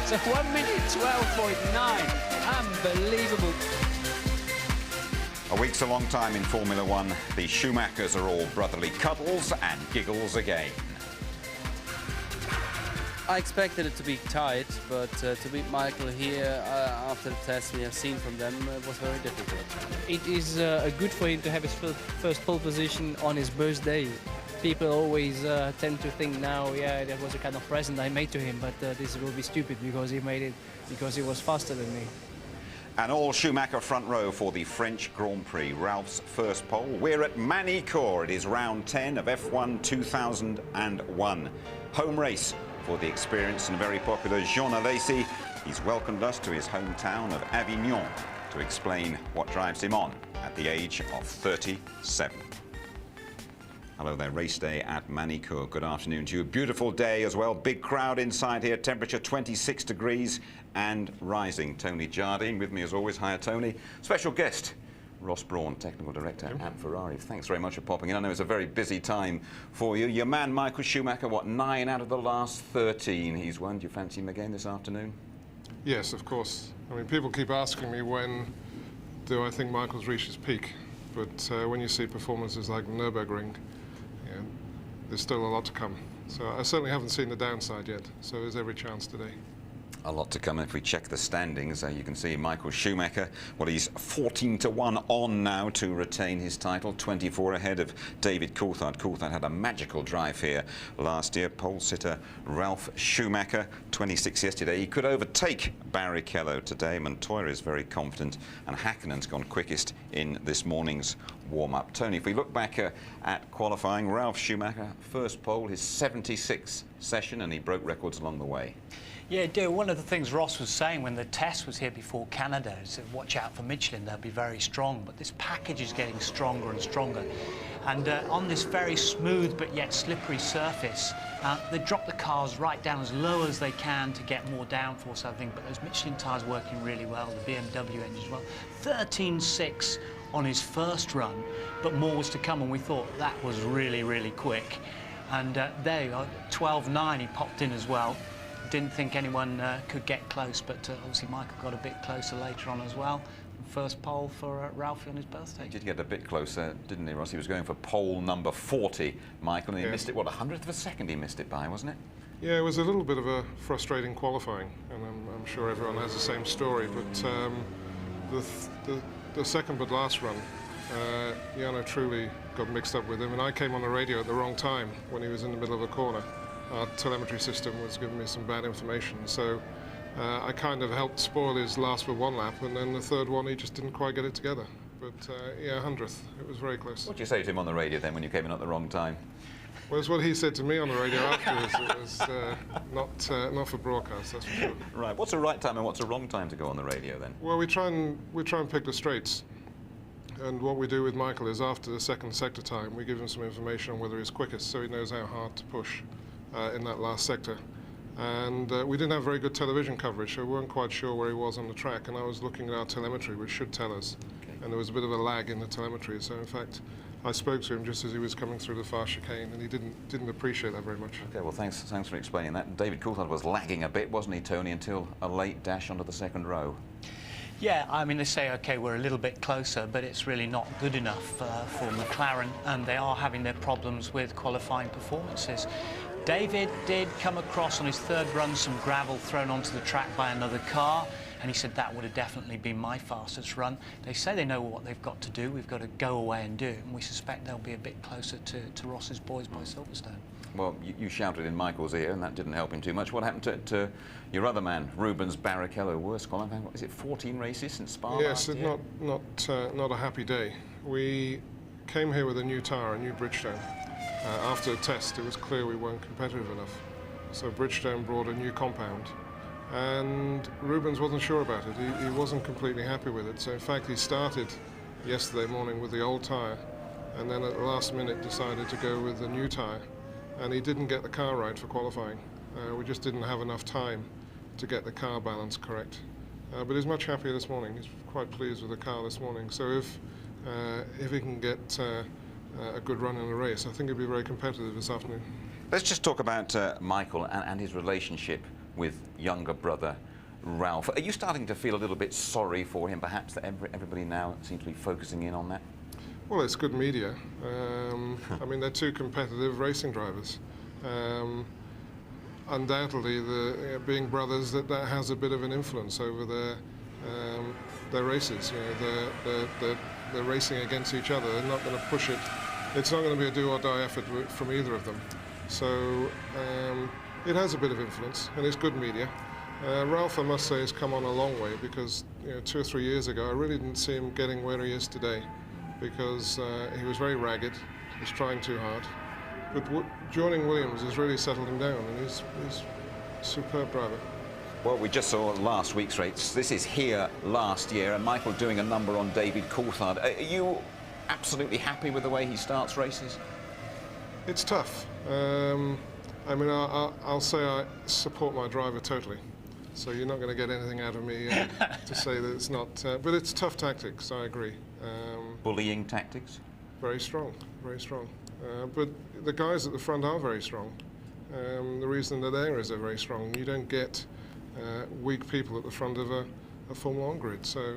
So 1 minute 12.9. Unbelievable. A week's a long time in Formula One. The Schumachers are all brotherly cuddles and giggles again. I expected it to be tight, but to beat Michael here after the test we have seen from them was very difficult. It is good for him to have his first pole position on his birthday. People always tend to think now, yeah, that was a kind of present I made to him, but this will be stupid because he made it because he was faster than me. And all Schumacher front row for the French Grand Prix. Ralph's first pole. We're at Manicourt. It is round 10 of F1 2001. Home race for the experienced and very popular Jean Alesi. He's welcomed us to his hometown of Avignon to explain what drives him on at the age of 37. Hello there, race day at Manicourt. Good afternoon to you. Beautiful day as well. Big crowd inside here. Temperature 26 degrees and rising. Tony Jardine with me as always. Hiya, Tony. Special guest, Ross Brawn, Technical Director at Ferrari. Thanks very much for popping in. I know it's a very busy time for you. Your man, Michael Schumacher, what, 9 out of the last 13 he's won. Do you fancy him again this afternoon? Yes, of course. I mean, people keep asking me when do I think Michael's reached his peak. But when you see performances like Nürburgring, there's still a lot to come. So I certainly haven't seen the downside yet, so there's every chance today. A lot to come. If we check the standings, you can see Michael Schumacher, well, he's 14-1 on now to retain his title, 24 ahead of David Coulthard. Coulthard had a magical drive here last year. Pole sitter Ralph Schumacher, 26 yesterday. He could overtake Barrichello today. Montoya is very confident, and Häkkönen's gone quickest in this morning's warm-up. Tony, if we look back at qualifying, Ralph Schumacher, first pole, his 76th session, and he broke records along the way. Yeah, dear. One of the things Ross was saying when the test was here before Canada is that watch out for Michelin, they'll be very strong. But this package is getting stronger and stronger. And on this very smooth but yet slippery surface, they drop the cars right down as low as they can to get more downforce, I think. But those Michelin tyres working really well, the BMW engine as well. 13.6 on his first run, but more was to come, and we thought that was really, really quick. And there you go, 12.9 he popped in as well. Didn't think anyone could get close, but obviously Michael got a bit closer later on as well. First pole for Ralphie on his birthday. He did get a bit closer, didn't he, Ross? He was going for pole number 40, Michael, and he missed it, what, 100th of a second he missed it by, wasn't it? Yeah, it was a little bit of a frustrating qualifying, and I'm sure everyone has the same story, but the second but last run, Jarno truly got mixed up with him, and I came on the radio at the wrong time when he was in the middle of a corner. Our telemetry system was giving me some bad information, so I kind of helped spoil his last but one lap, and then the third one he just didn't quite get it together. But yeah, 100th, it was very close. What did you say to him on the radio then when you came in at the wrong time? Well, it's what he said to me on the radio afterwards. It was not for broadcast, that's for sure. Right, what's a right time and what's a wrong time to go on the radio then? Well, we try and pick the straights. And what we do with Michael is after the second sector time, we give him some information on whether he's quickest, so he knows how hard to push in that last sector. And we didn't have very good television coverage, so we weren't quite sure where he was on the track, and I was looking at our telemetry, which should tell us. Okay. And there was a bit of a lag in the telemetry, so in fact I spoke to him just as he was coming through the fast chicane, and he didn't appreciate that very much. Okay, well thanks for explaining that. David Coulthard was lagging a bit, wasn't he, Tony, until a late dash onto the second row. Yeah, I mean, they say, OK, we're a little bit closer, but it's really not good enough for McLaren, and they are having their problems with qualifying performances. David did come across on his third run some gravel thrown onto the track by another car, and he said that would have definitely been my fastest run. They say they know what they've got to do. We've got to go away and do it, and we suspect they'll be a bit closer to Ross's boys by Silverstone. Well, you shouted in Michael's ear, and that didn't help him too much. What happened to your other man, Rubens Barrichello? Worst qualifying. What is it, 14 races since Spa? Yes, it's not a happy day. We came here with a new tyre, a new Bridgestone. After the test, it was clear we weren't competitive enough. So Bridgestone brought a new compound, and Rubens wasn't sure about it. He wasn't completely happy with it. So in fact, he started yesterday morning with the old tyre, and then at the last minute decided to go with the new tyre. And he didn't get the car right for qualifying. We just didn't have enough time to get the car balance correct. But he's much happier this morning. He's quite pleased with the car this morning. So if he can get a good run in the race, I think he'll be very competitive this afternoon. Let's just talk about Michael and his relationship with younger brother Ralph. Are you starting to feel a little bit sorry for him, perhaps, that everybody now seems to be focusing in on that? Well, it's good media. I mean, they're two competitive racing drivers. Undoubtedly, being brothers, that has a bit of an influence over their races. You know, they're racing against each other. They're not going to push it. It's not going to be a do-or-die effort from either of them. So it has a bit of influence, and it's good media. Ralph, I must say, has come on a long way, because 2 or 3 years ago, I really didn't see him getting where he is today, because he was very ragged. He was trying too hard. But joining Williams has really settled him down, and he's a superb driver. Well, we just saw last week's race. This is here last year, and Michael doing a number on David Coulthard. Are you absolutely happy with the way he starts races? It's tough. I mean, I'll say I support my driver totally. So you're not going to get anything out of me to say that it's not. But it's tough tactics, I agree. Bullying tactics? Very strong, very strong. But the guys at the front are very strong. The reason they're there is they're very strong. You don't get weak people at the front of a Formula 1 grid, so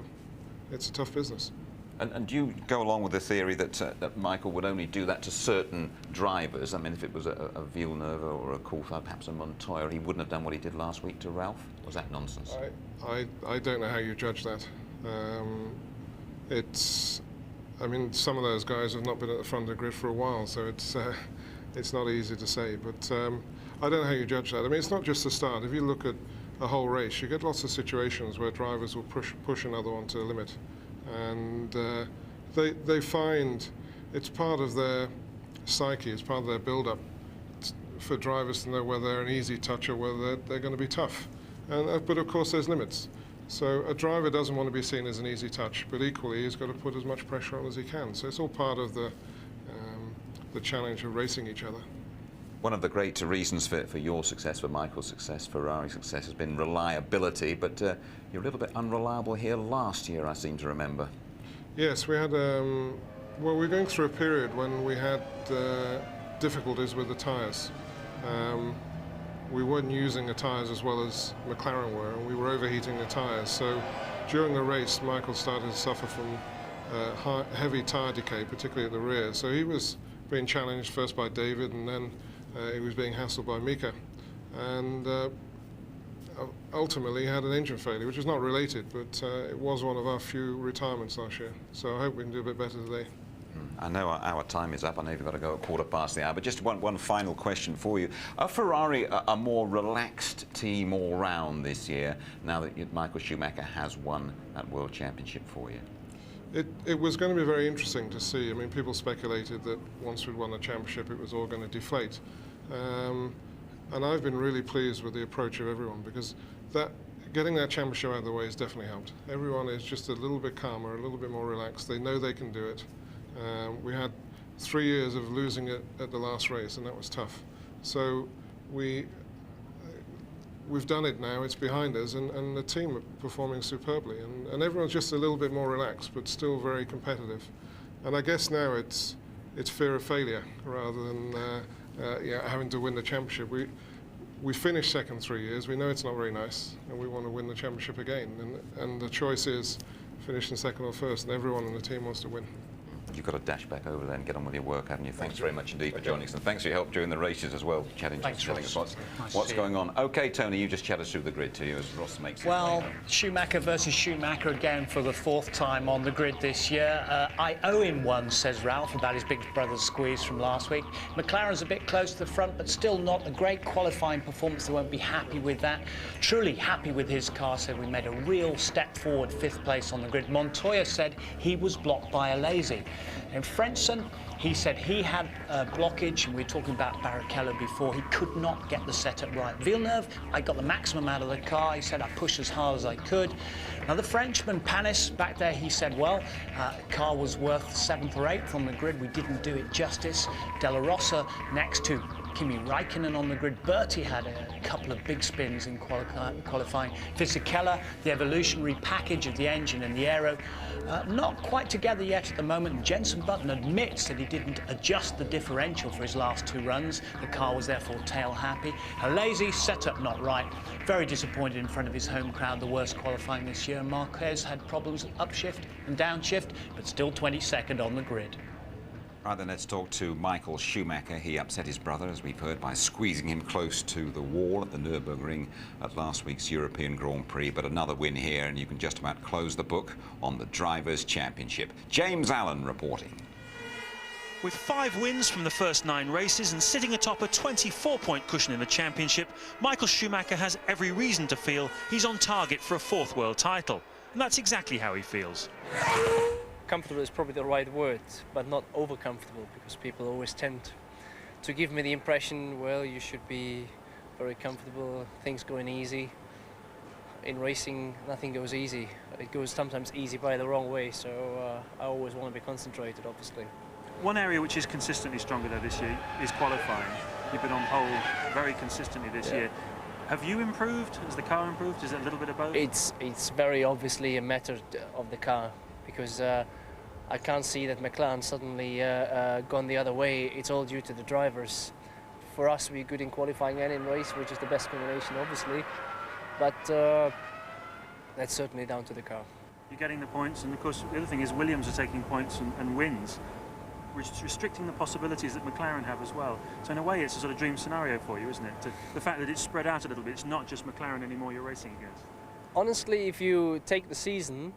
it's a tough business. And do you go along with the theory that Michael would only do that to certain drivers? I mean, if it was a Villeneuve or a Coulthard, perhaps a Montoya, he wouldn't have done what he did last week to Ralph? Was that nonsense? I don't know how you judge that. I mean, some of those guys have not been at the front of the grid for a while, so it's not easy to say. But I don't know how you judge that. I mean, it's not just the start. If you look at a whole race, you get lots of situations where drivers will push another one to the limit. And they find it's part of their psyche, it's part of their build-up for drivers to know whether they're an easy touch or whether they're going to be tough. But of course there's limits. So a driver doesn't want to be seen as an easy touch, but equally he's got to put as much pressure on as he can. So it's all part of the challenge of racing each other. One of the great reasons for your success, for Michael's success, Ferrari's success has been reliability, but you're a little bit unreliable here last year, I seem to remember. Yes, we had, well, we were going through a period when we had difficulties with the tyres. We weren't using the tyres as well as McLaren were, and we were overheating the tyres. So during the race, Michael started to suffer from heavy tyre decay, particularly at the rear. So he was being challenged first by David, and then he was being hassled by Mika, and ultimately had an engine failure, which is not related, but it was one of our few retirements last year. So I hope we can do a bit better today. I know our time is up. I know you've got to go at 1:15, but just one final question for you. Are Ferrari a more relaxed team all round this year, now that Michael Schumacher has won that World Championship for you? It was going to be very interesting to see. I mean, people speculated that once we'd won the championship, it was all going to deflate. And I've been really pleased with the approach of everyone, because getting that championship out of the way has definitely helped. Everyone is just a little bit calmer, a little bit more relaxed. They know they can do it. We had 3 years of losing it at the last race, and that was tough. So we've done it now, it's behind us, and the team are performing superbly. And everyone's just a little bit more relaxed, but still very competitive. And I guess now it's fear of failure rather than having to win the championship. We finished second 3 years, we know it's not very nice, and we want to win the championship again. And the choice is finishing second or first, and everyone in the team wants to win. You've got to dash back over there and get on with your work, haven't you? Thanks very much indeed for joining us, and thanks for your help during the races as well, telling us what's going on. OK, Tony, you just chat us through the grid to you as Ross makes it. Well, Schumacher versus Schumacher again for the 4th time on the grid this year. I owe him one, says Ralph, about his big brother's squeeze from last week. McLaren's a bit close to the front, but still not a great qualifying performance. They won't be happy with that. Truly happy with his car, said we made a real step forward, 5th place on the grid. Montoya said he was blocked by a lazy. In Frentzen, he said he had a blockage, and we were talking about Barrichello before. He could not get the setup right. Villeneuve, I got the maximum out of the car. He said I pushed as hard as I could. Now the Frenchman, Panis, back there, he said, well, the car was worth 7th or 8th on the grid. We didn't do it justice. De La Rosa next to Kimi Räikkönen on the grid. Bertie had a couple of big spins in qualifying. Fisichella, the evolutionary package of the engine and the aero, not quite together yet at the moment. Jenson Button admits that he didn't adjust the differential for his last 2 runs. The car was therefore tail happy. A lazy setup not right. Very disappointed in front of his home crowd, the worst qualifying this year. Marquez had problems with upshift and downshift, but still 22nd on the grid. Right, then let's talk to Michael Schumacher. He upset his brother, as we've heard, by squeezing him close to the wall at the Nürburgring at last week's European Grand Prix. But another win here, and you can just about close the book on the Drivers' Championship. James Allen reporting. With 5 wins from the first 9 races and sitting atop a 24-point cushion in the championship, Michael Schumacher has every reason to feel he's on target for a 4th world title. And that's exactly how he feels. Comfortable is probably the right word, but not over-comfortable, because people always tend to give me the impression, well, you should be very comfortable, things going easy. In racing, nothing goes easy. It goes sometimes easy by the wrong way, so I always want to be concentrated, obviously. One area which is consistently stronger though this year is qualifying. You've been on pole very consistently this year. Have you improved? Has the car improved? Is it a little bit of both? It's very obviously a matter of the car, because I can't see that McLaren suddenly gone the other way. It's all due to the drivers. For us, we're good in qualifying and in race, which is the best combination, obviously. But that's certainly down to the car. You're getting the points, and of course the other thing is Williams are taking points and wins, which is restricting the possibilities that McLaren have as well. So in a way it's a sort of dream scenario for you, isn't it? The fact that it's spread out a little bit, it's not just McLaren anymore you're racing against. Honestly, if you take the season,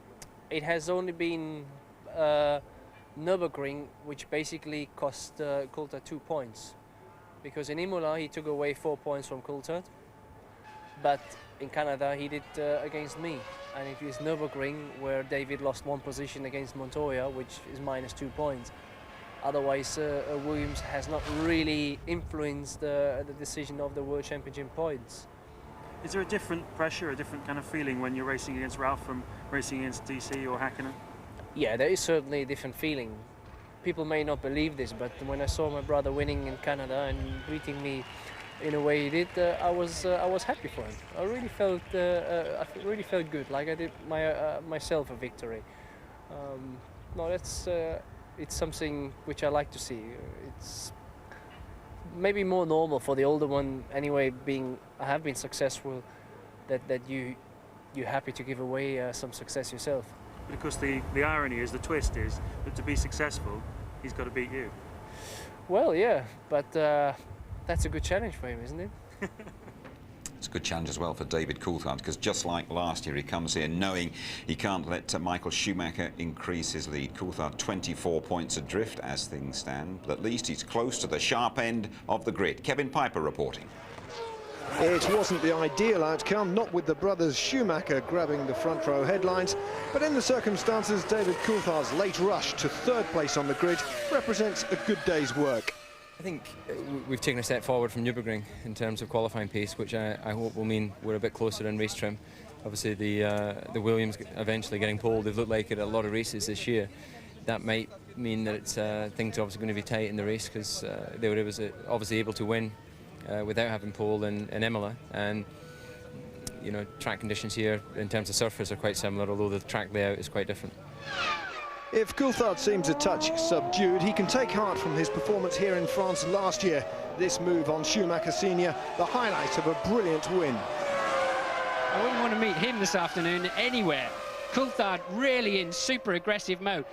it has only been Nürburgring which basically cost Coulthard 2 points. Because in Imola he took away 4 points from Coulthard, but in Canada he did against me. And it is Nürburgring where David lost 1 position against Montoya, which is minus 2 points. Otherwise, Williams has not really influenced the decision of the World Championship points. Is there a different pressure, a different kind of feeling when you're racing against Ralph from racing against DC or Hakkinen? Yeah, there is certainly a different feeling. People may not believe this, but when I saw my brother winning in Canada and greeting me in a way he did, I was happy for him. I really felt good, like I did myself a victory. No, it's something which I like to see. It's maybe more normal for the older one anyway. I have been successful, that you're happy to give away some success yourself. But of course the irony is, the twist is that to be successful, he's got to beat you. Well, yeah, but that's a good challenge for him, isn't it? It's a good challenge as well for David Coulthard, because just like last year, he comes here knowing he can't let Michael Schumacher increase his lead. Coulthard 24 points adrift as things stand, but at least he's close to the sharp end of the grid. Kevin Piper reporting. It wasn't the ideal outcome, not with the brothers Schumacher grabbing the front row headlines, but in the circumstances, David Coulthard's late rush to 3rd place on the grid represents a good day's work. I think we've taken a step forward from Nürburgring in terms of qualifying pace, which I hope will mean we're a bit closer in race trim. Obviously the Williams eventually getting pole, they've looked like it at a lot of races this year. That might mean that things are obviously going to be tight in the race, because they were obviously able to win without having pole in Imola, and you know, track conditions here in terms of surface are quite similar, although the track layout is quite different. If Coulthard seems a touch subdued, he can take heart from his performance here in France last year. This move on Schumacher Senior, the highlight of a brilliant win. I wouldn't want to meet him this afternoon anywhere. Coulthard really in super aggressive mode.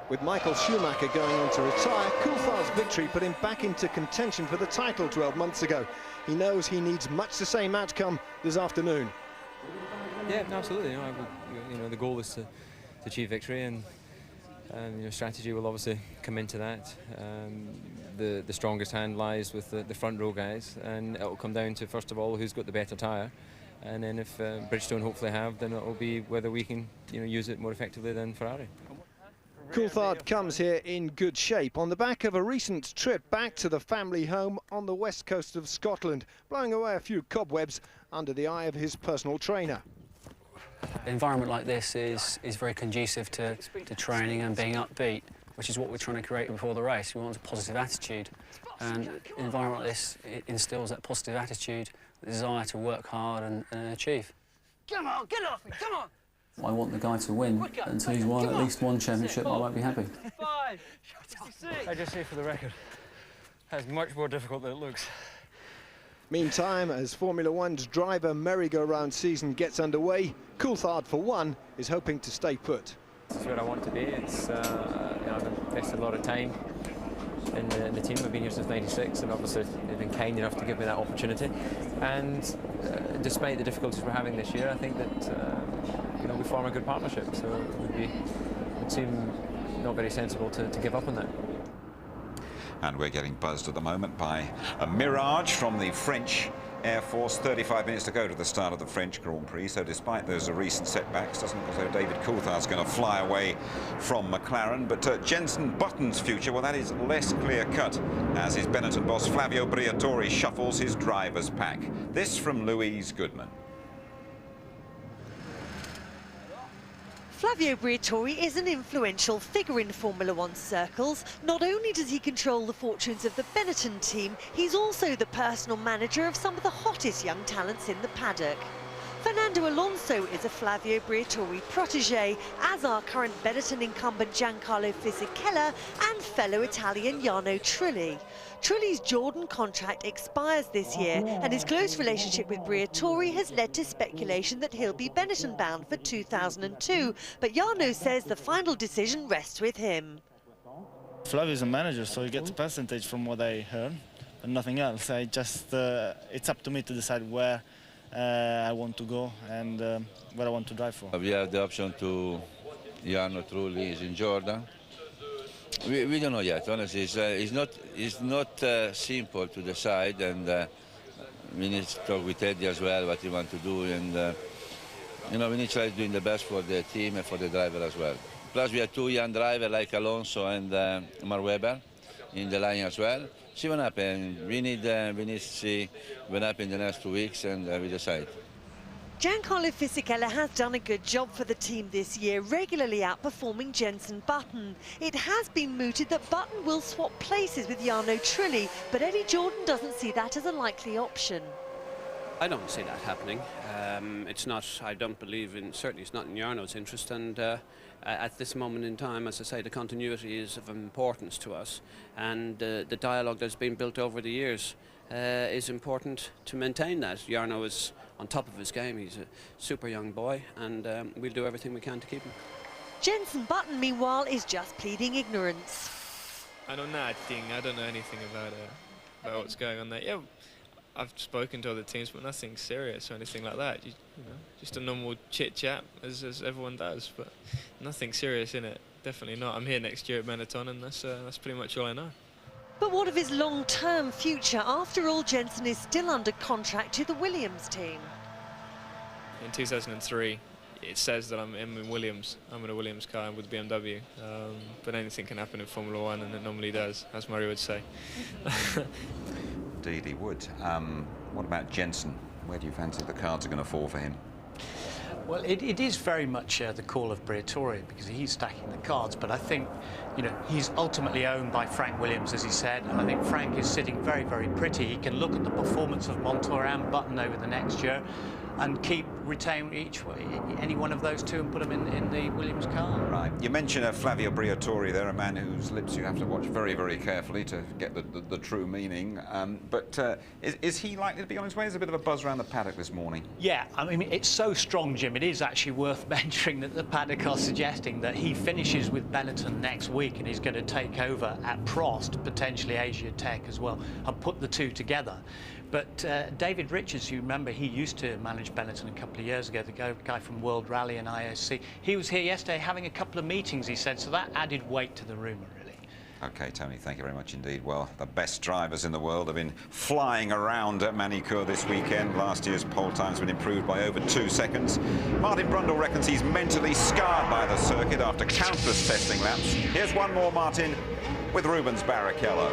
With Michael Schumacher going on to retire, Coulthard's victory put him back into contention for the title 12 months ago. He knows he needs much the same outcome this afternoon. Yeah, absolutely. You know, the goal is to achieve victory, and you know, strategy will obviously come into that. The strongest hand lies with the front row guys, and it will come down to, first of all, who's got the better tyre, and then if Bridgestone hopefully have, then it will be whether we can, you know, use it more effectively than Ferrari. Coulthard comes here in good shape on the back of a recent trip back to the family home on the west coast of Scotland, blowing away a few cobwebs under the eye of his personal trainer. An environment like this is very conducive to training and being upbeat. which is what we're trying to create before the race. We want a positive attitude, and an environment like this, it instills that positive attitude, the desire to work hard and achieve. Come on, get off me, come on! I want the guy to win. Until he's won at least one championship, I won't be happy. 5, 6. I just say for the record, that's much more difficult than it looks. Meantime, as Formula One's driver merry-go-round season gets underway, Coulthard, for one, is hoping to stay put. It's where I want to be. It's, you know, I've invested a lot of time in the team. I've been here since '96, and obviously they've been kind enough to give me that opportunity. And despite the difficulties we're having this year, I think that you know, we form a good partnership. So it would seem not very sensible to give up on that. And we're getting buzzed at the moment by a mirage from the French Air Force. 35 minutes to go to the start of the French Grand Prix. So despite those recent setbacks, doesn't look as though David Coulthard's going to fly away from McLaren. But Jenson Button's future, well, that is less clear-cut as his Benetton boss Flavio Briatore shuffles his driver's pack. This from Louise Goodman. Flavio Briatore is an influential figure in Formula One circles. Not only does he control the fortunes of the Benetton team, he's also the personal manager of some of the hottest young talents in the paddock. Fernando Alonso is a Flavio Briatore protégé, as are current Benetton incumbent Giancarlo Fisichella and fellow Italian Jarno Trulli. Trulli's Jordan contract expires this year, and his close relationship with Briatore has led to speculation that he'll be Benetton bound for 2002, but Jarno says the final decision rests with him. Flavio's a manager, so he gets a percentage from what I earn and nothing else. I just, it's up to me to decide where I want to go and what I want to drive for. We have the option to Jarno Trulli is in Jordan. We don't know yet, honestly. It's not simple to decide, and we need to talk with Eddie as well what he wants to do, and you know, we need to try doing the best for the team and for the driver as well. Plus we have two young drivers like Alonso and Mark Webber in the line as well. See what happens. We need to see what happens in the next 2 weeks, and we decide. Giancarlo Fisichella has done a good job for the team this year, regularly outperforming Jenson Button. It has been mooted that Button will swap places with Jarno Trulli, but Eddie Jordan doesn't see that as a likely option. I don't see that happening. It's not, I don't believe in, certainly it's not in Jarno's interest, and at this moment in time, as I say, the continuity is of importance to us, and the dialogue that's been built over the years is important to maintain that. Jarno is on top of his game. He's a super young boy, and we'll do everything we can to keep him. Jenson Button, meanwhile, is just pleading ignorance. I don't know anything about what's going on there. Yeah, I've spoken to other teams, but nothing serious or anything like that. You know, just a normal chit-chat, as everyone does, but nothing serious in it. Definitely not. I'm here next year at Benetton, and that's pretty much all I know. But what of his long-term future? After all, Jenson is still under contract to the Williams team. In 2003, it says that I'm in Williams. I'm in a Williams car with BMW. But anything can happen in Formula One, and it normally does, as Murray would say. Indeed, he would. What about Jenson? Where do you fancy the cards are going to fall for him? Well, it is very much the call of Briatore, because he's stacking the cards, but I think, you know, he's ultimately owned by Frank Williams, as he said, and I think Frank is sitting very, very pretty. He can look at the performance of Montour and Button over the next year and retain any one of those two and put them in the Williams car. Right. You mentioned Flavio Briatore there, a man whose lips you have to watch very, very carefully to get the true meaning. But is he likely to be on his way? There's a bit of a buzz around the paddock this morning. Yeah, I mean, it's so strong, Jim. It is actually worth mentioning that the paddock are suggesting that he finishes with Benetton next week and he's going to take over at Prost, potentially Asia Tech as well, and put the two together. But David Richards, you remember, he used to manage Benetton a couple of years ago, the guy from World Rally and IOC. He was here yesterday having a couple of meetings, he said, so that added weight to the rumour, really. OK, Tony, thank you very much indeed. Well, the best drivers in the world have been flying around at Manicourt this weekend. Last year's pole time's been improved by over 2 seconds. Martin Brundle reckons he's mentally scarred by the circuit after countless testing laps. Here's one more, Martin, with Rubens Barrichello.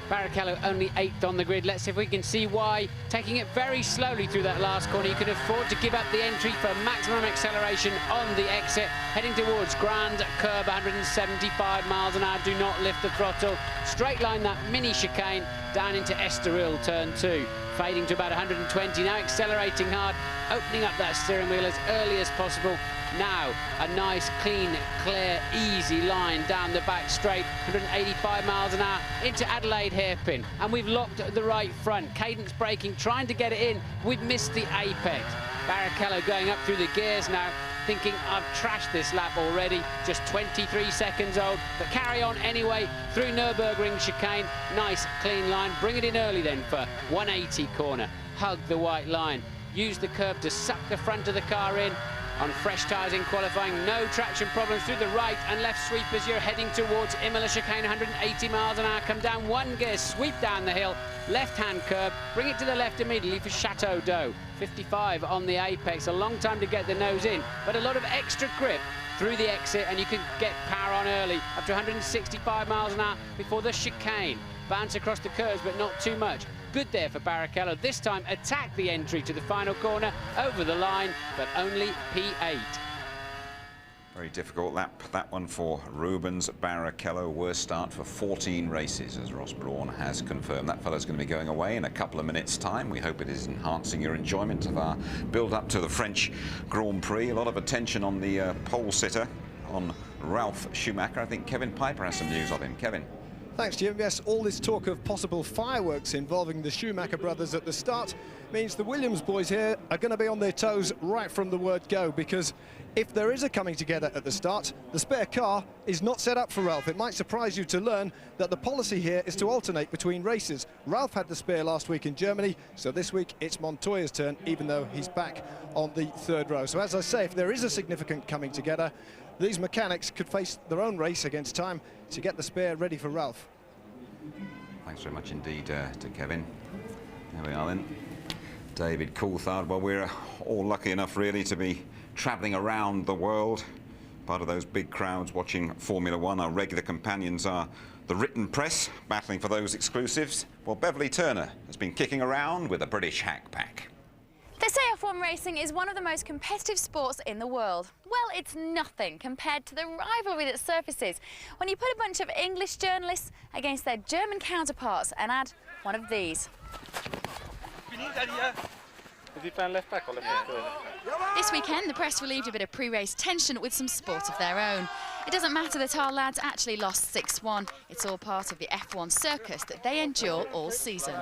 Barrichello only 8th on the grid. Let's see if we can see why. Taking it very slowly through that last corner. You can afford to give up the entry for maximum acceleration on the exit. Heading towards Grand Curb, 175 miles an hour. Do not lift the throttle. Straight line that mini chicane down into Estoril, turn 2. Fading to about 120, now accelerating hard, opening up that steering wheel as early as possible. Now, a nice, clean, clear, easy line down the back straight, 185 miles an hour into Adelaide hairpin. And we've locked the right front. Cadence braking, trying to get it in. We've missed the apex. Barrichello going up through the gears now, thinking I've trashed this lap already, just 23 seconds old, but carry on anyway through Nürburgring chicane. Nice clean line, bring it in early then for 180 corner, hug the white line, use the curb to suck the front of the car in. On fresh tyres in qualifying, no traction problems through the right and left sweep as you're heading towards Imola chicane, 180 miles an hour. Come down one gear, sweep down the hill, left-hand curb, bring it to the left immediately for Chateau d'Eau. 55 on the apex, a long time to get the nose in, but a lot of extra grip through the exit, and you can get power on early, up to 165 miles an hour before the chicane. Bounce across the curves, but not too much. Good there for Barrichello. This time attack the entry to the final corner, over the line, but only P8. Very difficult lap, that one for Rubens Barrichello. Worst start for 14 races, as Ross Brawn has confirmed. That fellow's going to be going away in a couple of minutes' time. We hope it is enhancing your enjoyment of our build-up to the French Grand Prix. A lot of attention on the pole sitter, on Ralf Schumacher. I think Kevin Piper has some news of him. Kevin. Thanks, Jim. Yes, all this talk of possible fireworks involving the Schumacher brothers at the start means the Williams boys here are going to be on their toes right from the word go, because if there is a coming together at the start, the spare car is not set up for Ralf. It might surprise you to learn that the policy here is to alternate between races. Ralf had the spare last week in Germany, so this week it's Montoya's turn, even though he's back on the third row. So as I say, if there is a significant coming together, these mechanics could face their own race against time to get the spare ready for Ralf. Thanks very much indeed to Kevin. There we are then. David Coulthard. Well, we're all lucky enough really to be travelling around the world. Part of those big crowds watching Formula One. Our regular companions are the written press, battling for those exclusives. Well, Beverly Turner has been kicking around with a British hack pack. They say F1 racing is one of the most competitive sports in the world. Well, it's nothing compared to the rivalry that surfaces when you put a bunch of English journalists against their German counterparts and add one of these. Is he playing left back or left back? This weekend, the press relieved a bit of pre-race tension with some sport of their own. It doesn't matter that our lads actually lost 6-1. It's all part of the F1 circus that they endure all season.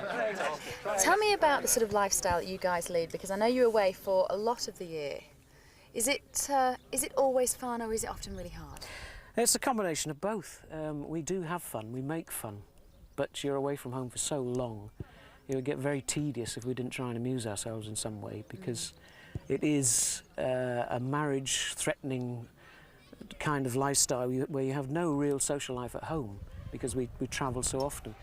Tell me about the sort of lifestyle that you guys lead, because I know you're away for a lot of the year. Is it always fun, or is it often really hard? It's a combination of both. We do have fun, we make fun, but you're away from home for so long. It would get very tedious if we didn't try and amuse ourselves in some way, because it is a marriage-threatening kind of lifestyle where you have no real social life at home, because we travel so often.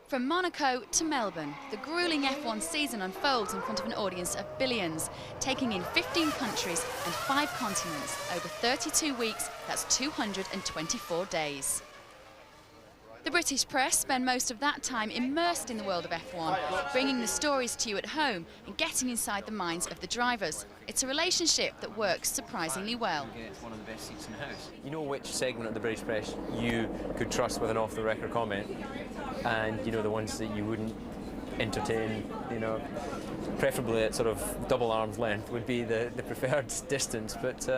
From Monaco to Melbourne, the gruelling F1 season unfolds in front of an audience of billions, taking in 15 countries and 5 continents over 32 weeks. That's 224 days. The British press spend most of that time immersed in the world of F1, bringing the stories to you at home and getting inside the minds of the drivers. It's a relationship that works surprisingly well. It's one of the best seats in the house. You know which segment of the British press you could trust with an off-the-record comment, and you know the ones that you wouldn't entertain, you know, preferably at sort of double arm's length would be the preferred distance, but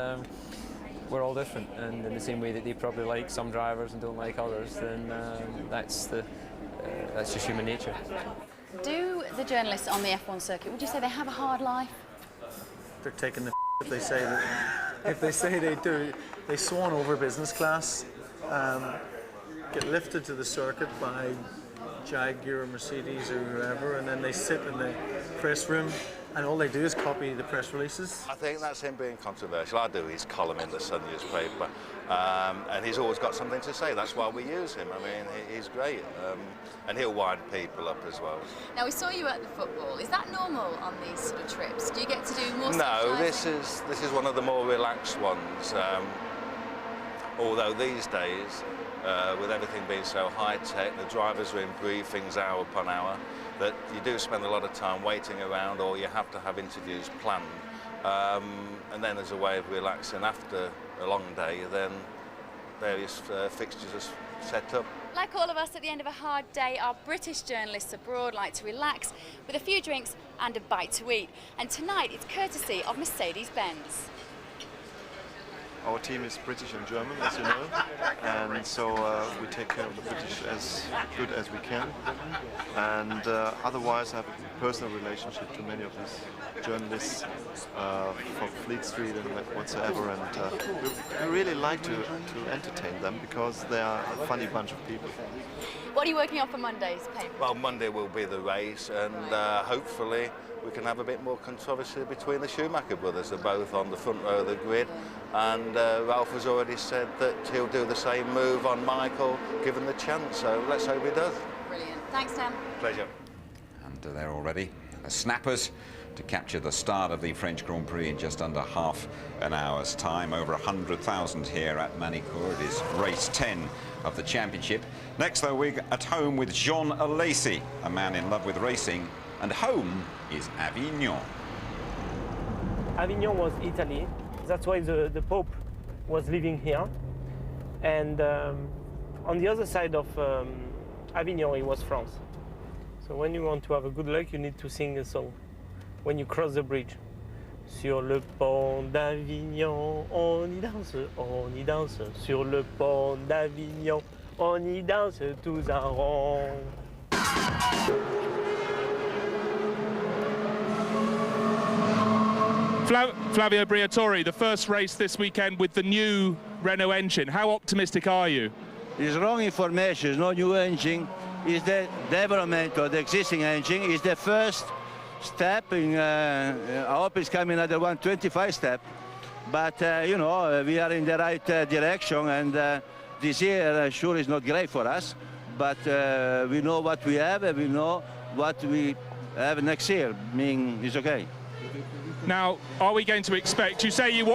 we're all different, and in the same way that they probably like some drivers and don't like others, then that's just human nature. Do the journalists on the F1 circuit, would you say they have a hard life? They're taking the if they say that. If they say they do, they swan over business class, get lifted to the circuit by Jaguar or Mercedes or whoever, and then they sit in the press room and all they do is copy the press releases. I think that's him being controversial. I do his column in the Sun newspaper, and he's always got something to say. That's why we use him. I mean, he's great, and he'll wind people up as well. Now, we saw you at the football. Is that normal on these sort of trips? Do you get to do more? No, this is one of the more relaxed ones. Although these days, with everything being so high-tech, the drivers are in briefings hour upon hour, that you do spend a lot of time waiting around, or you have to have interviews planned. And then as a way of relaxing after a long day, then various fixtures are set up. Like all of us at the end of a hard day, our British journalists abroad like to relax with a few drinks and a bite to eat. And tonight it's courtesy of Mercedes-Benz. Our team is British and German, as you know, and so we take care of the British as good as we can. And otherwise, I have a personal relationship to many of these journalists from Fleet Street and whatsoever, and we really like to entertain them because they are a funny bunch of people. What are you working on for Monday's paper? Well, Monday will be the race, and hopefully we can have a bit more controversy between the Schumacher brothers. They're both on the front row of the grid, and Ralph has already said that he'll do the same move on Michael given the chance, so let's hope he does. Brilliant. Thanks, Tom. Pleasure. And they're already the snappers to capture the start of the French Grand Prix in just under half an hour's time. Over 100,000 here at Manicourt. It is race 10 of the championship. Next, though, we're at home with Jean Alesi, a man in love with racing, and home is Avignon. Avignon was Italy. That's why the Pope was living here. And on the other side of Avignon, it was France. So when you want to have a good luck, you need to sing a song. When you cross the bridge. Sur le pont d'Avignon, on y danse, on y danse. Sur le pont d'Avignon, on y danse tous en rond. Flavio Briatore, the first race this weekend with the new Renault engine. How optimistic are you? It's wrong information. It's no new engine. It's the development of the existing engine. It's the first step in, I hope it's coming another 125 step. But, you know, we are in the right direction, and this year sure is not great for us, but we know what we have, and we know what we have next year. I mean, it's okay. Now, are we going to expect, you say you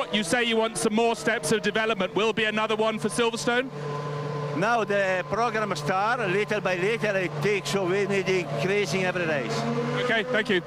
want some more steps of development. Will be another one for Silverstone? Now the program starts, little by little it takes, so we need increasing every race. Okay, thank you.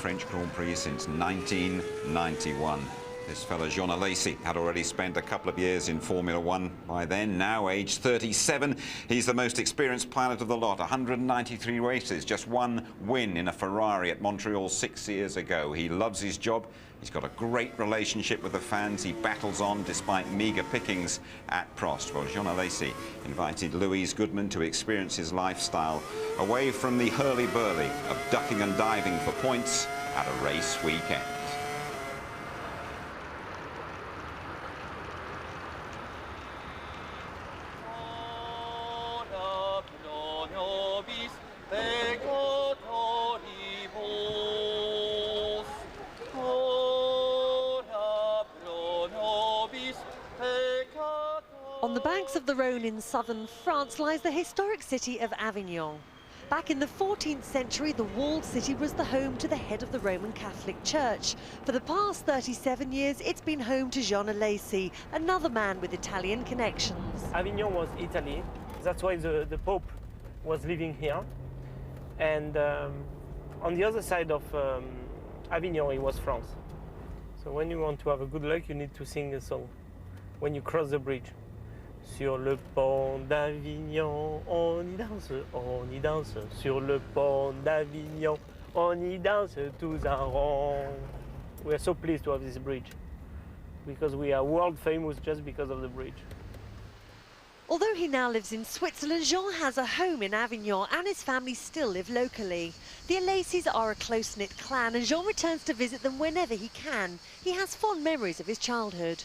French Grand Prix since 1991. This fella, Jean Alesi, had already spent a couple of years in Formula One by then. Now, aged 37, he's the most experienced pilot of the lot. 193 races, just one win in a Ferrari at Montreal 6 years ago. He loves his job. He's got a great relationship with the fans. He battles on despite meagre pickings at Prost. Well, Jean Alesi invited Louise Goodman to experience his lifestyle away from the hurly-burly of ducking and diving for points at a race weekend. On the banks of the Rhone in southern France lies the historic city of Avignon. Back in the 14th century, the walled city was the home to the head of the Roman Catholic Church. For the past 37 years, it's been home to Jean Alesi, another man with Italian connections. Avignon was Italy. That's why the Pope was living here. And on the other side of Avignon, it was France. So when you want to have a good luck, you need to sing a song when you cross the bridge. Sur le pont d'Avignon, on y danse. Sur le pont d'Avignon, on y danse tous en rond. We are so pleased to have this bridge because we are world famous just because of the bridge. Although he now lives in Switzerland, Jean has a home in Avignon and his family still live locally. The Alesis are a close-knit clan and Jean returns to visit them whenever he can. He has fond memories of his childhood.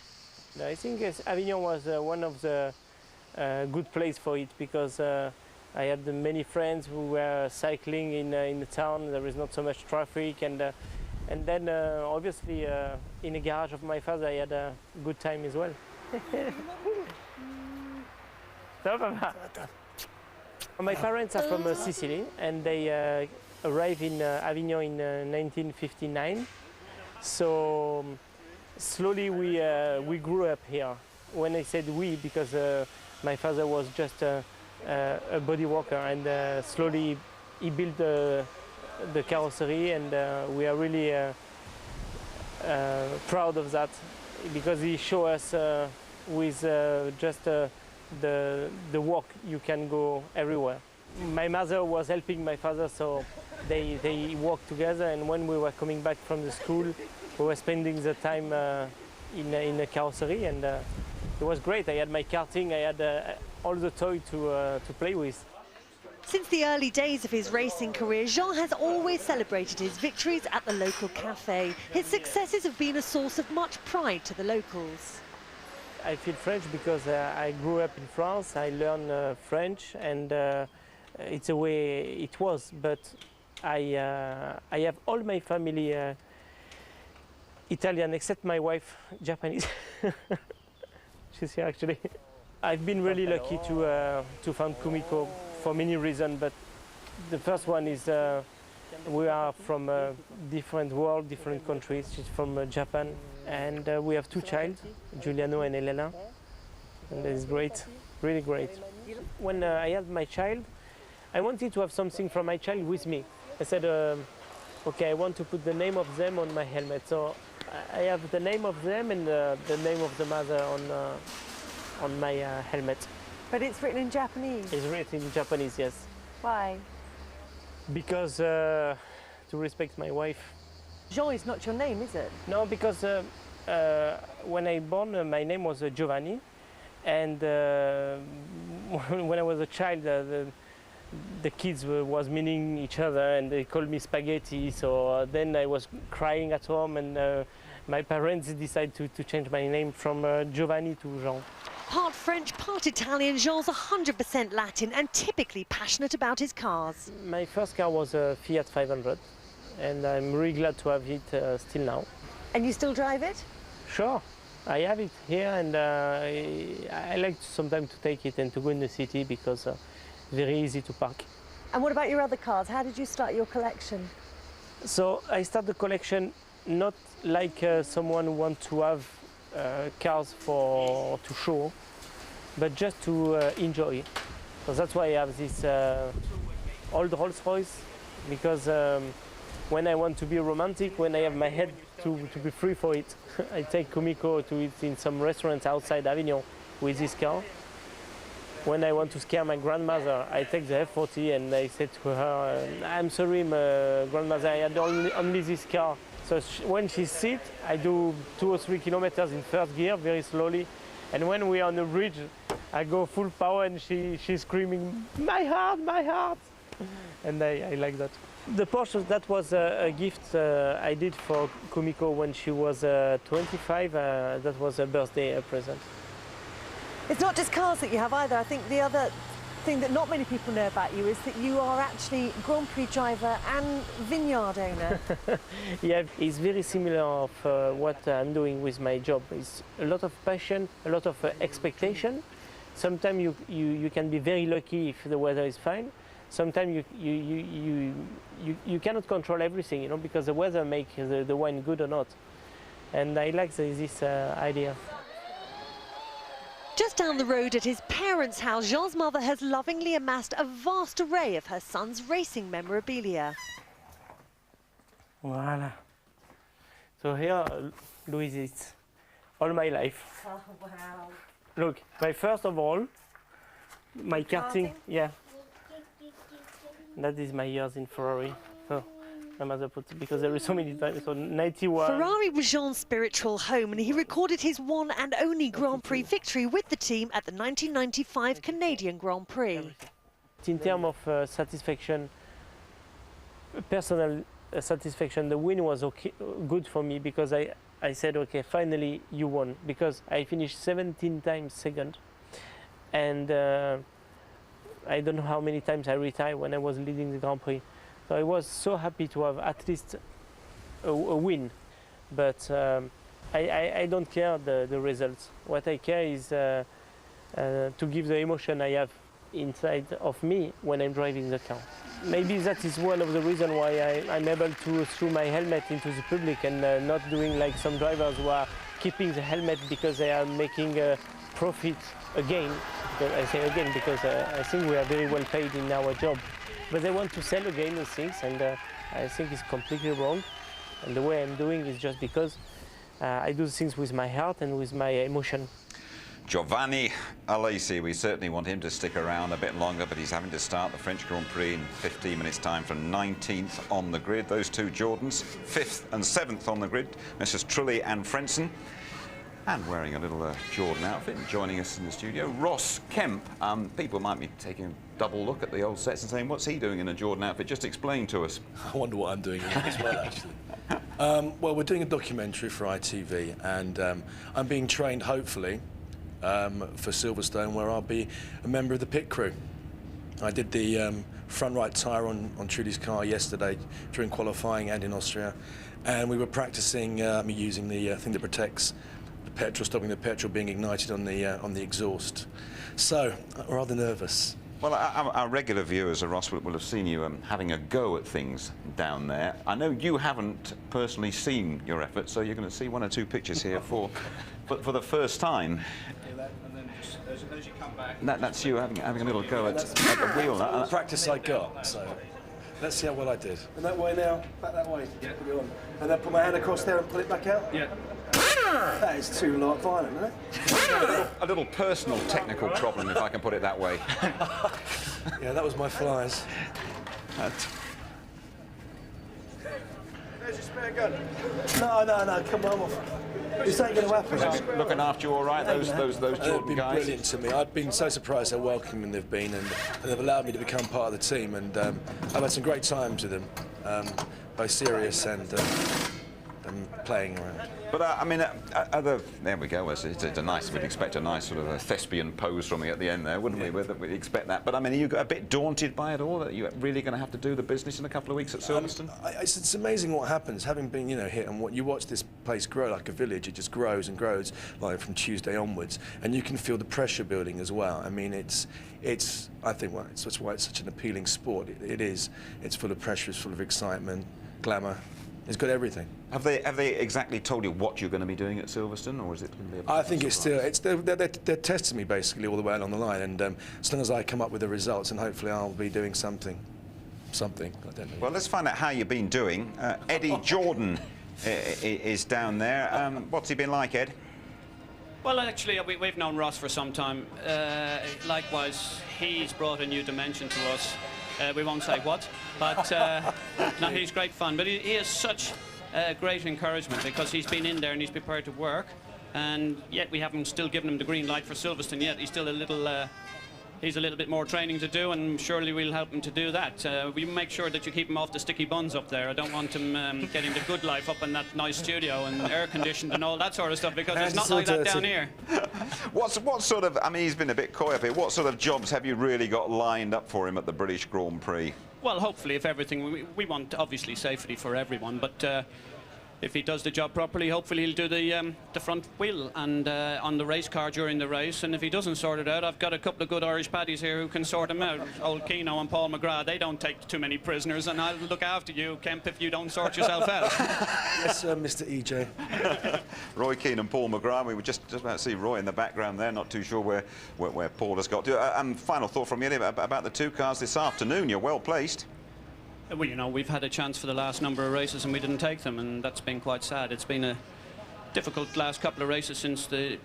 I think Avignon was one of the good place for it because I had many friends who were cycling in the town. There is not so much traffic, and then obviously in the garage of my father I had a good time as well. My parents are from Sicily and they arrived in Avignon in 1959. So slowly we grew up here. When I said we, because my father was just a body worker, and slowly he built the carrosserie, and we are really proud of that because he showed us with just the work you can go everywhere. My mother was helping my father, so they worked together, and when we were coming back from the school, we were spending the time in the carrosserie, and it was great. I had my karting, I had all the toys to play with. Since the early days of his racing career, Jean has always celebrated his victories at the local cafe. His successes have been a source of much pride to the locals. I feel French because I grew up in France, I learned French, and it's the way it was, but I have all my family Italian, except my wife, Japanese. She's here actually. I've been really lucky to find Kumiko for many reasons, but the first one is we are from a different world, different countries. She's from Japan, and we have two children, Giuliano and Elena, and that is great, really great. When I had my child, I wanted to have something from my child with me. I said, okay, I want to put the name of them on my helmet. So I have the name of them and the name of the mother on my helmet. But it's written in Japanese? It's written in Japanese, yes. Why? Because to respect my wife. Jean is not your name, is it? No, because when I born, my name was Giovanni, and when I was a child, the kids was meaning each other, and they called me spaghetti. So then I was crying at home, and my parents decided to change my name from Giovanni to Jean. Part French, part Italian, Jean's 100% Latin and typically passionate about his cars. My first car was a Fiat 500, and I'm really glad to have it still now. And you still drive it? Sure. I have it here, and I like sometimes to take it and to go in the city because it's very easy to park. And what about your other cars? How did you start your collection? So I start the collection not like someone who wants to have cars to show, but just to enjoy. So that's why I have this old Rolls-Royce, because When I want to be romantic, when I have my head to be free for it, I take Kumiko to eat in some restaurants outside Avignon with this car. When I want to scare my grandmother, I take the F40 and I say to her, I'm sorry, grandmother, I had only this car. So when she sits, I do 2 or 3 kilometers in first gear, very slowly. And when we are on the bridge, I go full power and she's screaming, my heart, my heart. And I like that. The Porsche, that was a gift I did for Kumiko when she was 25. That was a birthday present. It's not just cars that you have either. I think the other thing that not many people know about you is that you are actually Grand Prix driver and vineyard owner. Yeah, it's very similar of what I'm doing with my job. It's a lot of passion, a lot of expectation. Sometimes you can be very lucky if the weather is fine. Sometimes you cannot control everything, you know, because the weather makes the wine good or not. And I like this idea. Just down the road at his parents' house, Jean's mother has lovingly amassed a vast array of her son's racing memorabilia. Voila. So here, Louis, is all my life. Oh, wow. Look, first of all, my karting, yeah. That is my years in Ferrari. Oh. My mother put, because there is so many times, so 91. Ferrari was Jean's spiritual home, and he recorded his one and only Grand Prix victory with the team at the 1995 Canadian Grand Prix. In terms of satisfaction, personal satisfaction, the win was okay, good for me, because I said, okay, finally you won, because I finished 17 times second, and I don't know how many times I retired when I was leading the Grand Prix. So I was so happy to have at least a win, but I don't care the results. What I care is to give the emotion I have inside of me when I'm driving the car. Maybe that is one of the reasons why I'm able to throw my helmet into the public and not doing like some drivers who are keeping the helmet because they are making a profit again. I say again because I think we are very well paid in our job. But they want to sell again the things, and I think it's completely wrong. And the way I'm doing is just because I do things with my heart and with my emotion. Giovanni Alesi, we certainly want him to stick around a bit longer, but he's having to start the French Grand Prix in 15 minutes' time from 19th on the grid. Those two Jordans, 5th and 7th on the grid, Messrs. Trulli and Frentzen. And wearing a little Jordan outfit, joining us in the studio, Ross Kemp. People might be taking a double look at the old sets and saying, what's he doing in a Jordan outfit? Just explain to us. I wonder what I'm doing in it as well, actually. Well, we're doing a documentary for ITV, and I'm being trained, hopefully, for Silverstone, where I'll be a member of the pit crew. I did the front right tyre on Trudy's car yesterday during qualifying and in Austria, and we were practicing using the thing that protects petrol, stopping the petrol being ignited on the exhaust. So, rather nervous. Well, our regular viewers, Ross, will have seen you having a go at things down there. I know you haven't personally seen your effort, so you're going to see 1 or 2 pictures here for the first time. And then just, as you come back... That's you having a little go at the wheel. The practice I got, so let's see how well I did. And that way now, back that way. Yeah. Put it on. And then put my hand across there and pull it back out? Yeah. That is too violent, isn't it? A little personal technical problem, if I can put it that way. Yeah, that was my flies. There's your spare gun. No, come on. This ain't going to happen. Looking after you all right, those Jordan been guys? Brilliant to me. I've been so surprised how welcoming they've been, and they've allowed me to become part of the team, and I've had some great times with them, both serious and playing around. But I mean, there we go. It's a nice. We'd expect a nice sort of a thespian pose from me at the end there, wouldn't we? We'd expect that. But I mean, are you a bit daunted by it all? That you're really going to have to do the business in a couple of weeks at Silverstone? It's amazing what happens, having been here, and what you watch this place grow like a village. It just grows and grows, like from Tuesday onwards, and you can feel the pressure building as well. I mean, it's. I think that's why it's such an appealing sport. It is. It's full of pressure. It's full of excitement, glamour. It's got everything. Have they exactly told you what you're going to be doing at Silverstone, or is it going to be? I think it's still. They're testing me basically all the way along the line, and as long as I come up with the results, and hopefully I'll be doing something something. I don't know. Well, let's find out how you've been doing. Eddie Jordan is down there. What's he been like, Ed? Well, actually, we've known Ross for some time. Likewise, he's brought a new dimension to us. We won't say what, but no, he's great fun. But he is such great encouragement because he's been in there and he's prepared to work. And yet we haven't still given him the green light for Silverstone yet. He's still a little... He's a little bit more training to do, and surely we'll help him to do that. We make sure that you keep him off the sticky buns up there. I don't want him getting the good life up in that nice studio and air-conditioned and all that sort of stuff, because it's not like that down here. What sort of... I mean, he's been a bit coy up here. What sort of jobs have you really got lined up for him at the British Grand Prix? Well, hopefully, if everything... We want, obviously, safety for everyone, but... if he does the job properly, hopefully he'll do the front wheel and on the race car during the race. And if he doesn't sort it out, I've got a couple of good Irish paddies here who can sort him out. Old Keno and Paul McGrath, they don't take too many prisoners, and I'll look after you, Kemp, if you don't sort yourself out. Yes, Mr. EJ. Roy Keane and Paul McGrath. We were just about to see Roy in the background there. Not too sure where Paul has got to. Final thought from you about the two cars this afternoon. You're well placed. Well, you know, we've had a chance for the last number of races and we didn't take them, and that's been quite sad. It's been a difficult last couple of races since the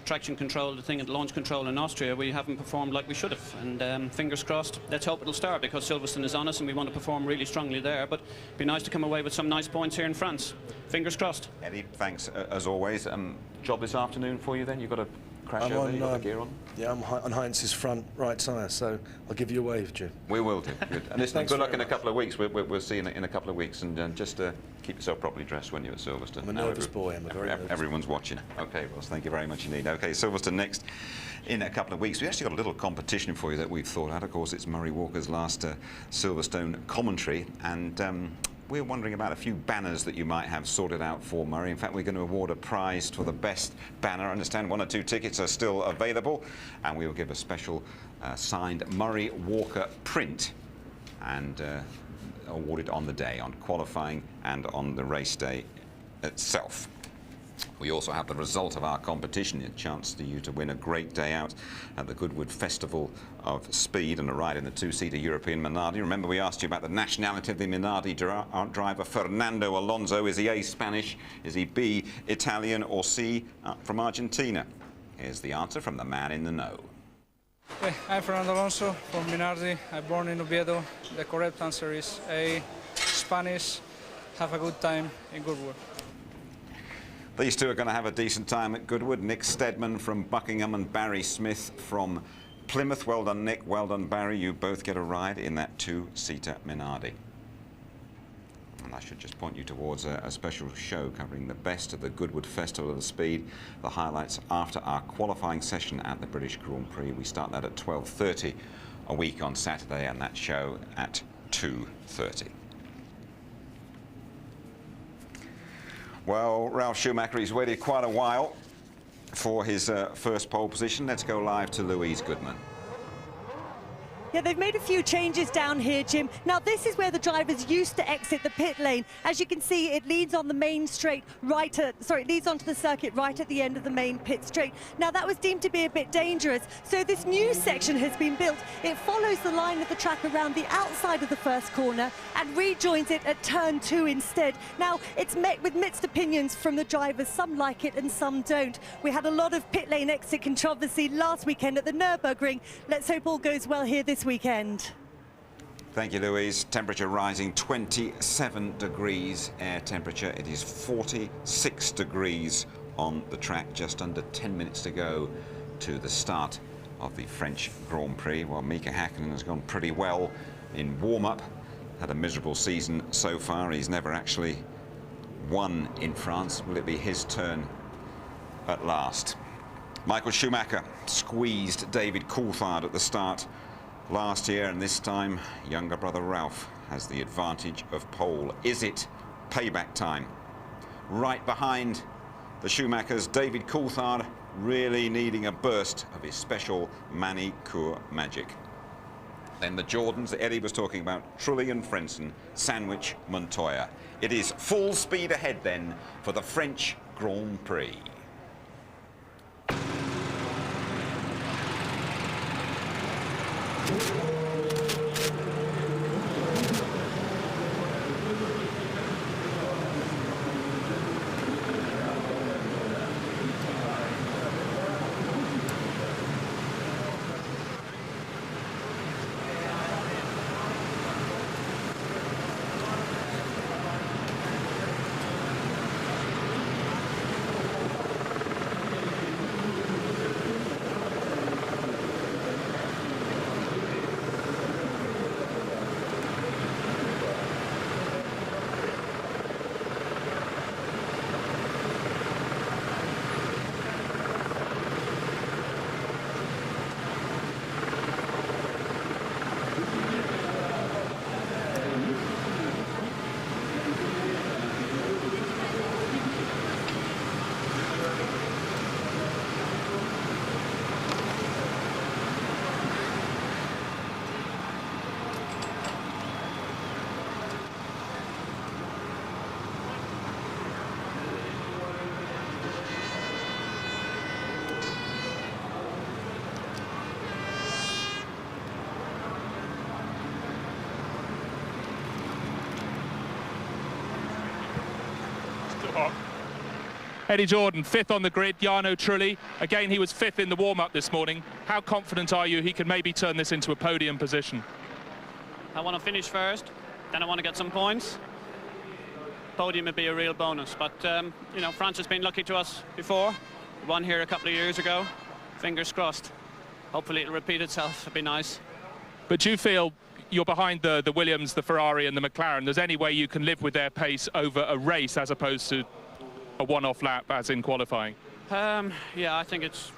traction control, the thing at launch control in Austria. We haven't performed like we should have, and fingers crossed, let's hope it'll start, because Silverstone is on us and we want to perform really strongly there, but it'd be nice to come away with some nice points here in France. Fingers crossed. Eddie, thanks as always. Job this afternoon for you then? You've got to crash over, you've got the gear on? Yeah, I'm on Heinz's front right tyre, so I'll give you a wave, Jim. We will do. Good. And listen, good luck in a couple of weeks. We'll see you in a couple of weeks, and just keep yourself properly dressed when you're at Silverstone. I'm a nervous boy. I'm a very nervous Everyone's watching. Okay, Ross, thank you very much indeed. Okay, Silverstone next in a couple of weeks. We actually got a little competition for you that we've thought out. Of course, it's Murray Walker's last Silverstone commentary, and we're wondering about a few banners that you might have sorted out for Murray. In fact, we're going to award a prize for the best banner. I understand 1 or 2 tickets are still available, and we will give a special signed Murray Walker print and awarded on the day, on qualifying and on the race day itself. We also have the result of our competition, a chance for you to win a great day out at the Goodwood Festival of Speed and a ride in the 2-seater European Minardi. Remember, we asked you about the nationality of the Minardi driver, Fernando Alonso. Is he A, Spanish? Is he B, Italian? Or C, from Argentina? Here's the answer from the man in the know. Hey, I'm Fernando Alonso from Minardi. I'm born in Oviedo. The correct answer is A, Spanish. Have a good time in Goodwood. These two are going to have a decent time at Goodwood. Nick Steadman from Buckingham and Barry Smith from Plymouth. Well done, Nick. Well done, Barry. You both get a ride in that 2-seater Minardi. And I should just point you towards a special show covering the best of the Goodwood Festival of the Speed. The highlights after our qualifying session at the British Grand Prix. We start that at 12:30 a week on Saturday, and that show at 2:30. Well, Ralf Schumacher, he's waited quite a while for his first pole position. Let's go live to Louise Goodman. Yeah, they've made a few changes down here, Jim. Now, this is where the drivers used to exit the pit lane. As you can see, it leads on the main straight it leads onto the circuit right at the end of the main pit straight. Now, that was deemed to be a bit dangerous, so this new section has been built. It follows the line of the track around the outside of the first corner and rejoins it at turn 2 instead. Now, it's met with mixed opinions from the drivers. Some like it and some don't. We had a lot of pit lane exit controversy last weekend at the Nürburgring. Let's hope all goes well here this weekend. Thank you, Louise. Temperature rising 27 degrees air temperature. It is 46 degrees on the track. Just under 10 minutes to go to the start of the French Grand Prix. Well, Mika Häkkinen has gone pretty well in warm-up. Had a miserable season so far. He's never actually won in France. Will it be his turn at last? Michael Schumacher squeezed David Coulthard at the start last year, and this time younger brother Ralph has the advantage of pole. Is it payback time? Right behind the Schumachers, David Coulthard really needing a burst of his special manicure magic. Then the Jordans that Eddie was talking about, Trulli and Frentzen, Sandwich, Montoya. It is full speed ahead then for the French Grand Prix. Eddie Jordan, 5th on the grid. Jarno Trulli, again, he was 5th in the warm-up this morning. How confident are you he can maybe turn this into a podium position? I want to finish first, then I want to get some points. Podium would be a real bonus, but you know, France has been lucky to us before. We won here a couple of years ago. Fingers crossed. Hopefully it'll repeat itself. It'd be nice. But do you feel you're behind the Williams, the Ferrari and the McLaren? There's any way you can live with their pace over a race as opposed to a one-off lap as in qualifying? Yeah, I think it's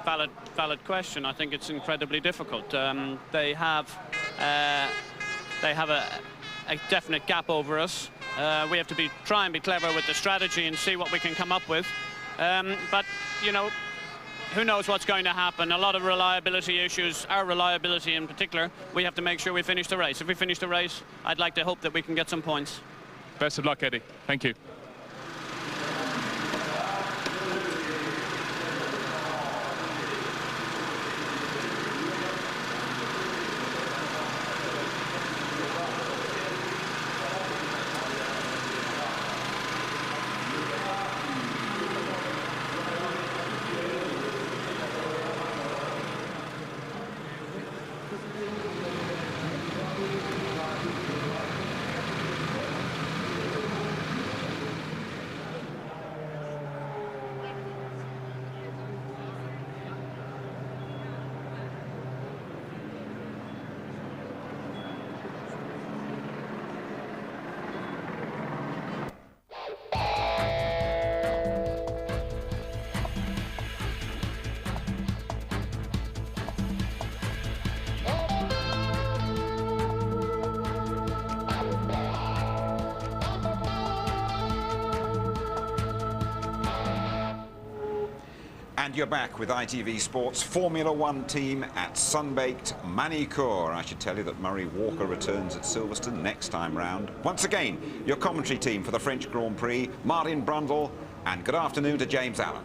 valid question. I think it's incredibly difficult. They have a definite gap over us. We have to try and be clever with the strategy and see what we can come up with. But you know, who knows what's going to happen? A lot of reliability issues, our reliability in particular. We have to make sure we finish the race. If we finish the race, I'd like to hope that we can get some points. Best of luck, Eddie. Thank you. And you're back with ITV Sports Formula One team at Sunbaked Manicourt. I should tell you that Murray Walker returns at Silverstone next time round. Once again, your commentary team for the French Grand Prix, Martin Brundle, and good afternoon to James Allen.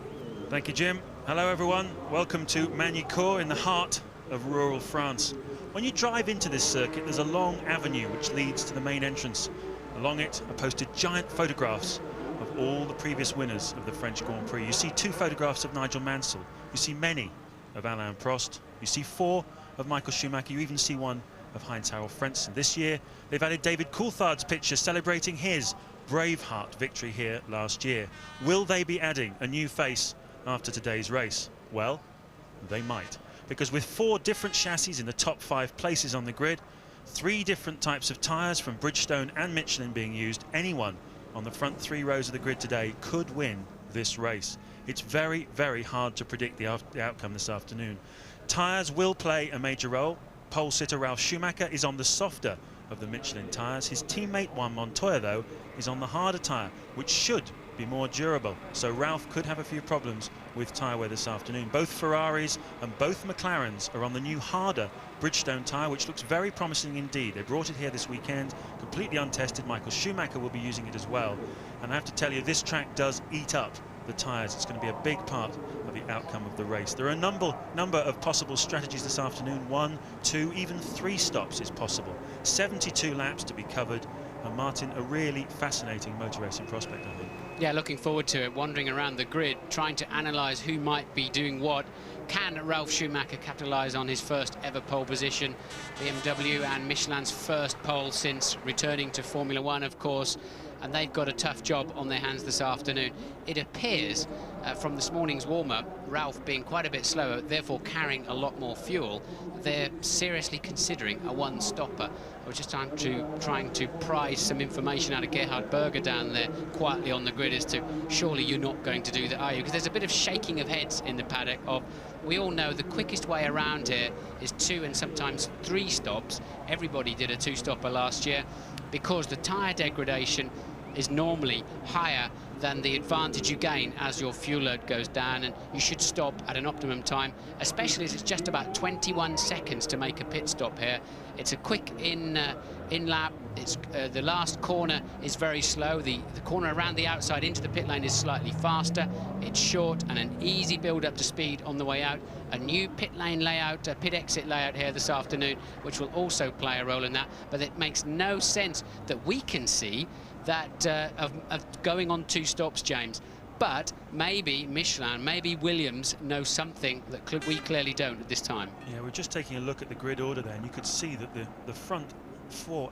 Thank you, Jim. Hello, everyone. Welcome to Manicourt in the heart of rural France. When you drive into this circuit, there's a long avenue which leads to the main entrance. Along it are posted giant photographs of all the previous winners of the French Grand Prix. You see 2 photographs of Nigel Mansell. You see many of Alain Prost. You see 4 of Michael Schumacher. You even see 1 of Heinz-Harald Frentzen. This year, they've added David Coulthard's picture celebrating his Braveheart victory here last year. Will they be adding a new face after today's race? Well, they might. Because with 4 different chassis in the top 5 places on the grid, 3 different types of tyres from Bridgestone and Michelin being used, anyone on the front 3 rows of the grid today could win this race. It's very, very hard to predict the outcome this afternoon. Tyres will play a major role. Pole sitter Ralf Schumacher is on the softer of the Michelin tyres. His teammate Juan Montoya, though, is on the harder tyre, which should be more durable. So Ralf could have a few problems with tyre wear this afternoon. Both Ferraris and both McLarens are on the new harder Bridgestone tyre, which looks very promising indeed. They brought it here this weekend, completely untested. Michael Schumacher will be using it as well. And I have to tell you, this track does eat up the tyres. It's going to be a big part of the outcome of the race. There are a number of possible strategies this afternoon. 1, 2, even 3 stops is possible. 72 laps to be covered. And Martin, a really fascinating motor racing prospect, I think. Yeah, looking forward to it, wandering around the grid, trying to analyse who might be doing what. Can Ralf Schumacher capitalise on his first ever pole position? BMW and Michelin's first pole since returning to Formula One, of course, and they've got a tough job on their hands this afternoon. It appears from this morning's warm-up, Ralf being quite a bit slower, therefore carrying a lot more fuel, they're seriously considering a one-stopper. I was just trying to pry some information out of Gerhard Berger down there quietly on the grid as to, surely you're not going to do that, are you? Because there's a bit of shaking of heads in the paddock of, we all know the quickest way around here is 2 and sometimes 3 stops. Everybody did a 2-stopper last year because the tyre degradation is normally higher than the advantage you gain as your fuel load goes down, and you should stop at an optimum time, especially as it's just about 21 seconds to make a pit stop here. It's a quick in lap. It's the last corner is very slow. The corner around the outside into the pit lane is slightly faster. It's short and an easy build up to speed on the way out. A new pit lane layout, pit exit layout here this afternoon, which will also play a role in that. But it makes no sense that we can see that of going on 2 stops, James. But maybe Michelin, maybe Williams know something that we clearly don't at this time. Yeah, we're just taking a look at the grid order there, and you could see that the front four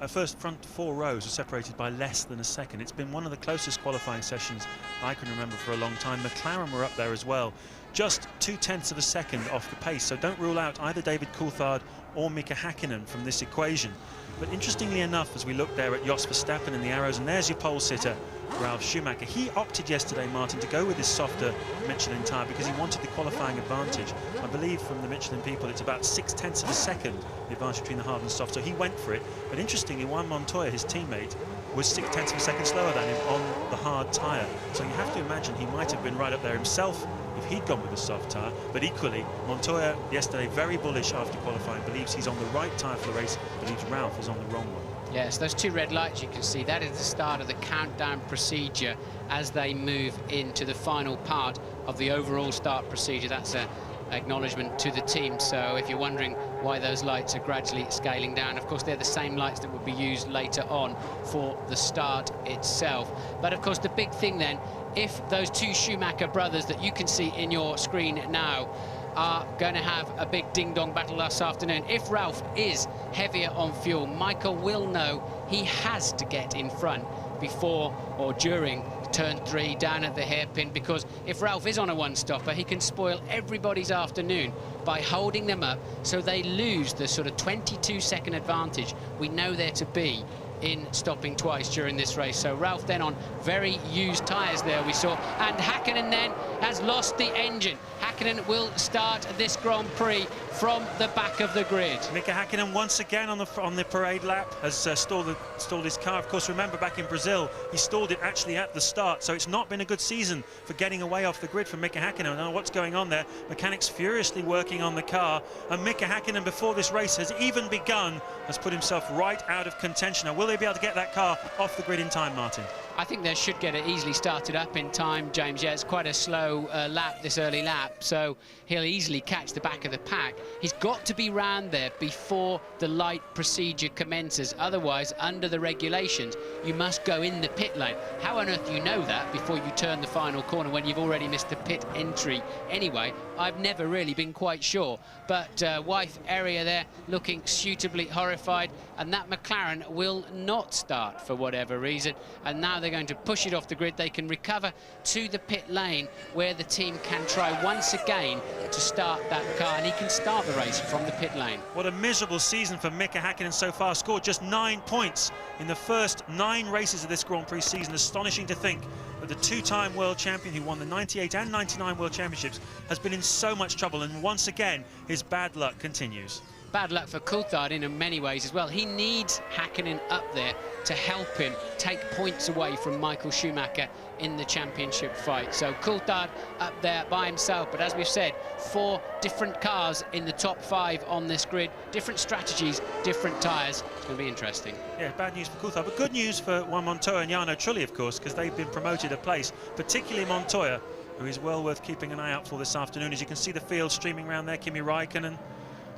rows are separated by less than a second. It's been one of the closest qualifying sessions I can remember for a long time. McLaren were up there as well, just 0.2 of a second off the pace. So don't rule out either David Coulthard or Mika Häkkinen from this equation. But interestingly enough, as we look there at Jos Verstappen in the arrows, and there's your pole sitter, Ralf Schumacher. He opted yesterday, Martin, to go with his softer Michelin tyre because he wanted the qualifying advantage. I believe from the Michelin people it's about 0.6 of a second, the advantage between the hard and soft, so he went for it. But interestingly, Juan Montoya, his teammate, was 0.6 of a second slower than him on the hard tyre. So you have to imagine he might have been right up there himself if he'd gone with the soft tyre. But equally, Montoya yesterday very bullish after qualifying, believes he's on the right tyre for the race, believes Ralf is on the wrong one. Yes, those two red lights you can see, that is the start of the countdown procedure as they move into the final part of the overall start procedure. That's an acknowledgement to the team. So if you're wondering why those lights are gradually scaling down, of course they're the same lights that will be used later on for the start itself. But of course the big thing then, if those two Schumacher brothers that you can see in your screen now are going to have a big ding-dong battle this afternoon. If Ralf is heavier on fuel, Michael will know he has to get in front before or during turn 3 down at the hairpin, because if Ralf is on a one-stopper, he can spoil everybody's afternoon by holding them up so they lose the sort of 22-second advantage we know there to be in stopping twice during this race. So Ralf then on very used tyres there we saw, and Häkkinen then has lost the engine. Häkkinen will start this Grand Prix from the back of the grid. Mika Häkkinen once again on the parade lap has stalled his car. Of course, remember back in Brazil, he stalled it actually at the start, so it's not been a good season for getting away off the grid for Mika Häkkinen. I don't know what's going on there. Mechanics furiously working on the car, and Mika Häkkinen, before this race has even begun, has put himself right out of contention. Now, will they be able to get that car off the grid in time, Martin? I think they should get it easily started up in time, James. Yeah, it's quite a slow lap, this early lap, so he'll easily catch the back of the pack. He's got to be round there before the light procedure commences. Otherwise, under the regulations, you must go in the pit lane. How on earth do you know that before you turn the final corner when you've already missed the pit entry? Anyway, I've never really been quite sure. But wife area there looking suitably horrified, and that McLaren will not start for whatever reason. And now they're going to push it off the grid. They can recover to the pit lane where the team can try once again to start that car, and he can start the race from the pit lane. What a miserable season for Mika Häkkinen so far. Scored just 9 points in the first 9 races of this Grand Prix season. Astonishing to think that the two-time world champion who won the 98 and 99 world championships has been in so much trouble, and once again his bad luck continues. Bad luck for Coulthard in many ways as well. He needs Häkkinen up there to help him take points away from Michael Schumacher in the championship fight. So Coulthard up there by himself, but as we've said, 4 different cars in the top 5 on this grid, different strategies, different tyres. It's going to be interesting. Yeah, bad news for Coulthard, but good news for Juan Montoya and Jarno Trulli, of course, because they've been promoted a place, particularly Montoya, who is well worth keeping an eye out for this afternoon. As you can see the field streaming around there, Kimi Räikkönen.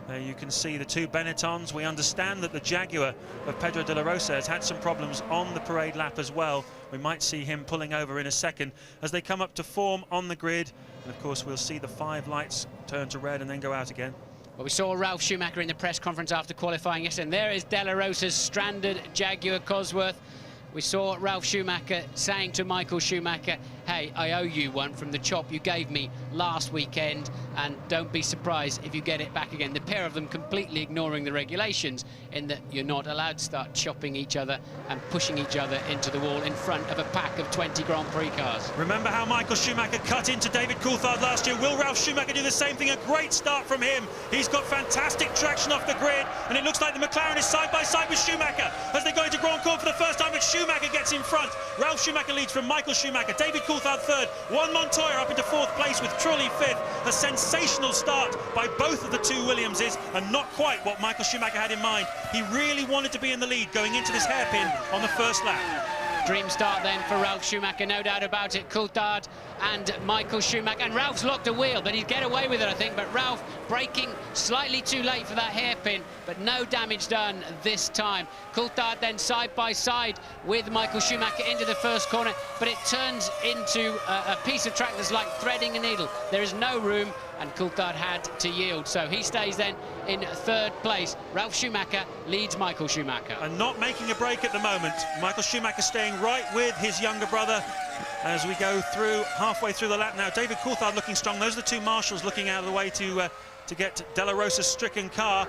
There you can see the 2 Benettons. We understand that the Jaguar of Pedro de la Rosa has had some problems on the parade lap as well. We might see him pulling over in a second as they come up to form on the grid. And of course, we'll see the 5 lights turn to red and then go out again. Well, we saw Ralf Schumacher in the press conference after qualifying yesterday, and there is de la Rosa's stranded Jaguar Cosworth. We saw Ralf Schumacher saying to Michael Schumacher, hey, I owe you one from the chop you gave me last weekend, and don't be surprised if you get it back again. The pair of them completely ignoring the regulations in that you're not allowed to start chopping each other and pushing each other into the wall in front of a pack of 20 Grand Prix cars. Remember how Michael Schumacher cut into David Coulthard last year? Will Ralf Schumacher do the same thing? A great start from him. He's got fantastic traction off the grid, and it looks like the McLaren is side by side with Schumacher as they go into Grand Court for the first time, but Schumacher gets in front. Ralf Schumacher leads from Michael Schumacher, David Coulthard third, Juan Montoya up into 4th place with Trulli 5th. A sensational start by both of the 2 Williamses, and not quite what Michael Schumacher had in mind. He really wanted to be in the lead going into this hairpin on the first lap. Dream start then for Ralf Schumacher, no doubt about it. Coulthard and Michael Schumacher. And Ralph's locked a wheel, but he'd get away with it, I think. But Ralph braking slightly too late for that hairpin, but no damage done this time. Coulthard then side by side with Michael Schumacher into the first corner, but it turns into a piece of track that's like threading a needle. There is no room, and Coulthard had to yield. So he stays then in third place. Ralf Schumacher leads Michael Schumacher. And not making a break at the moment. Michael Schumacher staying right with his younger brother as we go through, halfway through the lap now. David Coulthard looking strong. Those are the two marshals looking out of the way to get De La Rosa's stricken car.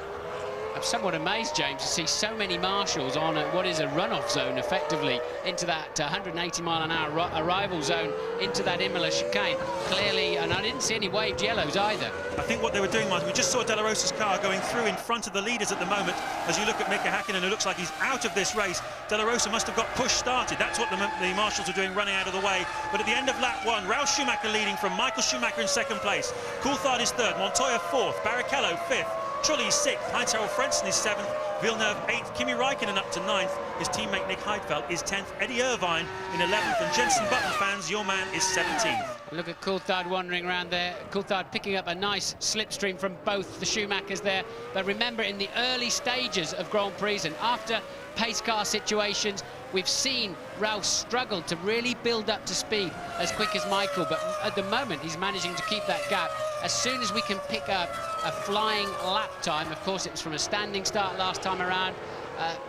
I'm somewhat amazed, James, to see so many marshals on what is a runoff zone, effectively, into that 180-mile-an-hour arrival zone, into that Imola chicane. Clearly, and I didn't see any waved yellows either. I think what they were doing, Martin, we just saw De La Rosa's car going through in front of the leaders at the moment. As you look at Mika Häkkinen, who looks like he's out of this race, De La Rosa must have got push started. That's what the marshals are doing, running out of the way. But at the end of lap 1, Ralf Schumacher leading from Michael Schumacher in second place. Coulthard is third, Montoya fourth, Barrichello fifth. Trulli is 6th, Heinz-Harald Frentzen is 7th, Villeneuve 8th, Kimi Räikkönen up to 9th, his teammate Nick Heidfeld is 10th, Eddie Irvine in 11th, and Jenson Button fans, your man is 17th. Look at Coulthard wandering around there. Coulthard picking up a nice slipstream from both the Schumachers there. But remember, in the early stages of Grand Prix and after pace car situations, we've seen Ralf struggle to really build up to speed as quick as Michael, but at the moment he's managing to keep that gap. As soon as we can pick up a flying lap time, of course it was from a standing start last time around,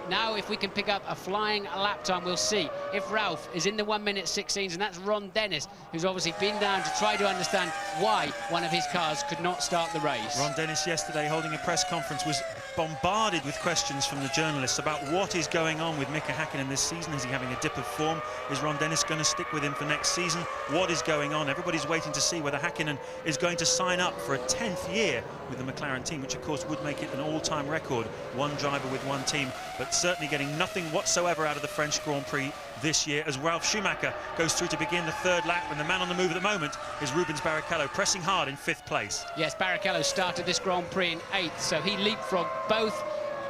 now if we can pick up a flying lap time, we'll see if Ralf is in the 1:16s, and that's Ron Dennis, who's obviously been down to try to understand why one of his cars could not start the race. Ron Dennis yesterday holding a press conference was bombarded with questions from the journalists about what is going on with Mika Häkkinen this season. Is he having a dip of form? Is Ron Dennis going to stick with him for next season? What is going on? Everybody's waiting to see whether Häkkinen is going to sign up for a 10th year with the McLaren team, which of course would make it an all-time record, one driver with one team, but certainly getting nothing whatsoever out of the French Grand Prix this year as Ralf Schumacher goes through to begin the third lap, and the man on the move at the moment is Rubens Barrichello, pressing hard in 5th place. Yes, Barrichello started this Grand Prix in 8th, so he leapfrogged both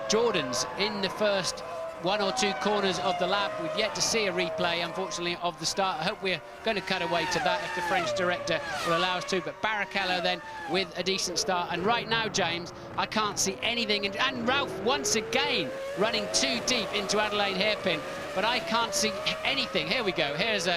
Jordans in the first 1 or 2 corners of the lap. We've yet to see a replay, unfortunately, of the start. I hope we're going to cut away to that if the French director will allow us to. But Barrichello then with a decent start. And right now, James, I can't see anything. And Ralf once again running too deep into Adelaide hairpin. But I can't see anything. Here we go. Here's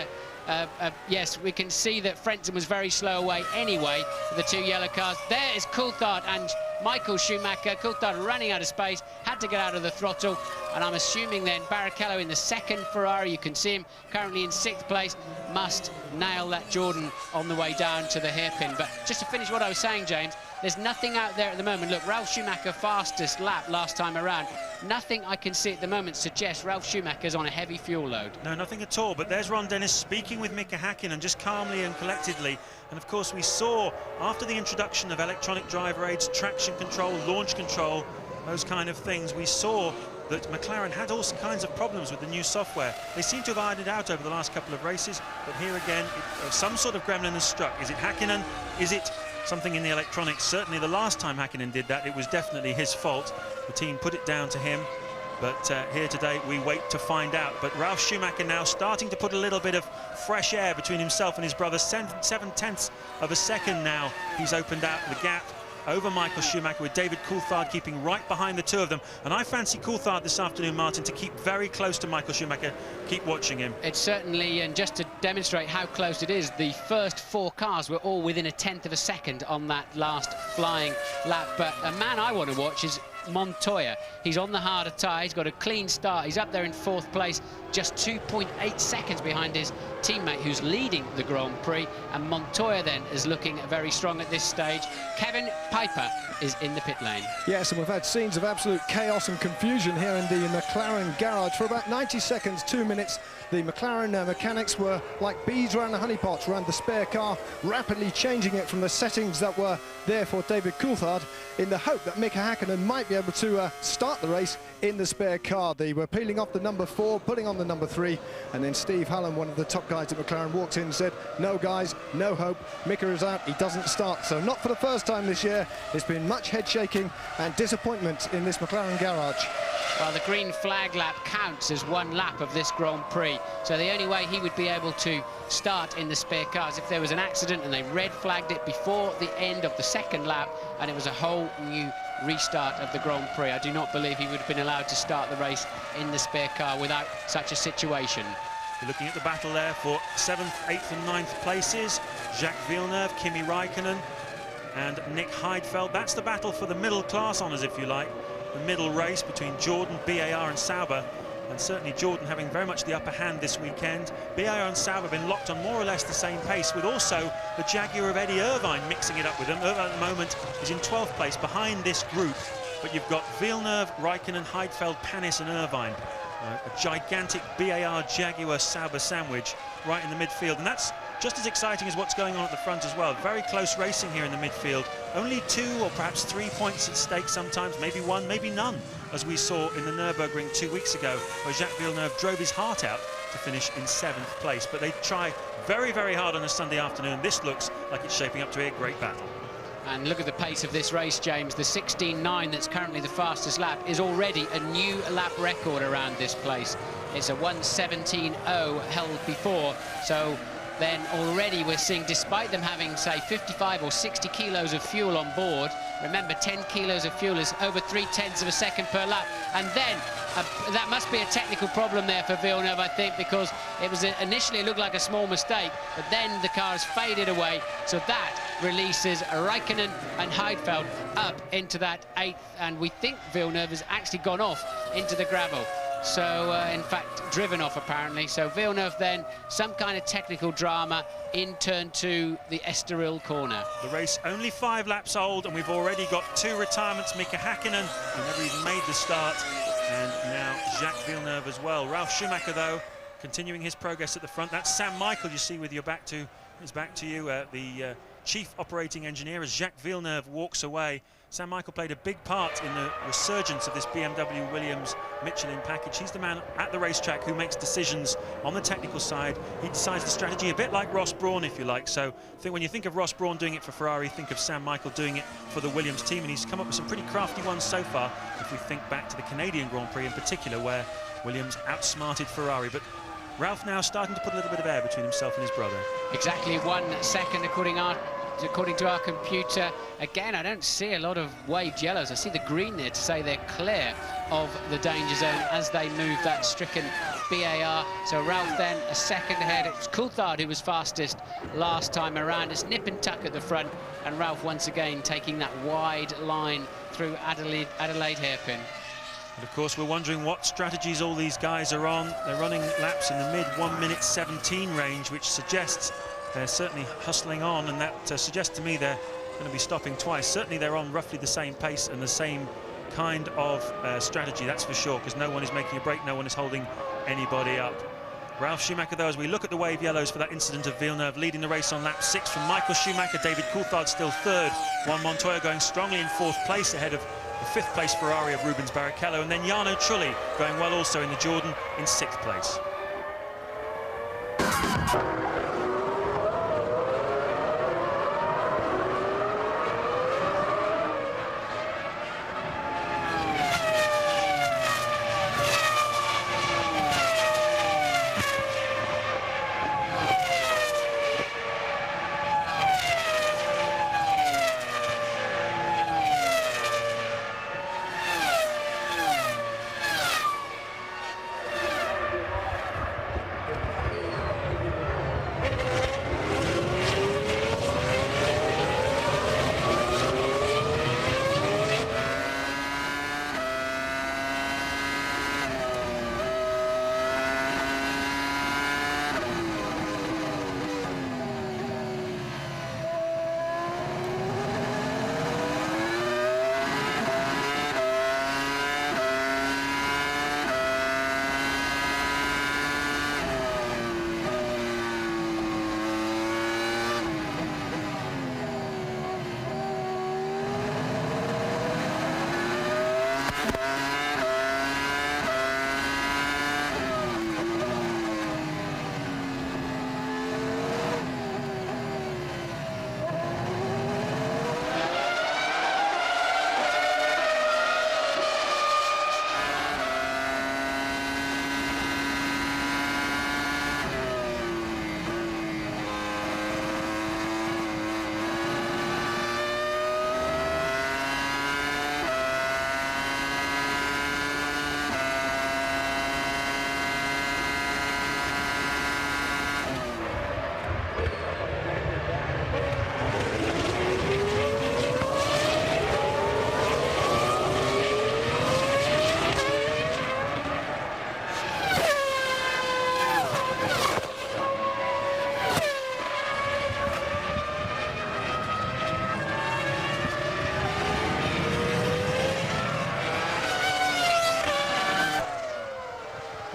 yes, we can see that Frentzen was very slow away anyway with the 2 yellow cars. There is Coulthard and Michael Schumacher. Coulthard running out of space, had to get out of the throttle, and I'm assuming then Barrichello in the 2nd Ferrari, you can see him currently in 6th place, must nail that Jordan on the way down to the hairpin. But just to finish what I was saying, James, there's nothing out there at the moment. Look, Ralf Schumacher fastest lap last time around. Nothing I can see at the moment suggests Ralf Schumacher's on a heavy fuel load. No, nothing at all. But there's Ron Dennis speaking with Mika Häkkinen just calmly and collectedly. And of course we saw after the introduction of electronic driver aids, traction control, launch control, those kind of things, we saw that McLaren had all kinds of problems with the new software. They seem to have ironed it out over the last couple of races, but here again, some sort of gremlin has struck. Is it Häkkinen? Is it something in the electronics? Certainly the last time Häkkinen did that, it was definitely his fault. The team put it down to him, but here today we wait to find out. But Ralf Schumacher now starting to put a little bit of fresh air between himself and his brother. 7/10 of a second now he's opened out the gap over Michael Schumacher, with David Coulthard keeping right behind the 2 of them. And I fancy Coulthard this afternoon, Martin, to keep very close to Michael Schumacher, keep watching him. It's certainly, and just to demonstrate how close it is, the first 4 cars were all within a 1/10 of a second on that last flying lap. But a man I want to watch is Montoya. He's on the harder tyre, he's got a clean start, he's up there in 4th place, just 2.8 seconds behind his teammate who's leading the Grand Prix, and Montoya then is looking very strong at this stage. Kevin Piper is in the pit lane. Yes, and we've had scenes of absolute chaos and confusion here in the McLaren garage for about 90 seconds, 2 minutes. The McLaren mechanics were like bees around the honeypots around the spare car, rapidly changing it from the settings that were there for David Coulthard in the hope that Mika Häkkinen might be able to start the race in the spare car. They were peeling off the number 4, putting on the number 3, and then Steve Hallam, one of the top guys at McLaren, walked in and said, no guys, no hope, Mika is out, he doesn't start. So not for the first time this year. It's been much head shaking and disappointment in this McLaren garage. Well, the green flag lap counts as one lap of this Grand Prix, so the only way he would be able to start in the spare car is if there was an accident and they red flagged it before the end of the second lap and it was a whole new restart of the Grand Prix. I do not believe he would have been allowed to start the race in the spare car without such a situation. You're looking at the battle there for 7th, 8th and 9th places. Jacques Villeneuve, Kimi Räikkönen and Nick Heidfeld. That's the battle for the middle class honours, if you like. The middle race between Jordan, BAR and Sauber, and certainly Jordan having very much the upper hand this weekend. BAR and Sauber have been locked on more or less the same pace, with also the Jaguar of Eddie Irvine mixing it up with them. Irvine at the moment is in 12th place behind this group, but you've got Villeneuve, Räikkönen, Heidfeld, Panis and Irvine. A gigantic BAR Jaguar Sauber sandwich right in the midfield, and that's just as exciting as what's going on at the front as well. Very close racing here in the midfield. Only 2 or perhaps 3 points at stake sometimes, maybe 1, maybe none, as we saw in the Nürburgring 2 weeks ago, where Jacques Villeneuve drove his heart out to finish in 7th place. But they try very, very hard on a Sunday afternoon. This looks like it's shaping up to be a great battle. And look at the pace of this race, James. The 16.9 that's currently the fastest lap is already a new lap record around this place. It's a 1:17.0 held before, so then already we're seeing, despite them having, say, 55 or 60 kilos of fuel on board, remember 10 kilos of fuel is over 0.3 of a second per lap, and then that must be a technical problem there for Villeneuve, I think, because it was initially, it looked like a small mistake, but then the car has faded away, so that releases Räikkönen and Heidfeld up into that 8th, and we think Villeneuve has actually gone off into the gravel. So, in fact, driven off, apparently. So Villeneuve then, some kind of technical drama in turn 2, the Estoril corner. The race only 5 laps old, and we've already got 2 retirements. Mika Häkkinen, who never even made the start, and now Jacques Villeneuve as well. Ralf Schumacher, though, continuing his progress at the front. That's Sam Michael, you see, with your back to you, the chief operating engineer, as Jacques Villeneuve walks away. Sam Michael played a big part in the resurgence of this BMW Williams Michelin package. He's the man at the racetrack who makes decisions on the technical side. He decides the strategy, a bit like Ross Brawn, if you like. So I think when you think of Ross Brawn doing it for Ferrari, think of Sam Michael doing it for the Williams team, and he's come up with some pretty crafty ones so far, if we think back to the Canadian Grand Prix in particular, where Williams outsmarted Ferrari. But Ralph now starting to put a little bit of air between himself and his brother. Exactly 1 second, according to our computer. Again, I don't see a lot of waved yellows. I see the green there to say they're clear of the danger zone as they move that stricken BAR. So Ralph then a second ahead. It was Coulthard who was fastest last time around. It's nip and tuck at the front, and Ralph once again taking that wide line through Adelaide hairpin. And of course, we're wondering what strategies all these guys are on. They're running laps in the mid 1:17 range, which suggests they're certainly hustling on, and that suggests to me they're going to be stopping twice. Certainly they're on roughly the same pace and the same kind of strategy, that's for sure, because no one is making a break, no one is holding anybody up. Ralf Schumacher, though, as we look at the wave yellows for that incident of Villeneuve, leading the race on lap 6 from Michael Schumacher. David Coulthard still 3rd. Juan Montoya going strongly in 4th place ahead of the 5th place Ferrari of Rubens Barrichello, and then Jarno Trulli going well also in the Jordan in 6th place.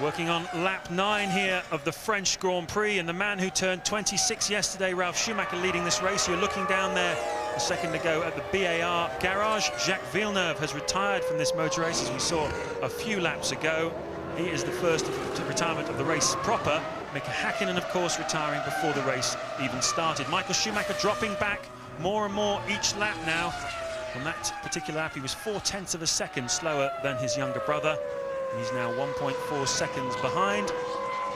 Working on lap 9 here of the French Grand Prix, and the man who turned 26 yesterday, Ralf Schumacher, leading this race. You're looking down there a second ago at the BAR garage. Jacques Villeneuve has retired from this motor race, as we saw a few laps ago. He is the first retirement of the race proper. Mika Häkkinen, of course, retiring before the race even started. Michael Schumacher dropping back more and more each lap now. On that particular lap, he was 0.4 of a second slower than his younger brother. He's now 1.4 seconds behind,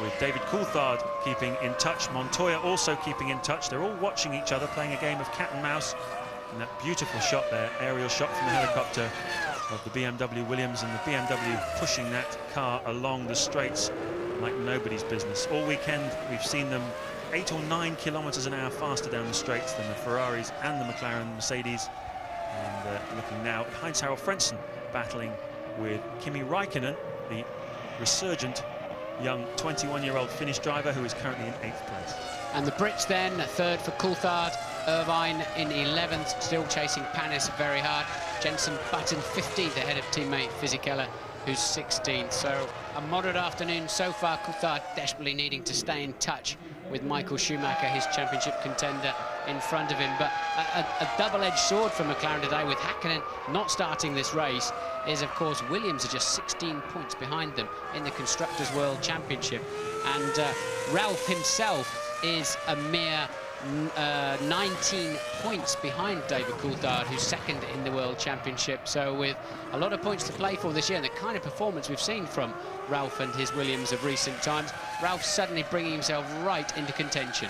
with David Coulthard keeping in touch. Montoya also keeping in touch. They're all watching each other, playing a game of cat and mouse. And that beautiful shot there, aerial shot from the helicopter of the BMW Williams, and the BMW pushing that car along the straights like nobody's business. All weekend we've seen them 8 or 9 kilometers an hour faster down the straights than the Ferraris and the McLaren Mercedes. And looking now at Heinz-Harald Frentzen battling with Kimi Räikkönen, the resurgent young 21-year-old Finnish driver who is currently in 8th place. And the Brits then, 3rd for Coulthard, Irvine in 11th, still chasing Panis very hard. Jenson Button 15th ahead of teammate Fisichella, who's 16th. So a moderate afternoon so far. Coulthard desperately needing to stay in touch with Michael Schumacher, his championship contender, in front of him. But a double-edged sword for McLaren today, with Häkkinen not starting this race, is of course Williams are just 16 points behind them in the Constructors' World Championship. And Ralf himself is a mere 19 points behind David Coulthard, who's 2nd in the World Championship. So with a lot of points to play for this year, and the kind of performance we've seen from Ralf and his Williams of recent times, Ralf suddenly bringing himself right into contention.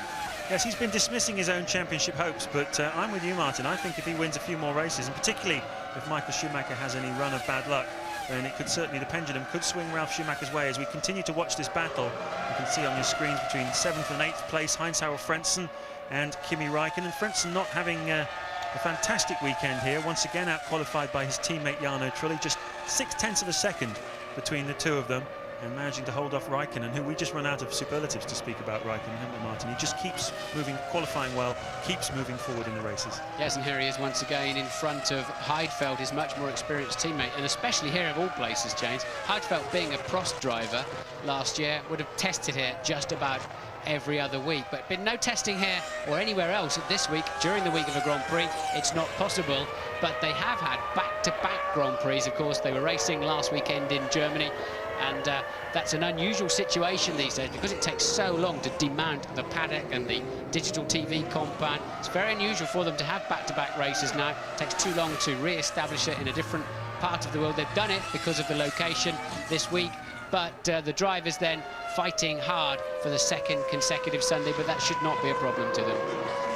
Yes, he's been dismissing his own championship hopes, but I'm with you, Martin. I think if he wins a few more races, and particularly if Michael Schumacher has any run of bad luck, then it could certainly, the pendulum could swing Ralf Schumacher's way. As we continue to watch this battle, you can see on your screens between 7th and 8th place, Heinz-Harald Frentzen and Kimi Räikkönen. Frentzen not having a fantastic weekend here, once again out-qualified by his teammate Jarno Trulli, just 0.6 of a second between the two of them, and managing to hold off Räikkönen, who we just run out of superlatives to speak about Räikkönen, haven't we, Martin? He just keeps moving, qualifying well, keeps moving forward in the races. Yes, and here he is once again in front of Heidfeld, his much more experienced teammate, and especially here of all places, James. Heidfeld, being a Prost driver last year, would have tested here just about every other week, but been no testing here or anywhere else this week. During the week of a Grand Prix, it's not possible, but they have had back-to-back Grand Prix. Of course, they were racing last weekend in Germany, and that's an unusual situation these days because it takes so long to demount the paddock and the digital TV compound. It's very unusual for them to have back-to-back races now. It takes too long to re-establish it in a different part of the world. They've done it because of the location this week, but the drivers then fighting hard for the 2nd consecutive Sunday, but that should not be a problem to them.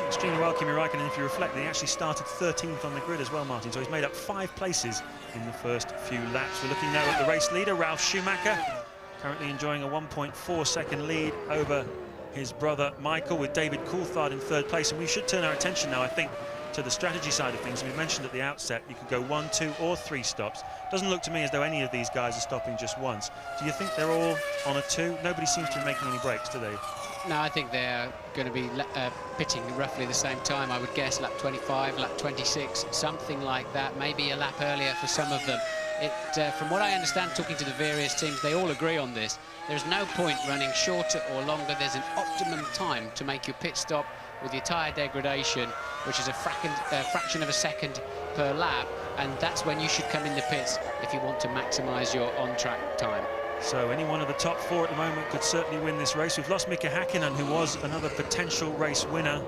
Extremely well, Kimi Räikkönen. If you reflect, he actually started 13th on the grid as well, Martin, so he's made up 5 places in the first few laps. We're looking now at the race leader, Ralf Schumacher, currently enjoying a 1.4 second lead over his brother Michael, with David Coulthard in 3rd place. And we should turn our attention now, I think, to the strategy side of things. We mentioned at the outset you could go 1, 2 or 3 stops. Doesn't look to me as though any of these guys are stopping just once. Do you think they're all on a 2? Nobody seems to be making any breaks, do they? No, I think they're going to be pitting roughly the same time. I would guess lap 25, lap 26, something like that. Maybe a lap earlier for some of them. From what I understand, talking to the various teams, they all agree on this. There's no point running shorter or longer. There's an optimum time to make your pit stop with your tyre degradation, which is a fraction of a second per lap, and that's when you should come in the pits if you want to maximise your on-track time. So any one of the top 4 at the moment could certainly win this race. We've lost Mika Häkkinen, who was another potential race winner,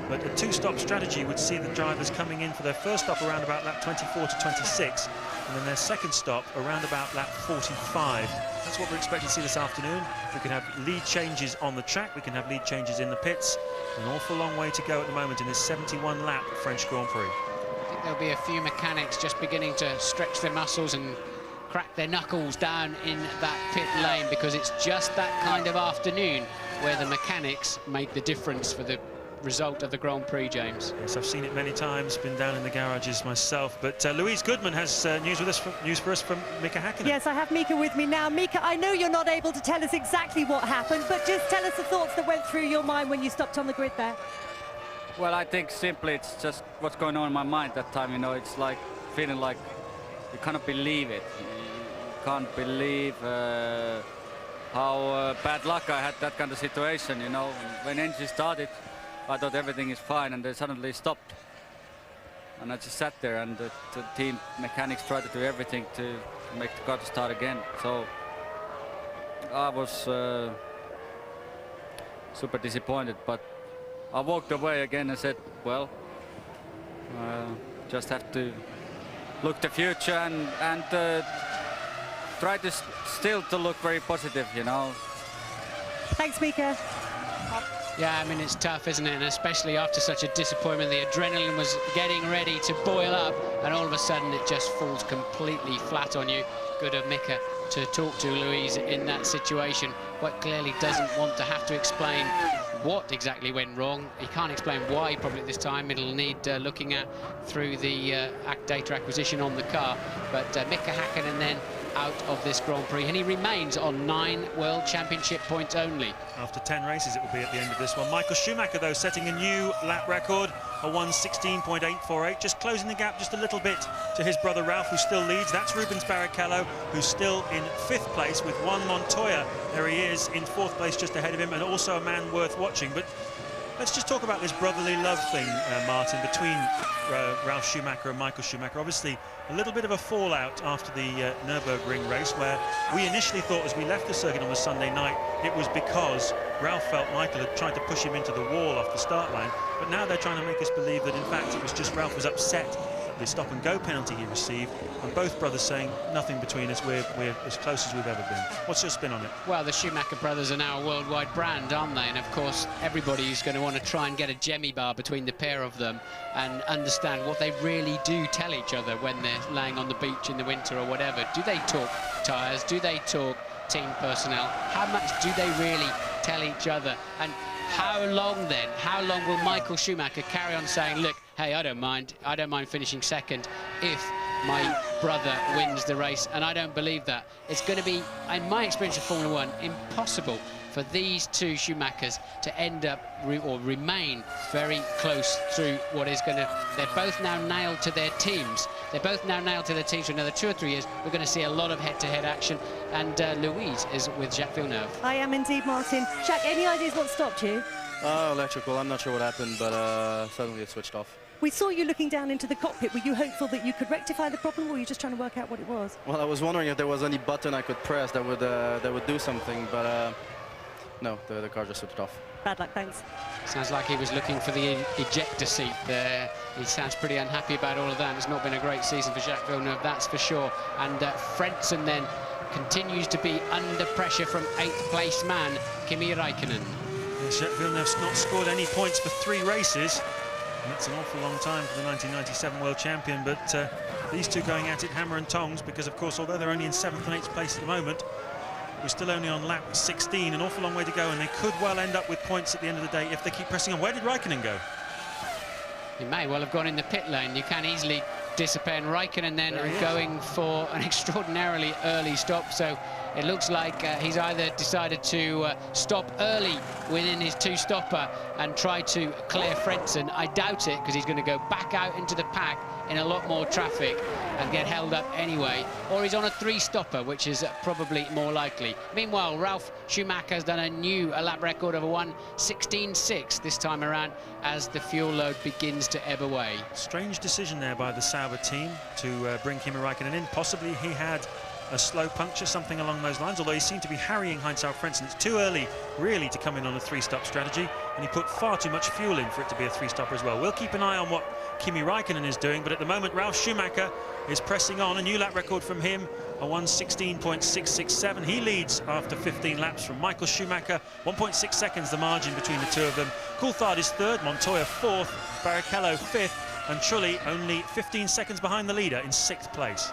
but a 2-stop strategy would see the drivers coming in for their first stop around about lap 24 to 26, and then their second stop around about lap 45. That's what we're expecting to see this afternoon. We can have lead changes on the track, we can have lead changes in the pits. An awful long way to go at the moment in this 71-lap French Grand Prix. I think there'll be a few mechanics just beginning to stretch their muscles and crack their knuckles down in that pit lane, because it's just that kind of afternoon where the mechanics make the difference for the result of the Grand Prix, James. Yes, I've seen it many times, been down in the garages myself, but Louise Goodman has news for us from Mika Häkkinen. Yes, I have Mika with me now. Mika, I know you're not able to tell us exactly what happened, but just tell us the thoughts that went through your mind when you stopped on the grid there. Well, I think simply it's just what's going on in my mind that time, you know. It's like feeling like you cannot believe it. You can't believe how bad luck I had that kind of situation, you know. When engine started, I thought everything is fine, and they suddenly stopped. And I just sat there, and the team mechanics tried to do everything to make the car to start again. So I was super disappointed, but I walked away again and said, well, just have to look the future and try to still to look very positive, you know. Thanks, Mika. Yeah, I mean, it's tough, isn't it? And especially after such a disappointment, the adrenaline was getting ready to boil up, and all of a sudden it just falls completely flat on you. Good of Mika to talk to Louise in that situation. Quite clearly doesn't want to have to explain what exactly went wrong. He can't explain why probably at this time. It'll need looking at through the data acquisition on the car. But Mika Häkkinen then out of this Grand Prix, and he remains on 9 World Championship points only. After 10 races it will be at the end of this one. Michael Schumacher though setting a new lap record, a 1:16.848, just closing the gap just a little bit to his brother Ralph, who still leads. That's Rubens Barrichello, who's still in 5th place with Juan Montoya. There he is in 4th place just ahead of him, and also a man worth watching. But let's just talk about this brotherly love thing, Martin, between Ralf Schumacher and Michael Schumacher. Obviously, a little bit of a fallout after the Nürburgring race, where we initially thought as we left the circuit on the Sunday night, it was because Ralf felt Michael had tried to push him into the wall off the start line. But now they're trying to make us believe that, in fact, it was just Ralf was upset at the stop-and-go penalty he received, and both brothers saying nothing between us, we're as close as we've ever been. What's your spin on it? Well, the Schumacher brothers are now a worldwide brand, aren't they? And of course, everybody's going to want to try and get a Jemmy bar between the pair of them and understand what they really do tell each other when they're laying on the beach in the winter or whatever. Do they talk tyres? Do they talk team personnel? How much do they really tell each other? And how long then? How long will Michael Schumacher carry on saying, look, hey, I don't mind finishing second if my brother wins the race? And I don't believe that. It's going to be, in my experience of Formula One, impossible for these two Schumachers to end up or remain very close through what is going to... They're both now nailed to their teams. They're both now nailed to their teams for another 2 or 3 years. We're going to see a lot of head-to-head action. And Louise is with Jacques Villeneuve. I am indeed, Martin. Jacques, any ideas what stopped you? Electrical. I'm not sure what happened, but suddenly it switched off. We saw you looking down into the cockpit. Were you hopeful that you could rectify the problem, or were you just trying to work out what it was? Well, I was wondering if there was any button I could press that would do something, but no, the car just switched off. Bad luck, thanks. Sounds like he was looking for the ejector seat there. He sounds pretty unhappy about all of that. It's not been a great season for Jacques Villeneuve, that's for sure. And Frentzen then continues to be under pressure from 8th place man, Kimi Räikkönen. Yeah, Jacques Villeneuve's not scored any points for 3 races. And that's an awful long time for the 1997 world champion, but these two going at it hammer and tongs, because of course, although they're only in 7th and 8th place at the moment, we're still only on lap 16, an awful long way to go, and they could well end up with points at the end of the day if they keep pressing on. Where did Räikkönen go? He may well have gone in the pit lane. You can easily disappear, and Räikkönen then going for an extraordinarily early stop, so it looks like he's either decided to stop early within his 2-stopper and try to clear Frentzen. I doubt it, because he's going to go back out into the pack in a lot more traffic and get held up anyway, or he's on a 3-stopper, which is probably more likely. Meanwhile, Ralf Schumacher has done a lap record of a 1:16.6 this time around as the fuel load begins to ebb away. Strange decision there by the Sauber team to bring Kimi Räikkönen in. Possibly he had a slow puncture, something along those lines, although he seemed to be harrying Heinz-Harald Frentzen. It's too early, really, to come in on a 3-stop strategy, and he put far too much fuel in for it to be a 3-stopper as well. We'll keep an eye on what Kimi Räikkönen is doing, but at the moment, Ralf Schumacher is pressing on. A new lap record from him, a 1:16.667. He leads after 15 laps from Michael Schumacher. 1.6 seconds the margin between the two of them. Coulthard is 3rd, Montoya 4th, Barrichello 5th, and Trulli only 15 seconds behind the leader in 6th place.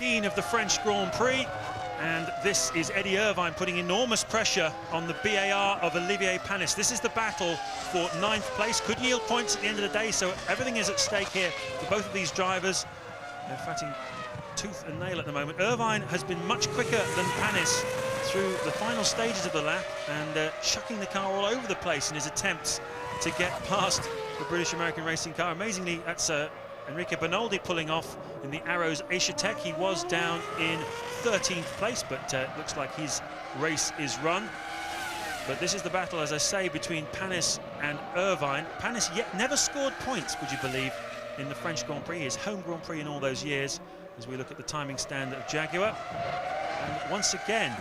Of the French Grand Prix, and this is Eddie Irvine putting enormous pressure on the BAR of Olivier Panis. This is the battle for 9th place. Could yield points at the end of the day, so everything is at stake here for both of these drivers. They're fighting tooth and nail at the moment. Irvine has been much quicker than Panis through the final stages of the lap, and chucking the car all over the place in his attempts to get past the British-American racing car. Amazingly, that's Enrique Bernoldi pulling off in the Arrows Asia Tech. He was down in 13th place, but looks like his race is run. But this is the battle, as I say, between Panis and Irvine. Panis yet never scored points, would you believe, in the French Grand Prix, his home Grand Prix in all those years, as we look at the timing stand of Jaguar. And once again,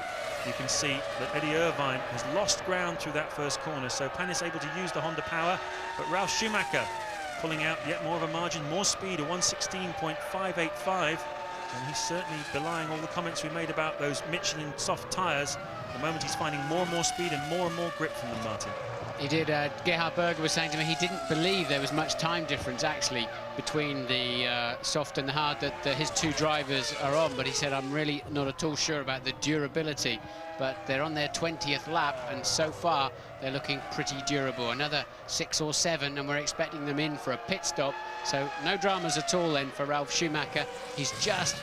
you can see that Eddie Irvine has lost ground through that first corner, so Panis able to use the Honda power, but Ralf Schumacher pulling out yet more of a margin, more speed, a 1:16.585, and he's certainly belying all the comments we made about those Michelin soft tyres. At the moment he's finding more and more speed and more grip from them, Martin. He did. Gerhard Berger was saying to me he didn't believe there was much time difference actually between the soft and the hard that his two drivers are on, but he said, I'm really not at all sure about the durability, but they're on their 20th lap and so far they're looking pretty durable. Another 6 or 7 and we're expecting them in for a pit stop, so no dramas at all then for Ralf Schumacher. He's just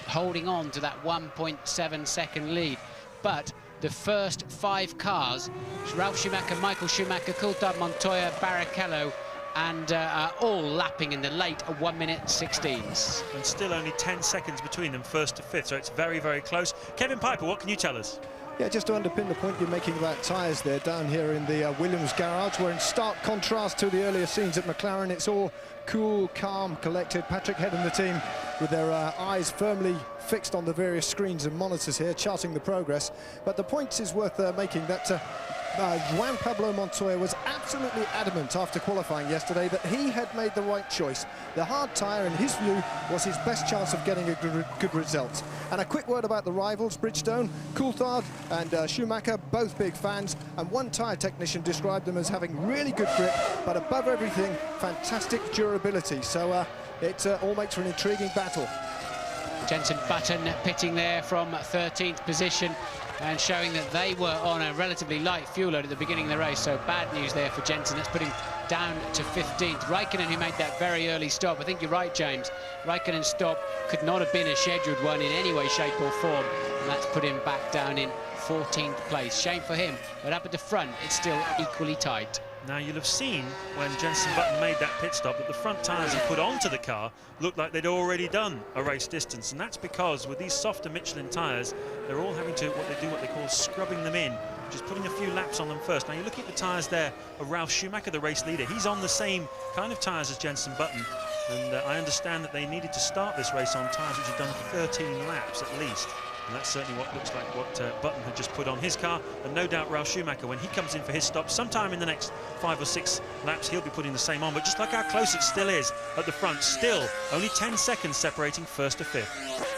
holding on to that 1.7 second lead, but the first 5 cars, Ralf Schumacher, Michael Schumacher, Coulthard, Montoya, Barrichello, and are all lapping in the late 1:16. And still only 10 seconds between them, first to fifth, so it's very close. Kevin Piper, what can you tell us? Yeah, just to underpin the point you're making about tyres there, down here in the Williams garage, we're in stark contrast to the earlier scenes at McLaren. It's all cool, calm, collected. Patrick Head and the team with their eyes firmly fixed on the various screens and monitors here, charting the progress. But the point is worth making that Juan Pablo Montoya was absolutely adamant after qualifying yesterday that he had made the right choice. The hard tyre, in his view, was his best chance of getting a good result. And a quick word about the rivals, Bridgestone, Coulthard and Schumacher, both big fans, and one tyre technician described them as having really good grip, but above everything, fantastic durability. So it all makes for an intriguing battle. Jenson Button pitting there from 13th position and showing that they were on a relatively light fuel load at the beginning of the race, so bad news there for Jenson. That's put him down to 15th. Raikkonen, who made that very early stop, I think you're right, James, Raikkonen's stop could not have been a scheduled one in any way, shape or form, and that's put him back down in 14th place. Shame for him, but up at the front it's still equally tight. Now, you'll have seen when Jenson Button made that pit stop that the front tyres he put onto the car looked like they'd already done a race distance, and that's because with these softer Michelin tyres, they're all having to what they call scrubbing them in, just putting a few laps on them first. Now, you look at the tyres there of Ralf Schumacher, the race leader. He's on the same kind of tyres as Jenson Button, and I understand that they needed to start this race on tyres which have done 13 laps at least. And that's certainly what looks like what Button had just put on his car. And no doubt Ralf Schumacher, when he comes in for his stop, sometime in the next 5 or 6 laps, he'll be putting the same on. But just look how close it still is at the front. Still only 10 seconds separating first to fifth.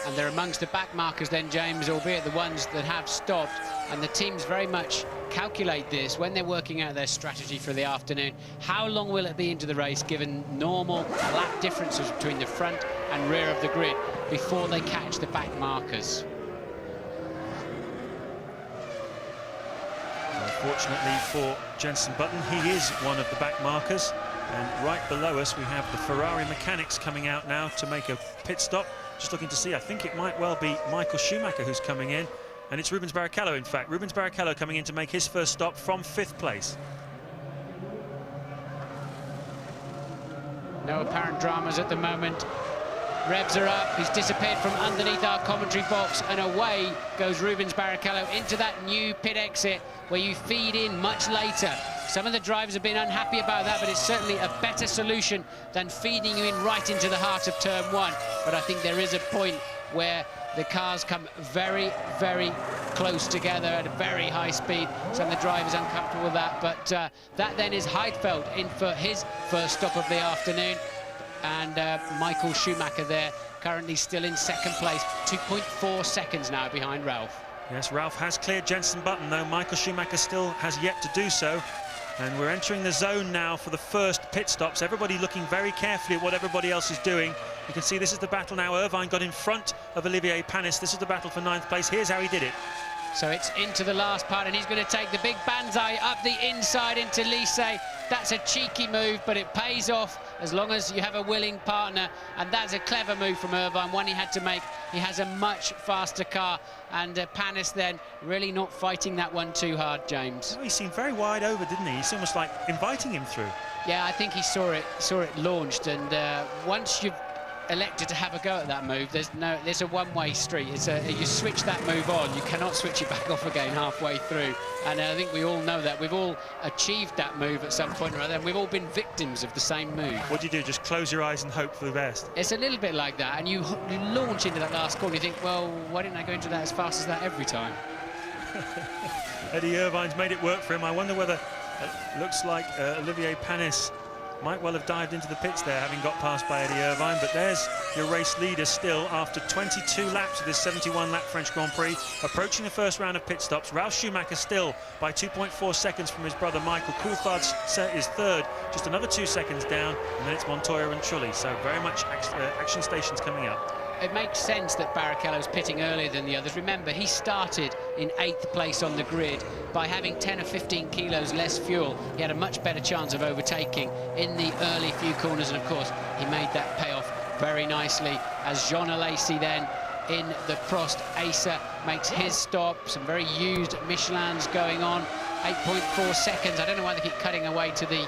And they're amongst the back markers then, James, albeit the ones that have stopped. And the teams very much calculate this when they're working out their strategy for the afternoon. How long will it be into the race, given normal lap differences between the front and rear of the grid, before they catch the back markers? Fortunately for Jenson Button, he is one of the back markers, and right below us we have the Ferrari mechanics coming out now to make a pit stop. Just looking to see, I think it might well be Michael Schumacher who's coming in, and it's Rubens Barrichello, in fact. Rubens Barrichello coming in to make his first stop from 5th place. No apparent dramas at the moment. Revs are up, he's disappeared from underneath our commentary box, and away goes Rubens Barrichello into that new pit exit where you feed in much later. Some of the drivers have been unhappy about that, but it's certainly a better solution than feeding you in right into the heart of turn 1. But I think there is a point where the cars come very close together at a very high speed. Some of the drivers uncomfortable with that, but that then is Heidfeld in for his first stop of the afternoon. And Michael Schumacher there, currently still in 2nd place, 2.4 seconds now behind Ralf. Yes, Ralf has cleared Jenson Button, though Michael Schumacher still has yet to do so. And we're entering the zone now for the first pit stops. Everybody looking very carefully at what everybody else is doing. You can see this is the battle now. Irvine got in front of Olivier Panis. This is the battle for 9th place. Here's how he did it. So it's into the last part, and he's going to take the big banzai up the inside into Lise. That's a cheeky move, but it pays off as long as you have a willing partner, and that's a clever move from Irvine, one he had to make. He has a much faster car, and Panis then really not fighting that one too hard, James. Oh, he seemed very wide over, didn't he? It's almost like inviting him through. Yeah, I think he saw it launched, and once you've elected to have a go at that move, there's a one-way street. You switch that move on, you cannot switch it back off again halfway through, and I think we all know that. We've all achieved that move at some point or other, and we've all been victims of the same move. What do? Just close your eyes and hope for the best? It's a little bit like that, and you launch into that last corner, you think, well, why didn't I go into that as fast as that every time? Eddie Irvine's made it work for him. I wonder whether it looks like Olivier Panis might well have dived into the pits there, having got past by Eddie Irvine, but there's your race leader still after 22 laps of this 71-lap French Grand Prix, approaching the first round of pit stops. Ralf Schumacher still by 2.4 seconds from his brother Michael. Coulthard is third, just another 2 seconds down, and then it's Montoya and Trulli, so very much action stations coming up. It makes sense that Barrichello's pitting earlier than the others. Remember, he started in 8th place on the grid. By having 10 or 15 kilos less fuel, he had a much better chance of overtaking in the early few corners, and of course, he made that pay off very nicely as Jean Alesi then in the Prost Acer makes his stop. Some very used Michelins going on. 8.4 seconds. I don't know why they keep cutting away to the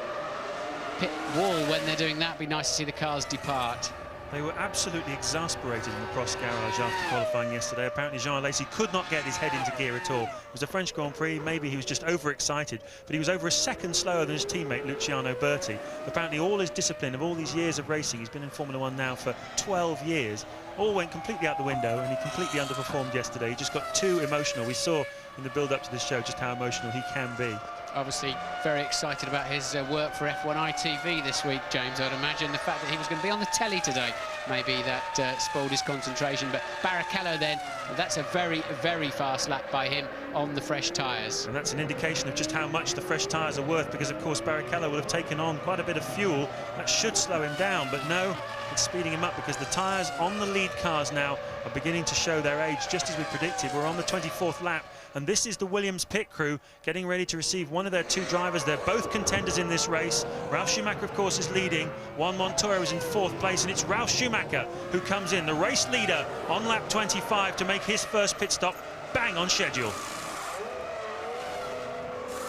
pit wall when they're doing that. It'd be nice to see the cars depart. They were absolutely exasperated in the Prost garage after qualifying yesterday. Apparently Jean Alesi could not get his head into gear at all. It was a French Grand Prix, maybe he was just overexcited, but he was over a second slower than his teammate Luciano Berti. Apparently all his discipline of all these years of racing, he's been in Formula One now for 12 years, all went completely out the window, and he completely underperformed yesterday. He just got too emotional. We saw in the build-up to this show just how emotional he can be. Obviously very excited about his work for F1 ITV this week, James. I'd imagine the fact that he was going to be on the telly today, maybe that spoiled his concentration. But Barrichello then, that's a very, very fast lap by him on the fresh tyres. And that's an indication of just how much the fresh tyres are worth, because of course Barrichello will have taken on quite a bit of fuel. That should slow him down, but no, it's speeding him up because the tyres on the lead cars now are beginning to show their age, just as we predicted. We're on the 24th lap. And this is the Williams pit crew getting ready to receive one of their two drivers. They're both contenders in this race. Ralf Schumacher, of course, is leading. Juan Montoya is in 4th place, and it's Ralf Schumacher who comes in, the race leader, on lap 25 to make his first pit stop, bang on schedule.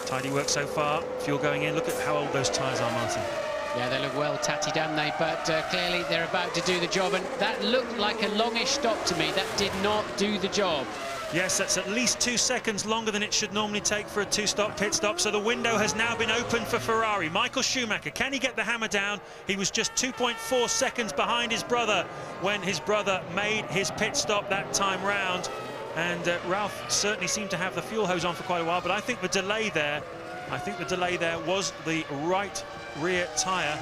Tidy work so far. Fuel going in. Look at how old those tyres are, Martin. Yeah, they look well tatty, don't they? But clearly they're about to do the job, and that looked like a longish stop to me. That did not do the job. Yes, that's at least 2 seconds longer than it should normally take for a two-stop pit stop, so the window has now been opened for Ferrari. Michael Schumacher, can he get the hammer down? He was just 2.4 seconds behind his brother when his brother made his pit stop that time round. And Ralf certainly seemed to have the fuel hose on for quite a while, but I think the delay there was the right rear tyre.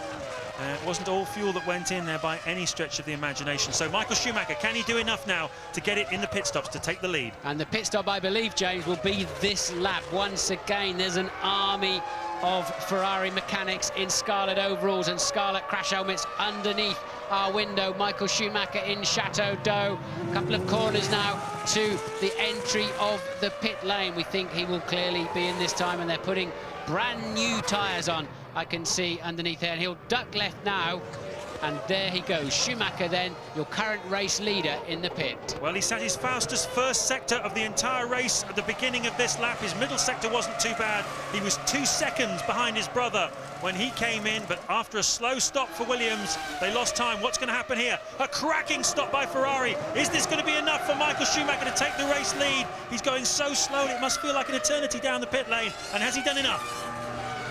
It wasn't all fuel that went in there by any stretch of the imagination. So Michael Schumacher, can he do enough now to get it in the pit stops to take the lead? And the pit stop, I believe, James, will be this lap. Once again, there's an army of Ferrari mechanics in scarlet overalls and scarlet crash helmets underneath our window. Michael Schumacher in Chateau d'Eau. A couple of corners now to the entry of the pit lane. We think he will clearly be in this time, and they're putting brand new tyres on, I can see underneath there, and he'll duck left now, and there he goes. Schumacher then, your current race leader in the pit. Well, he sat his fastest first sector of the entire race at the beginning of this lap. His middle sector wasn't too bad. He was 2 seconds behind his brother when he came in, but after a slow stop for Williams, they lost time. What's going to happen here? A cracking stop by Ferrari. Is this going to be enough for Michael Schumacher to take the race lead? He's going so slowly, it must feel like an eternity down the pit lane. And has he done enough?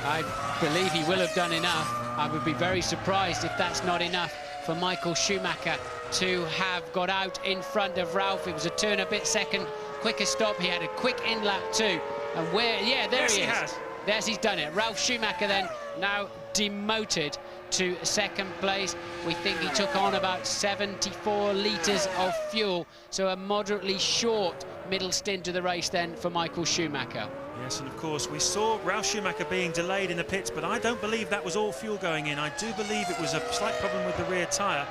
I believe he will have done enough. I would be very surprised if that's not enough for Michael Schumacher to have got out in front of Ralf. It was a turn a bit second, quicker stop. He had a quick in lap too. And where, yeah, there he is. Yes, he's done it. Ralf Schumacher then now demoted to 2nd place. We think he took on about 74 litres of fuel, so a moderately short middle stint of the race then for Michael Schumacher. Yes, and of course we saw Ralf Schumacher being delayed in the pits, but I don't believe that was all fuel going in. I do believe it was a slight problem with the rear tyre.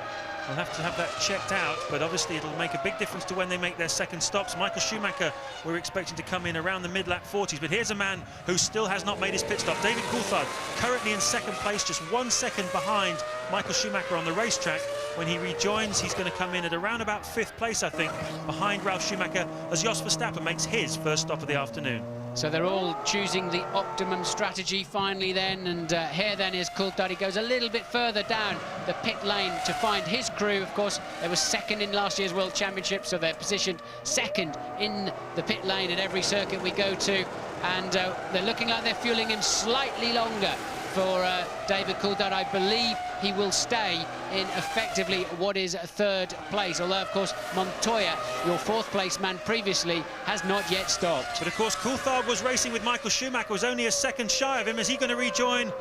We'll have to have that checked out, but obviously it'll make a big difference to when they make their second stops. Michael Schumacher, we're expecting to come in around the mid-lap 40s, but here's a man who still has not made his pit stop. David Coulthard, currently in second place, just 1 second behind Michael Schumacher on the racetrack. When he rejoins, he's going to come in at around about 5th place, I think, behind Ralf Schumacher, as Jos Verstappen makes his first stop of the afternoon. So they're all choosing the optimum strategy finally then, and here then is Coulthard. He goes a little bit further down the pit lane to find his crew. Of course, they were second in last year's World Championship, so they're positioned second in the pit lane at every circuit we go to, and they're looking like they're fueling him slightly longer for David Coulthard. I believe he will stay in effectively what is 3rd place, although of course Montoya, your 4th place man previously, has not yet stopped. But of course Coulthard was racing with Michael Schumacher, was only a second shy of him. Is he going to rejoin?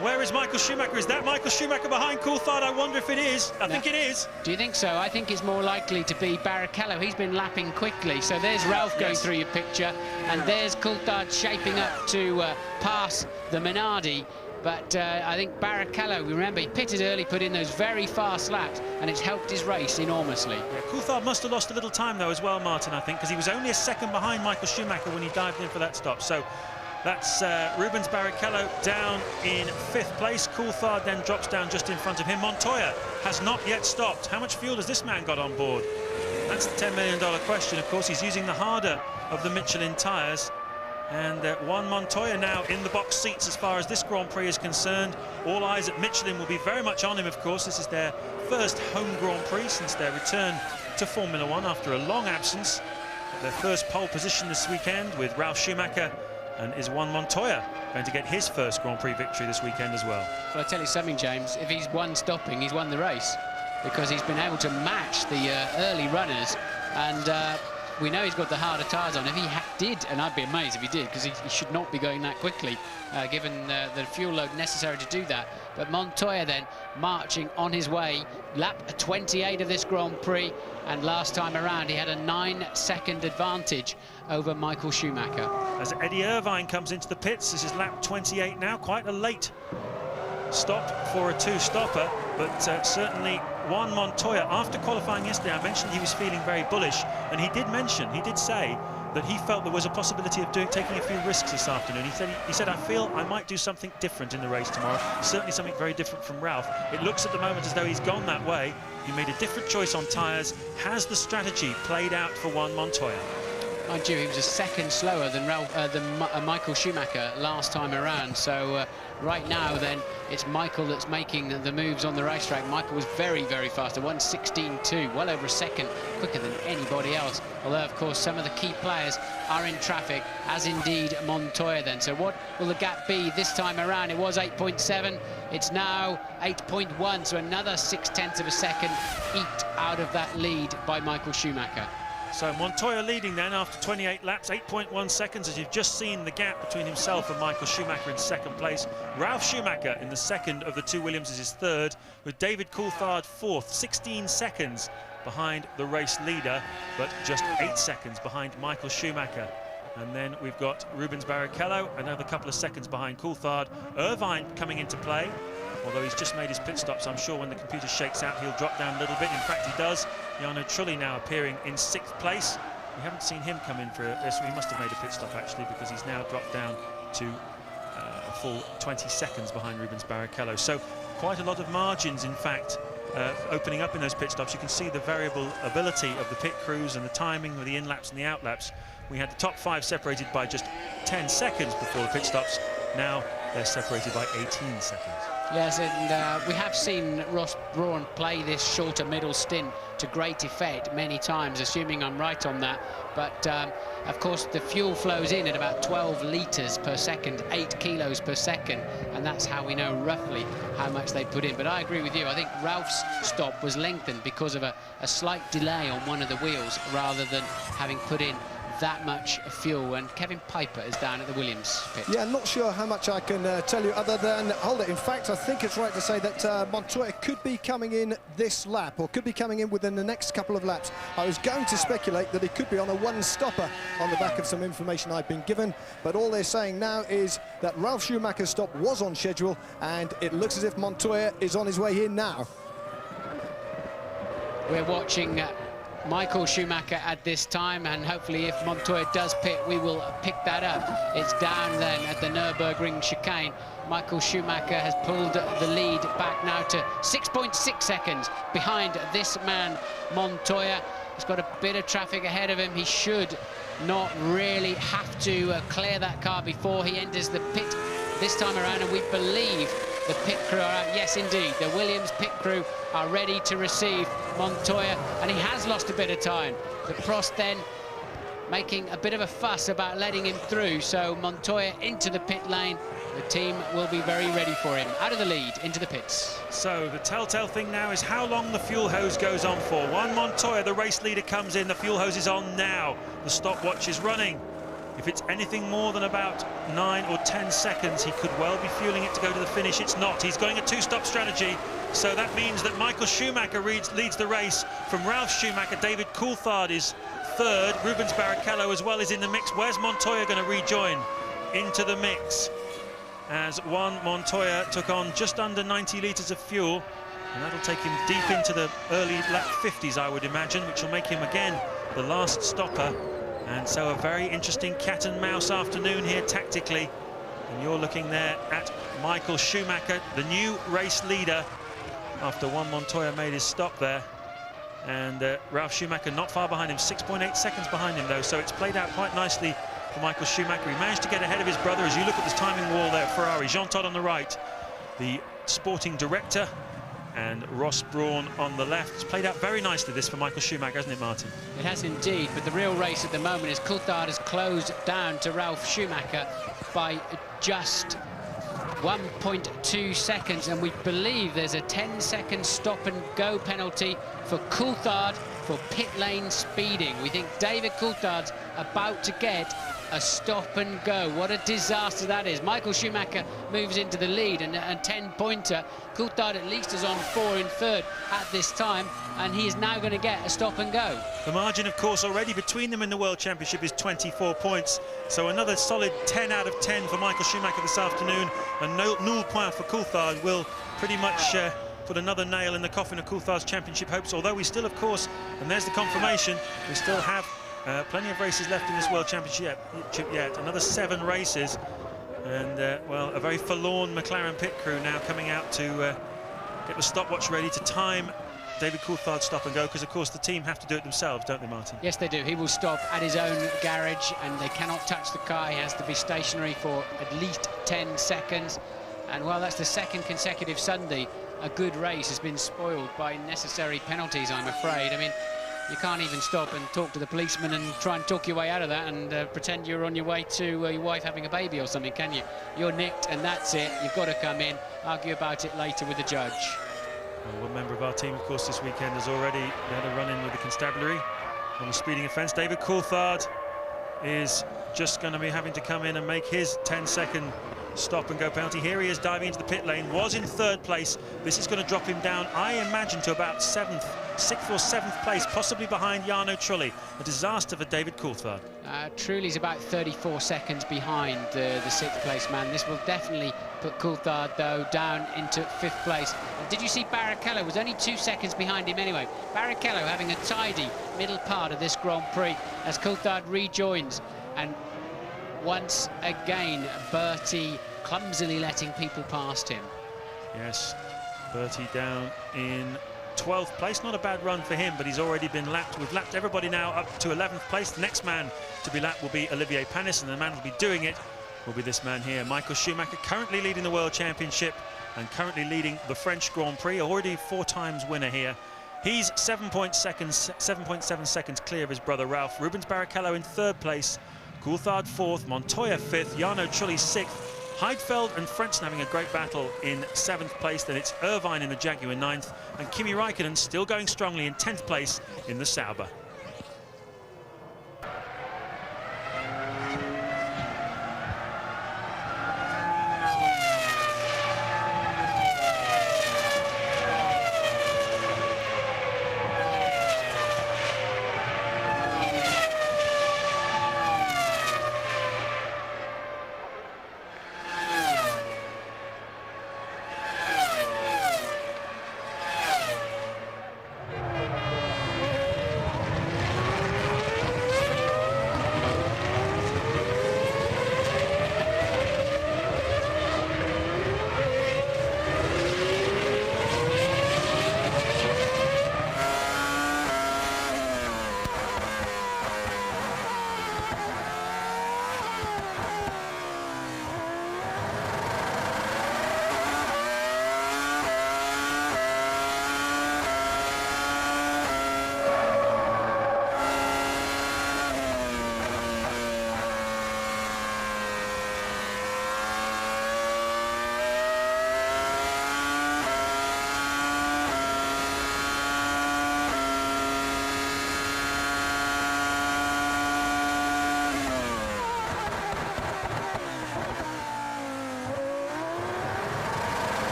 Where is Michael Schumacher? Is that Michael Schumacher behind Coulthard? I wonder if it is. I think it is. Do you think so? I think it's more likely to be Barrichello. He's been lapping quickly. So there's Ralf going through your picture, and there's Coulthard shaping up to pass the Minardi. But I think Barrichello, remember, he pitted early, put in those very fast laps, and it's helped his race enormously. Yeah, Coulthard must have lost a little time, though, as well, Martin, I think, because he was only a second behind Michael Schumacher when he dived in for that stop. So that's Rubens Barrichello down in 5th place. Coulthard then drops down just in front of him. Montoya has not yet stopped. How much fuel has this man got on board? That's the $10 million question. Of course, he's using the harder of the Michelin tyres. And Juan Montoya now in the box seats as far as this Grand Prix is concerned. All eyes at Michelin will be very much on him, of course. This is their first home Grand Prix since their return to Formula One after a long absence. Their first pole position this weekend with Ralf Schumacher, and is Juan Montoya going to get his first Grand Prix victory this weekend as well? Well, I tell you something, James, if he's won stopping, he's won the race, because he's been able to match the early runners, and we know he's got the harder tyres on. If he did, and I'd be amazed if he did, because he should not be going that quickly, given the fuel load necessary to do that. But Montoya then marching on his way, lap 28 of this Grand Prix, and last time around he had a 9-second advantage over Michael Schumacher. As Eddie Irvine comes into the pits, this is lap 28 now, quite a late stop for a two-stopper, but certainly Juan Montoya, after qualifying yesterday, I mentioned he was feeling very bullish, and he did say that he felt there was a possibility of taking a few risks this afternoon. He said, I feel I might do something different in the race tomorrow, certainly something very different from Ralf. It looks at the moment as though he's gone that way. He made a different choice on tyres. Has the strategy played out for Juan Montoya? Mind you, he was a second slower than Michael Schumacher last time around. So right now, then, it's Michael that's making the moves on the racetrack. Michael was very, very fast. A 1:16.2, well over a second quicker than anybody else. Although, of course, some of the key players are in traffic, as indeed Montoya then. So what will the gap be this time around? It was 8.7. It's now 8.1. So another 0.6 of a second eked out of that lead by Michael Schumacher. So Montoya leading then after 28 laps, 8.1 seconds, as you've just seen the gap between himself and Michael Schumacher in second place. Ralf Schumacher in the second of the two Williamses is third, with David Coulthard fourth, 16 seconds behind the race leader, but just 8 seconds behind Michael Schumacher. And then we've got Rubens Barrichello, another couple of seconds behind Coulthard. Irvine coming into play, although he's just made his pit stop, so I'm sure when the computer shakes out, he'll drop down a little bit. In fact, he does. Jarno Trulli now appearing in 6th place. We haven't seen him come in for this. He must have made a pit stop, actually, because he's now dropped down to a full 20 seconds behind Rubens Barrichello. So quite a lot of margins, in fact, opening up in those pit stops. You can see the variable ability of the pit crews and the timing of the in-laps and the out-laps. We had the top 5 separated by just 10 seconds before the pit stops. Now they're separated by 18 seconds. Yes, and we have seen Ross Brawn play this shorter middle stint to great effect many times, assuming I'm right on that. But, of course, the fuel flows in at about 12 litres per second, 8 kilos per second, and that's how we know roughly how much they put in. But I agree with you. I think Ralph's stop was lengthened because of a slight delay on one of the wheels rather than having put in that much fuel. And Kevin Piper is down at the Williams pit. Yeah, not sure how much I can tell you other than, hold it, in fact, I think it's right to say that Montoya could be coming in this lap, or could be coming in within the next couple of laps. I was going to speculate that he could be on a one-stopper on the back of some information I've been given, but all they're saying now is that Ralf Schumacher's stop was on schedule, and it looks as if Montoya is on his way here now. We're watching Michael Schumacher at this time, and hopefully if Montoya does pit, we will pick that up. It's down then at the Nürburgring chicane. Michael Schumacher has pulled the lead back now to 6.6 seconds behind this man, Montoya. He's got a bit of traffic ahead of him. He should not really have to clear that car before he enters the pit this time around, and we believe the pit crew are out. Yes, indeed, the Williams pit crew are ready to receive Montoya, and he has lost a bit of time. The Prost then making a bit of a fuss about letting him through, so Montoya into the pit lane. The team will be very ready for him. Out of the lead, into the pits. So the telltale thing now is how long the fuel hose goes on for. Juan Montoya, the race leader, comes in. The fuel hose is on now. The stopwatch is running. If it's anything more than about 9 or 10 seconds, he could well be fueling it to go to the finish. It's not. He's going a two-stop strategy. So that means that Michael Schumacher leads the race. From Ralf Schumacher, David Coulthard is third. Rubens Barrichello as well is in the mix. Where's Montoya going to rejoin into the mix? As Juan Montoya took on just under 90 litres of fuel, and that'll take him deep into the early lap 50s, I would imagine, which will make him again the last stopper. And so a very interesting cat and mouse afternoon here tactically, and you're looking there at Michael Schumacher, the new race leader, after Juan Montoya made his stop there. And Ralf Schumacher not far behind him, 6.8 seconds behind him though, so it's played out quite nicely for Michael Schumacher. He managed to get ahead of his brother. As you look at this timing wall there, Ferrari, Jean Todt on the right, the sporting director, and Ross Brawn on the left. It's played out very nicely, this, for Michael Schumacher, hasn't it, Martin? It has indeed, but the real race at the moment is Coulthard has closed down to Ralf Schumacher by just 1.2 seconds, and we believe there's a 10-second stop-and-go penalty for Coulthard for pit lane speeding. We think David Coulthard's about to get a stop-and-go. What a disaster that is. Michael Schumacher moves into the lead, and a 10-pointer. Coulthard at least is on 4 in third at this time, and he is now going to get a stop-and-go. The margin, of course, already between them in the World Championship is 24 points. So another solid 10 out of 10 for Michael Schumacher this afternoon. And null point for Coulthard will pretty much put another nail in the coffin of Coulthard's championship hopes. Although we still, of course, and there's the confirmation, we still have plenty of races left in this World Championship yet. Another 7 races. And, well, a very forlorn McLaren pit crew now coming out to get the stopwatch ready to time David Coulthard's stop and go, because, of course, the team have to do it themselves, don't they, Martin? Yes, they do. He will stop at his own garage, and they cannot touch the car. He has to be stationary for at least 10 seconds. And, well, that's the second consecutive Sunday a good race has been spoiled by necessary penalties, I'm afraid. I mean, you can't even stop and talk to the policeman and try and talk your way out of that and pretend you're on your way to your wife having a baby or something, can you? You're nicked and that's it. You've got to come in, argue about it later with the judge. Well, one member of our team, of course, this weekend has already had a run-in with the constabulary on the speeding offence. David Coulthard is just going to be having to come in and make his 10-second stop-and-go penalty. Here he is diving into the pit lane, was in third place. This is going to drop him down, I imagine, to about 6th or 7th place, possibly behind Jarno Trulli. A disaster for David Coulthard. Trulli's about 34 seconds behind the 6th place man. This will definitely put Coulthard, though, down into 5th place. And did you see Barrichello was only 2 seconds behind him anyway. Barrichello having a tidy middle part of this Grand Prix as Coulthard rejoins. And once again, Bertie clumsily letting people past him. Yes, Bertie down in 12th place. Not a bad run for him, but he's already been lapped. We've lapped everybody now up to 11th place. The next man to be lapped will be Olivier Panis, and the man who will be doing it will be this man here, Michael Schumacher, currently leading the World Championship and currently leading the French Grand Prix, already 4 times winner here. He's 7.7 seconds clear of his brother Ralf. Rubens Barrichello in 3rd place, Coulthard 4th, Montoya 5th, Jarno Trulli 6th. Heidfeld and Frentzen having a great battle in 7th place. Then it's Irvine in the Jaguar 9th, and Kimi Räikkönen still going strongly in 10th place in the Sauber.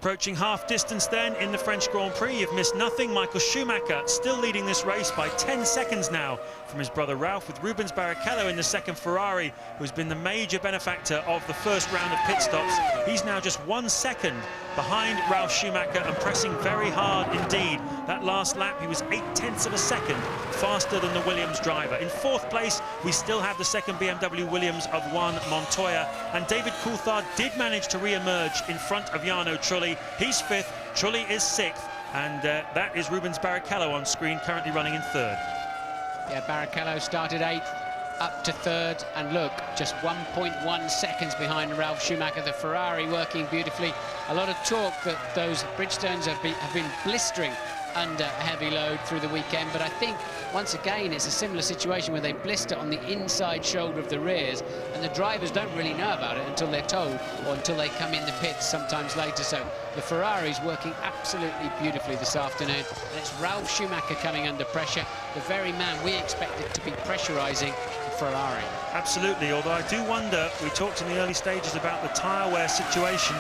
Approaching half distance then in the French Grand Prix. You've missed nothing. Michael Schumacher still leading this race by 10 seconds now from his brother Ralph, with Rubens Barrichello in the second Ferrari, who's been the major benefactor of the first round of pit stops. He's now just 1 second behind Ralf Schumacher and pressing very hard indeed. That last lap, he was 0.8 of a second faster than the Williams driver. In fourth place, we still have the second BMW Williams of Juan Montoya, and David Coulthard did manage to re-emerge in front of Jarno Trulli. He's fifth, Trulli is sixth, and that is Rubens Barrichello on screen, currently running in third. Yeah, Barrichello started eighth, up to third, and look, just 1.1 seconds behind Ralf Schumacher. The Ferrari working beautifully. A lot of talk that those Bridgestones have been blistering under a heavy load through the weekend, but I think once again it's a similar situation where they blister on the inside shoulder of the rears, and the drivers don't really know about it until they're told, or until they come in the pits sometimes later. So the Ferrari's working absolutely beautifully this afternoon, and it's Ralf Schumacher coming under pressure, the very man we expected to be pressurising the Ferrari. Absolutely, although I do wonder, we talked in the early stages about the tyre wear situation,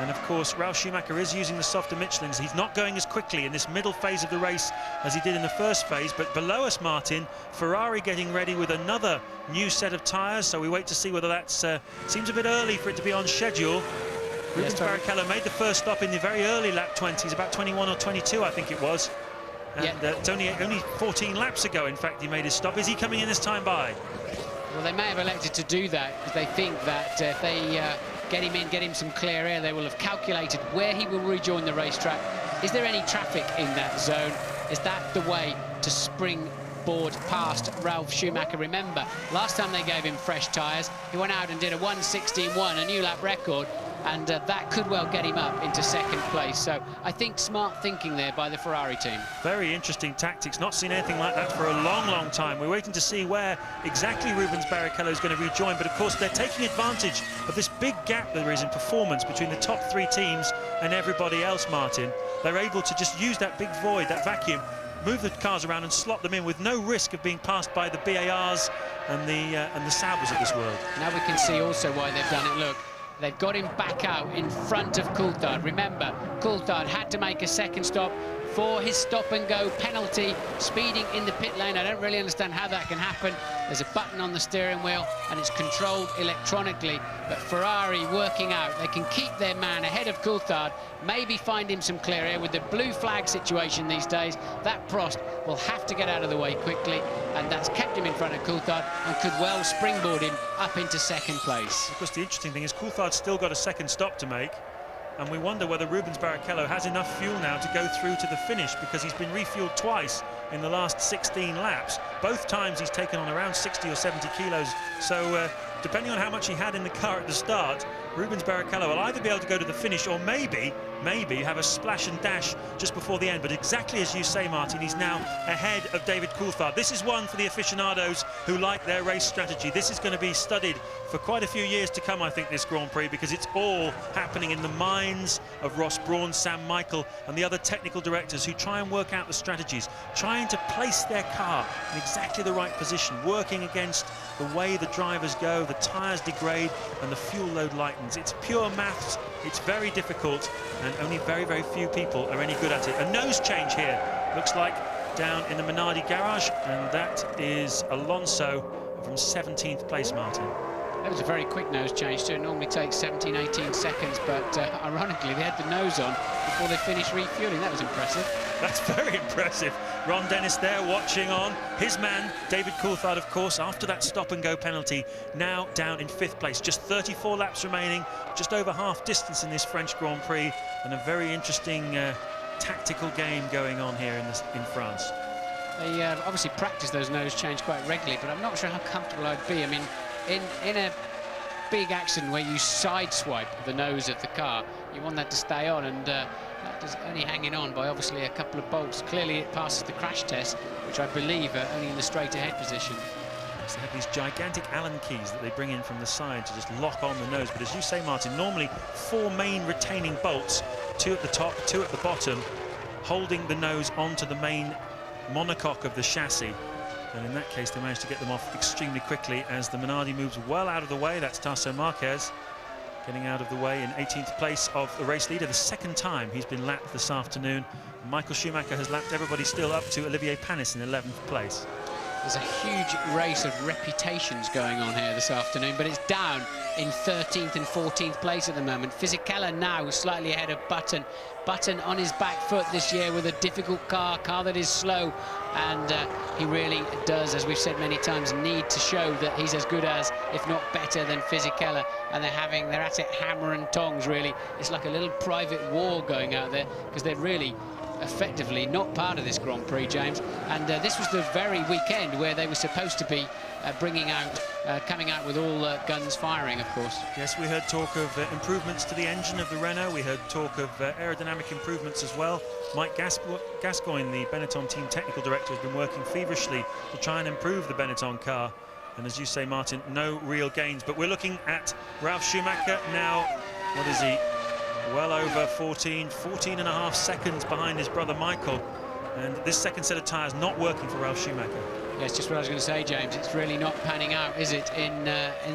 and of course Ralf Schumacher is using the softer Michelins. He's not going as quickly in this middle phase of the race as he did in the first phase, but below us, Martin, Ferrari getting ready with another new set of tyres, so we wait to see whether that's seems a bit early for it to be on schedule. Rubens Barrichello made the first stop in the very early lap 20s, about 21 or 22 I think it was, and it's only 14 laps ago in fact he made his stop. Is he coming in this time by? Well, they may have elected to do that because they think that if they get him in, get him some clear air, they will have calculated where he will rejoin the racetrack. Is there any traffic in that zone? Is that the way to springboard past Ralf Schumacher? Remember, last time they gave him fresh tyres, he went out and did a 1:16.1, a new lap record, and that could well get him up into second place. So I think smart thinking there by the Ferrari team. Very interesting tactics. Not seen anything like that for a long, long time. We're waiting to see where exactly Rubens Barrichello is going to rejoin, but of course they're taking advantage of this big gap there is in performance between the top three teams and everybody else, Martin. They're able to just use that big void, that vacuum, move the cars around and slot them in with no risk of being passed by the BARs and the Saubers of this world. Now we can see also why they've done it. Look, they've got him back out in front of Coulthard. Remember, Coulthard had to make a second stop for his stop-and-go penalty, speeding in the pit lane. I don't really understand how that can happen. There's a button on the steering wheel, and it's controlled electronically. But Ferrari working out. They can keep their man ahead of Coulthard, maybe find him some clear air. With the blue flag situation these days, that Prost will have to get out of the way quickly, and that's kept him in front of Coulthard and could well springboard him up into second place. Of course, the interesting thing is Coulthard's still got a second stop to make, and we wonder whether Rubens Barrichello has enough fuel now to go through to the finish, because he's been refueled twice in the last 16 laps. Both times he's taken on around 60 or 70 kilos. So depending on how much he had in the car at the start, Rubens Barrichello will either be able to go to the finish or maybe have a splash and dash just before the end. But exactly as you say, Martin, he's now ahead of David Coulthard. This is one for the aficionados who like their race strategy. This is going to be studied for quite a few years to come, I think, this Grand Prix, because it's all happening in the minds of Ross Brawn, Sam Michael and the other technical directors who try and work out the strategies, trying to place their car in exactly the right position, working against the way the drivers go, the tyres degrade and the fuel load lightens. It's pure maths, it's very difficult, and only very, very few people are any good at it. A nose change here, looks like, down in the Minardi garage, and that is Alonso from 17th place, Martin. That was a very quick nose change too. It normally takes 17, 18 seconds, but ironically they had the nose on before they finished refueling. That was impressive. That's very impressive. Ron Dennis there watching on. His man, David Coulthard, of course, after that stop-and-go penalty, now down in 5th place. Just 34 laps remaining, just over half distance in this French Grand Prix, and a very interesting tactical game going on here in France. They obviously practice those nose change quite regularly, but I'm not sure how comfortable I'd be. I mean, in a big accident where you sideswipe the nose of the car, you want that to stay on, and that is only hanging on by obviously a couple of bolts. Clearly it passes the crash test, which I believe are only in the straight ahead position. They have these gigantic Allen keys that they bring in from the side to just lock on the nose, but as you say, Martin, normally 4 main retaining bolts, 2 at the top, 2 at the bottom, holding the nose onto the main monocoque of the chassis. And in that case, they managed to get them off extremely quickly as the Minardi moves well out of the way. That's Tasso Marquez. getting out of the way in 18th place of the race leader, the second time he's been lapped this afternoon. Michael Schumacher has lapped everybody still up to Olivier Panis in 11th place. There's a huge race of reputations going on here this afternoon, but it's down in 13th and 14th place at the moment. Fisichella now slightly ahead of Button. Button on his back foot this year with a difficult car that is slow, and he really does, as we've said many times, need to show that he's as good as, if not better than Fisichella, and they're at it hammer and tongs, really. It's like a little private war going out there, because they're really effectively not part of this Grand Prix, James, and this was the very weekend where they were supposed to be coming out with all guns firing, of course. Yes, we heard talk of improvements to the engine of the Renault. We heard talk of aerodynamic improvements as well. Mike Gascoigne, the Benetton team technical director, has been working feverishly to try and improve the Benetton car, and as you say, Martin, no real gains. But we're looking at Ralf Schumacher now. What is he? Well over 14 and a half seconds behind his brother Michael, and this second set of tyres not working for Ralf Schumacher. Yeah, it's just what I was going to say, James. It's really not panning out, is it, in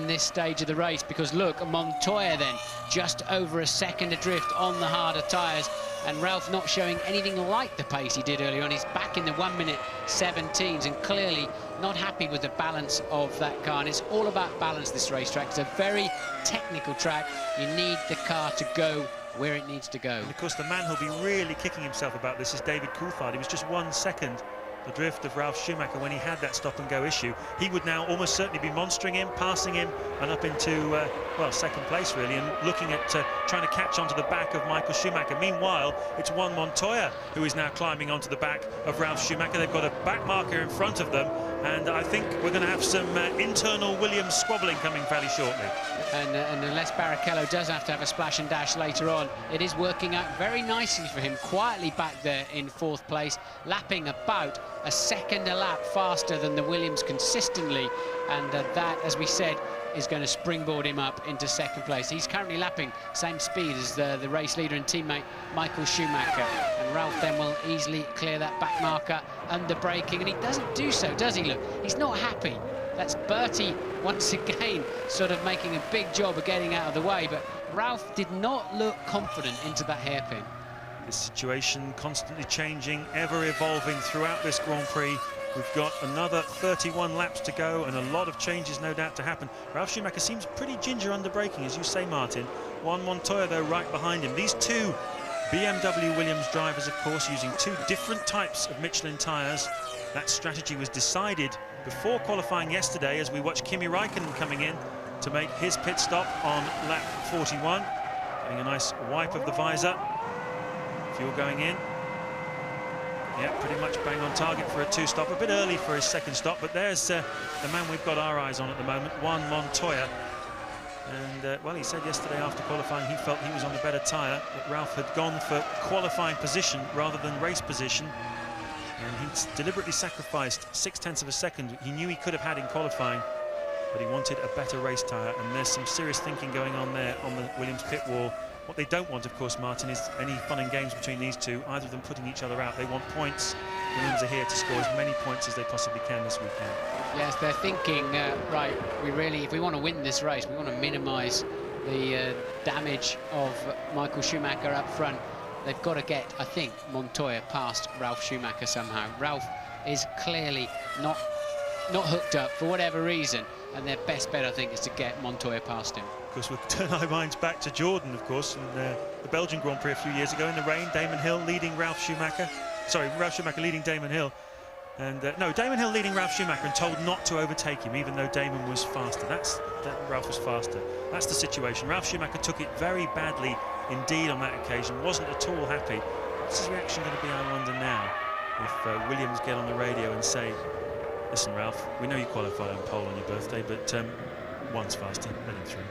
this stage of the race? Because look, Montoya then just over a second adrift on the harder tyres, and Ralf not showing anything like the pace he did earlier on. He's back in the 1:17s and clearly not happy with the balance of that car. And it's all about balance, this racetrack. It's a very technical track. You need the car to go where it needs to go. And of course, the man who'll be really kicking himself about this is David Coulthard. He was just 1 second adrift of Ralf Schumacher when he had that stop-and-go issue. He would now almost certainly be monstering him, passing him, and up into, well, second place, really, and looking at trying to catch onto the back of Michael Schumacher. Meanwhile, it's Juan Montoya who is now climbing onto the back of Ralf Schumacher. They've got a back marker in front of them, and I think we're going to have some internal Williams squabbling coming fairly shortly. And unless Barrichello does have to have a splash and dash later on, it is working out very nicely for him, quietly back there in 4th place, lapping about a second a lap faster than the Williams consistently, and that, as we said, is going to springboard him up into 2nd place. He's currently lapping same speed as the race leader and teammate Michael Schumacher, and Ralf then will easily clear that back marker under braking, and he doesn't do so, does he? Look, he's not happy. That's Bertie once again sort of making a big job of getting out of the way, but Ralf did not look confident into that hairpin. The situation constantly changing, ever evolving throughout this Grand Prix. We've got another 31 laps to go and a lot of changes no doubt to happen. Ralf Schumacher seems pretty ginger under braking, as you say, Martin. Juan Montoya, though, right behind him. These two BMW Williams drivers, of course, using 2 different types of Michelin tyres. That strategy was decided before qualifying yesterday as we watched Kimi Räikkönen coming in to make his pit stop on lap 41. Getting a nice wipe of the visor. Fuel going in. Yeah, pretty much bang on target for a 2-stop. A bit early for his 2nd stop, but there's the man we've got our eyes on at the moment, Juan Montoya. And, well, he said yesterday after qualifying he felt he was on a better tyre, that Ralf had gone for qualifying position rather than race position. And he's deliberately sacrificed 0.6 of a second he knew he could have had in qualifying, but he wanted a better race tyre, and there's some serious thinking going on there on the Williams pit wall. What they don't want, of course, Martin, is any fun and games between these two, either of them putting each other out. They want points. Williams are here to score as many points as they possibly can this weekend. Yes, they're thinking, right, if we want to win this race, we want to minimise the damage of Michael Schumacher up front. They've got to get, I think, Montoya past Ralf Schumacher somehow. Ralf is clearly not hooked up for whatever reason, and their best bet, I think, is to get Montoya past him. Of course, we'll turn our minds back to Jordan, of course, in the Belgian Grand Prix a few years ago in the rain. Damon Hill leading Ralf Schumacher. Sorry, Ralf Schumacher leading Damon Hill. And no, Damon Hill leading Ralf Schumacher and told not to overtake him, even though Damon was faster. Ralf was faster. That's the situation. Ralf Schumacher took it very badly indeed on that occasion. Wasn't at all happy. What's his reaction going to be, I wonder now, if Williams get on the radio and say, listen, Ralf, we know you qualified on pole on your birthday, but one's faster, let him through.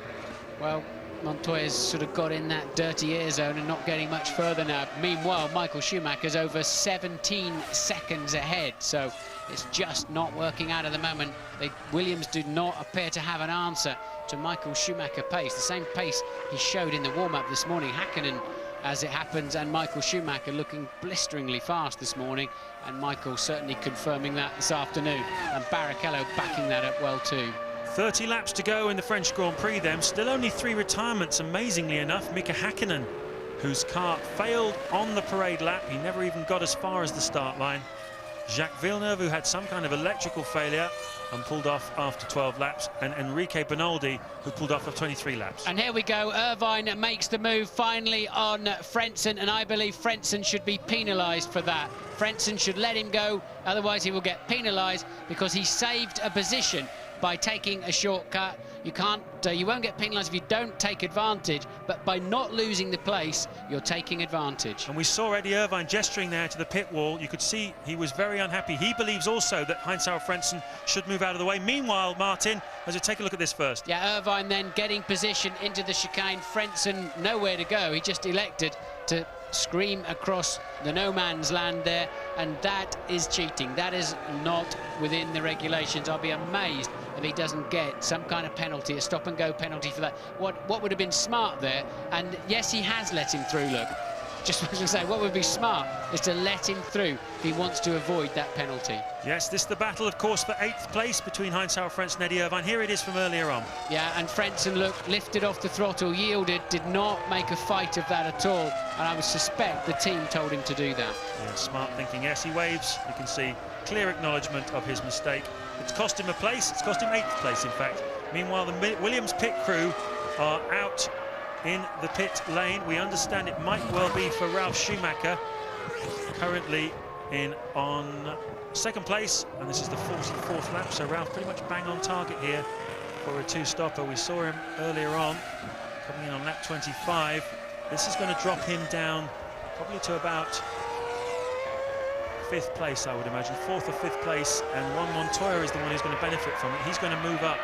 Well, Montoya's sort of got in that dirty air zone and not getting much further now. Meanwhile, Michael Schumacher's over 17 seconds ahead, so it's just not working out at the moment. Williams do not appear to have an answer to Michael Schumacher pace, the same pace he showed in the warm-up this morning. Häkkinen, as it happens, and Michael Schumacher looking blisteringly fast this morning, and Michael certainly confirming that this afternoon, and Barrichello backing that up well too. 30 laps to go in the French Grand Prix then. Still only 3 retirements, amazingly enough. Mika Häkkinen, whose car failed on the parade lap. He never even got as far as the start line. Jacques Villeneuve, who had some kind of electrical failure and pulled off after 12 laps, and Enrique Bernoldi, who pulled off after 23 laps. And here we go, Irvine makes the move finally on Frentzen, and I believe Frentzen should be penalised for that. Frentzen should let him go, otherwise he will get penalised because he saved a position by taking a shortcut. You won't get penalised if you don't take advantage, but by not losing the place, you're taking advantage. And we saw Eddie Irvine gesturing there to the pit wall. You could see he was very unhappy. He believes also that Heinz-Harald Frentzen should move out of the way. Meanwhile, Martin, as we take a look at this first. Yeah, Irvine then getting position into the chicane. Frentzen nowhere to go. He just elected to scream across the no man's land there, and that is cheating. That is not within the regulations. I'll be amazed if he doesn't get some kind of penalty, a stop-and-go penalty for that. What would have been smart there, and yes, he has let him through, look. Just was going to say, what would be smart is to let him through if he wants to avoid that penalty. Yes, this is the battle, of course, for 8th place between Heinz-Harald Frentzen and Eddie Irvine. Here it is from earlier on. Yeah, and Frentzen, look, lifted off the throttle, yielded, did not make a fight of that at all, and I would suspect the team told him to do that. Yeah, smart thinking. Yes, he waves. You can see clear acknowledgement of his mistake. It's cost him a place. It's cost him 8th place, in fact. Meanwhile, the Williams pit crew are out in the pit lane. We understand it might well be for Ralf Schumacher, currently on 2nd place, and this is the 44th lap, so Ralf pretty much bang on target here for a 2-stopper. We saw him earlier on coming in on lap 25. This is going to drop him down probably to about 5th place, I would imagine, 4th or 5th place, and Juan Montoya is the one who's going to benefit from it. He's going to move up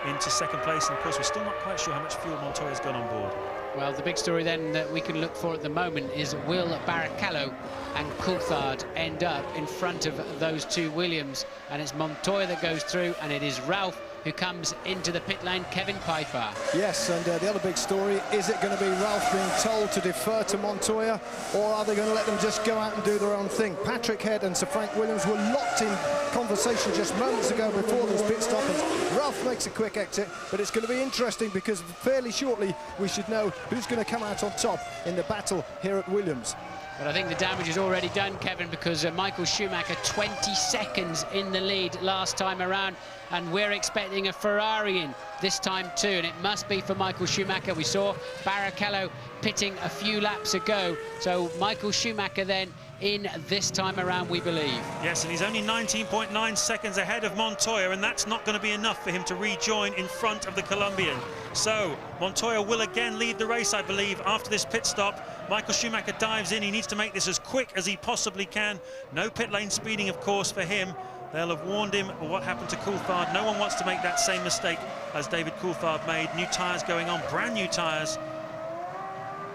into 2nd place, and of course we're still not quite sure how much fuel Montoya's got on board. Well, the big story then that we can look for at the moment is, will Barrichello and Coulthard end up in front of those 2 Williams? And it's Montoya that goes through, and it is Ralf who comes into the pit lane, Kevin Piper. Yes, and the other big story, is it going to be Ralf being told to defer to Montoya, or are they going to let them just go out and do their own thing? Patrick Head and Sir Frank Williams were locked in conversation just moments ago before this pit stop, and Ralf makes a quick exit, but it's going to be interesting because fairly shortly we should know who's going to come out on top in the battle here at Williams. But I think the damage is already done, Kevin, because Michael Schumacher 20 seconds in the lead last time around, and we're expecting a Ferrari in this time too, and it must be for Michael Schumacher. We saw Barrichello pitting a few laps ago, so Michael Schumacher then in this time around, we believe. Yes, and he's only 19.9 seconds ahead of Montoya, and that's not going to be enough for him to rejoin in front of the Colombian. So Montoya will again lead the race, I believe, after this pit stop. Michael Schumacher dives in. He needs to make this as quick as he possibly can. No pit lane speeding, of course, for him. They'll have warned him of what happened to Coulthard. No one wants to make that same mistake as David Coulthard made. New tyres going on, brand new tyres.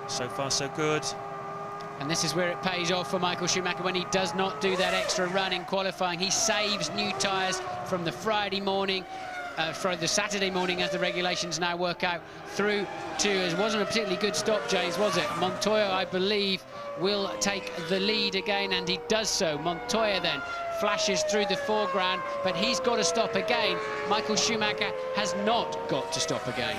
So far, so good. And this is where it pays off for Michael Schumacher when he does not do that extra run in qualifying. He saves new tyres from the Friday morning, for the Saturday morning, as the regulations now work out, through to, it wasn't a particularly good stop, James, was it? Montoya, I believe, will take the lead again, and he does so. Montoya then flashes through the foreground, but he's got to stop again. Michael Schumacher has not got to stop again.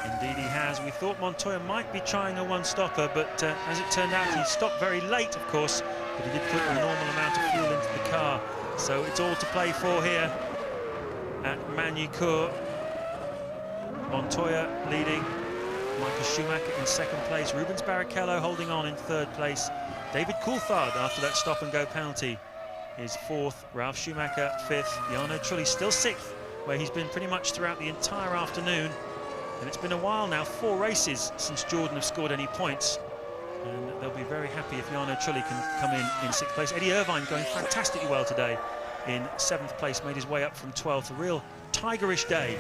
Indeed he has. We thought Montoya might be trying a one-stopper, but as it turned out, he stopped very late, of course, but he did put a normal amount of fuel into the car. So it's all to play for here at Magny-Cours. Montoya leading, Michael Schumacher in 2nd place, Rubens Barrichello holding on in 3rd place. David Coulthard, after that stop-and-go penalty, is 4th, Ralf Schumacher 5th, Jarno Trulli still 6th, where he's been pretty much throughout the entire afternoon. And it's been a while now, 4 races since Jordan have scored any points. And they'll be very happy if Jarno Trulli can come in 6th place. Eddie Irvine going fantastically well today in 7th place, made his way up from 12th. A real tigerish day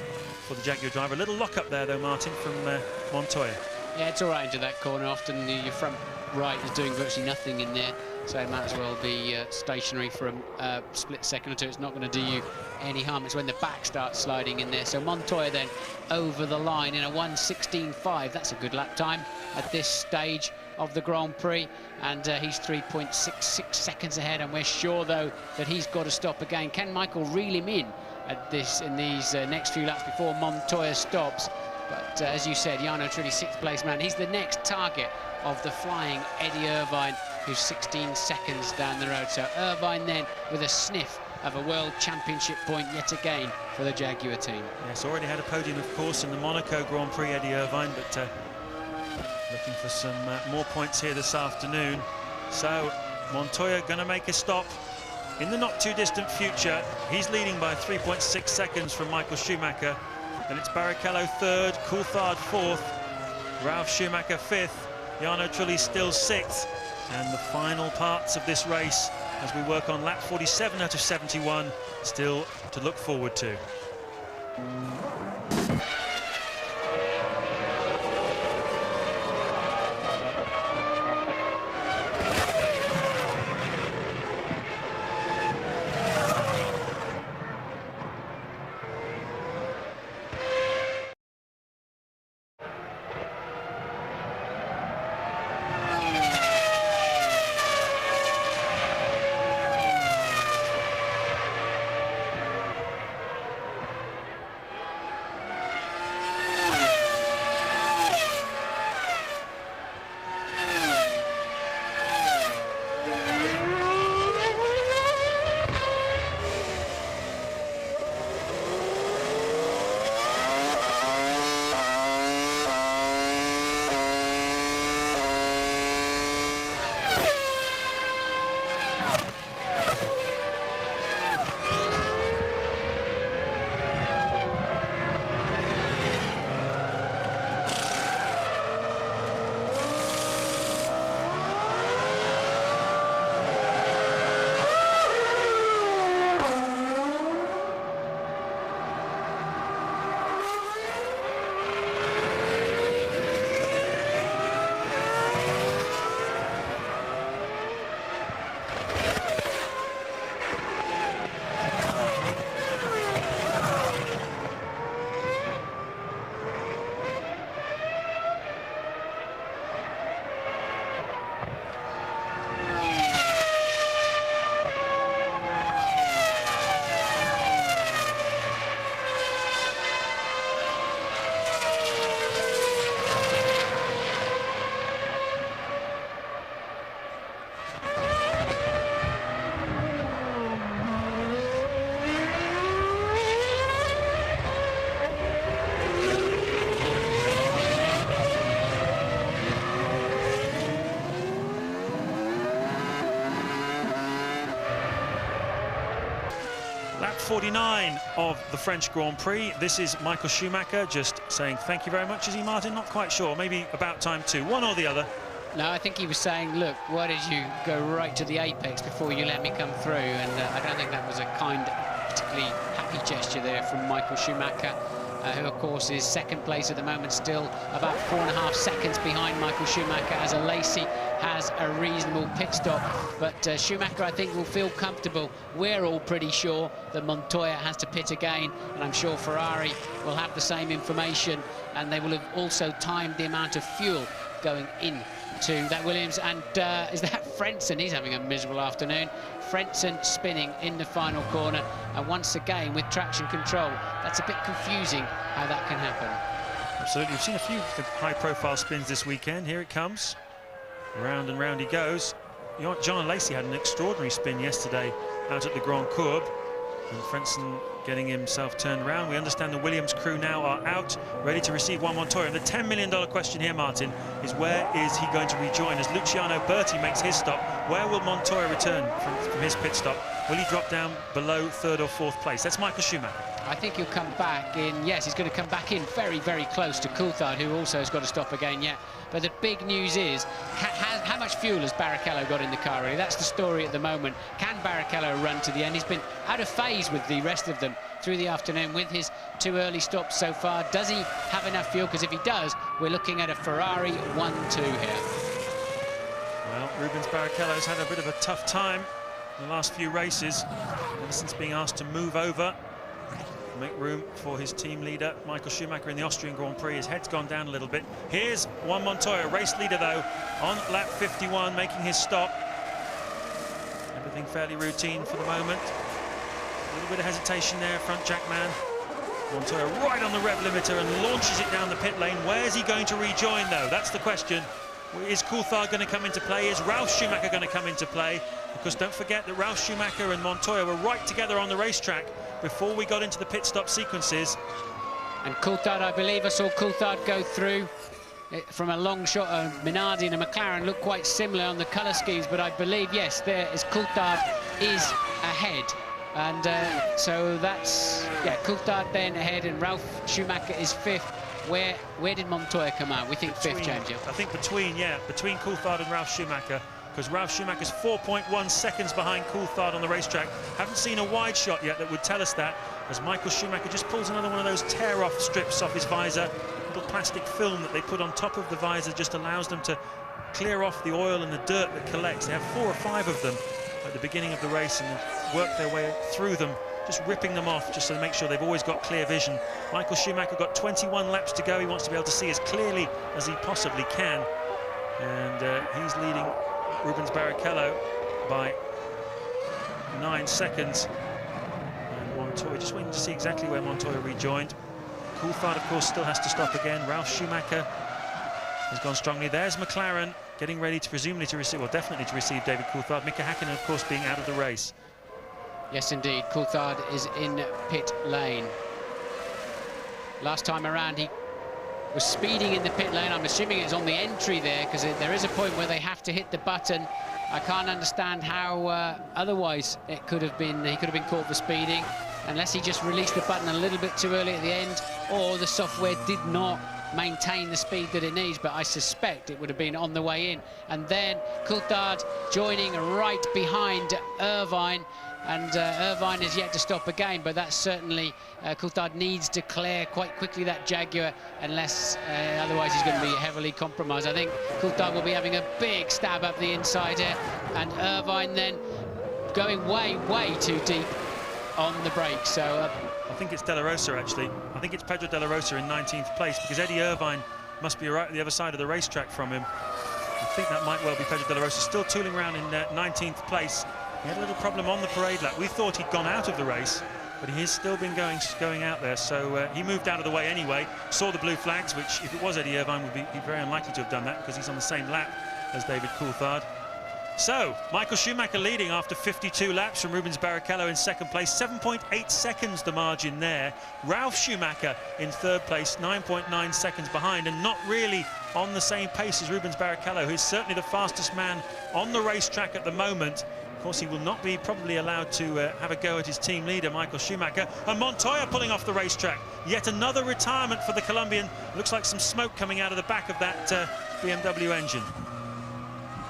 for the Jaguar driver. A little lock-up there, though, Martin, from Montoya. Yeah, it's all right into that corner. Often your front right is doing virtually nothing in there, so it might as well be stationary for a split second or two. It's not going to do you any harm. It's when the back starts sliding in there. So Montoya then over the line in a 1:16.5. That's a good lap time at this stage of the Grand Prix, and he's 3.66 seconds ahead, and we're sure, though, that he's got to stop again. Can Michael reel him in in these next few laps before Montoya stops. But as you said, Jarno Trulli, 6th place man. He's the next target of the flying Eddie Irvine, who's 16 seconds down the road. So Irvine then with a sniff of a World Championship point yet again for the Jaguar team. Yes, already had a podium, of course, in the Monaco Grand Prix, Eddie Irvine, but looking for some more points here this afternoon. So Montoya going to make a stop in the not too distant future. He's leading by 3.6 seconds from Michael Schumacher. Then it's Barrichello 3rd, Coulthard 4th, Ralf Schumacher 5th, Jarno Trulli still 6th. And the final parts of this race, as we work on lap 47 out of 71, still to look forward to. Lap 49 of the French Grand Prix. This is Michael Schumacher just saying thank you very much. Is he, Martin? Not quite sure. Maybe about time too. One or the other. No, I think he was saying, look, why did you go right to the apex before you let me come through? And I don't think that was a kind, particularly happy gesture there from Michael Schumacher, who, of course, is 2nd place at the moment, still about 4.5 seconds behind Michael Schumacher, as Alesi has a reasonable pit stop. But Schumacher, I think, will feel comfortable. We're all pretty sure that Montoya has to pit again, and I'm sure Ferrari will have the same information, and they will have also timed the amount of fuel going in to that Williams. And is that Frentzen? He's having a miserable afternoon. Frentzen spinning in the final corner, and once again with traction control. That's a bit confusing how that can happen. Absolutely. We've seen a few high-profile spins this weekend. Here it comes. Round and round he goes. John Lacey had an extraordinary spin yesterday out at the Grand Courbe, and Frentzen getting himself turned around. We understand the Williams crew now are out, ready to receive Juan Montoya. And the $10 million question here, Martin, is where is he going to rejoin? As Luciano Berti makes his stop, where will Montoya return from his pit stop? Will he drop down below 3rd or 4th place? That's Michael Schumacher. I think he'll come back in. Yes, he's going to come back in very, very close to Coulthard, who also has got to stop again yet. But the big news is, how much fuel has Barrichello got in the car, really? That's the story at the moment. Can Barrichello run to the end? He's been out of phase with the rest of them through the afternoon with his 2 early stops so far. Does he have enough fuel? Because if he does, we're looking at a Ferrari 1-2 here. Well, Rubens Barrichello's had a bit of a tough time in the last few races, ever since being asked to move over, make room for his team leader, Michael Schumacher, in the Austrian Grand Prix. His head's gone down a little bit. Here's Juan Montoya, race leader, though, on lap 51, making his stop. Everything fairly routine for the moment. little bit of hesitation there, front jack man. Montoya right on the rev limiter and launches it down the pit lane. Where's he going to rejoin, though? That's the question. Is Coulthard going to come into play? Is Ralf Schumacher going to come into play? Because don't forget that Ralf Schumacher and Montoya were right together on the racetrack before we got into the pit stop sequences. And Coulthard, I believe I saw Coulthard go through from a long shot. Minardi and a McLaren look quite similar on the colour schemes, but I believe, yes, there is Coulthard is ahead. And so that's, yeah, Coulthard then ahead, and Ralf Schumacher is fifth. Where did Montoya come out? We think fifth, James. I think between Coulthard and Ralf Schumacher, because Ralf Schumacher's 4.1 seconds behind Coulthard on the racetrack. Haven't seen a wide shot yet that would tell us that, as Michael Schumacher just pulls another one of those tear-off strips off his visor. Little plastic film that they put on top of the visor just allows them to clear off the oil and the dirt that collects. They have 4 or 5 of them at the beginning of the race and work their way through them, just ripping them off just to make sure they've always got clear vision. Michael Schumacher got 21 laps to go. He wants to be able to see as clearly as he possibly can. And he's leading Rubens Barrichello by 9 seconds. And Montoya, just waiting to see exactly where Montoya rejoined. Coulthard, of course, still has to stop again. Ralf Schumacher has gone strongly. There's McLaren getting ready to presumably to receive, well, definitely to receive David Coulthard. Mika Häkkinen, of course, being out of the race. Yes, indeed. Coulthard is in pit lane. Last time around, he was speeding in the pit lane. I'm assuming it's on the entry there, because there is a point where they have to hit the button. I can't understand how otherwise it could have been. He could have been caught for speeding, unless he just released the button a little bit too early at the end, or the software did not maintain the speed that it needs, but I suspect it would have been on the way in. And then Coulthard joining right behind Irvine, and Irvine is yet to stop again, but that's certainly Coulthard needs to clear quite quickly that Jaguar, unless otherwise he's going to be heavily compromised. I think Coulthard will be having a big stab up the inside here, and Irvine then going way too deep on the brakes. So I think it's De La Rosa, actually. I think it's Pedro De La Rosa in 19th place, because Eddie Irvine must be right at the other side of the racetrack from him. I think that might well be Pedro De La Rosa, still tooling around in 19th place. He had a little problem on the parade lap. We thought he'd gone out of the race, but he has still been going out there. So he moved out of the way anyway, saw the blue flags, which if it was Eddie Irvine would be very unlikely to have done that, because he's on the same lap as David Coulthard. So, Michael Schumacher leading after 52 laps from Rubens Barrichello in second place. 7.8 seconds the margin there. Ralf Schumacher in third place, 9.9 seconds behind, and not really on the same pace as Rubens Barrichello, who's certainly the fastest man on the racetrack at the moment. Of course, he will not be probably allowed to have a go at his team leader, Michael Schumacher. And Montoya pulling off the racetrack. Yet another retirement for the Colombian. Looks like some smoke coming out of the back of that BMW engine.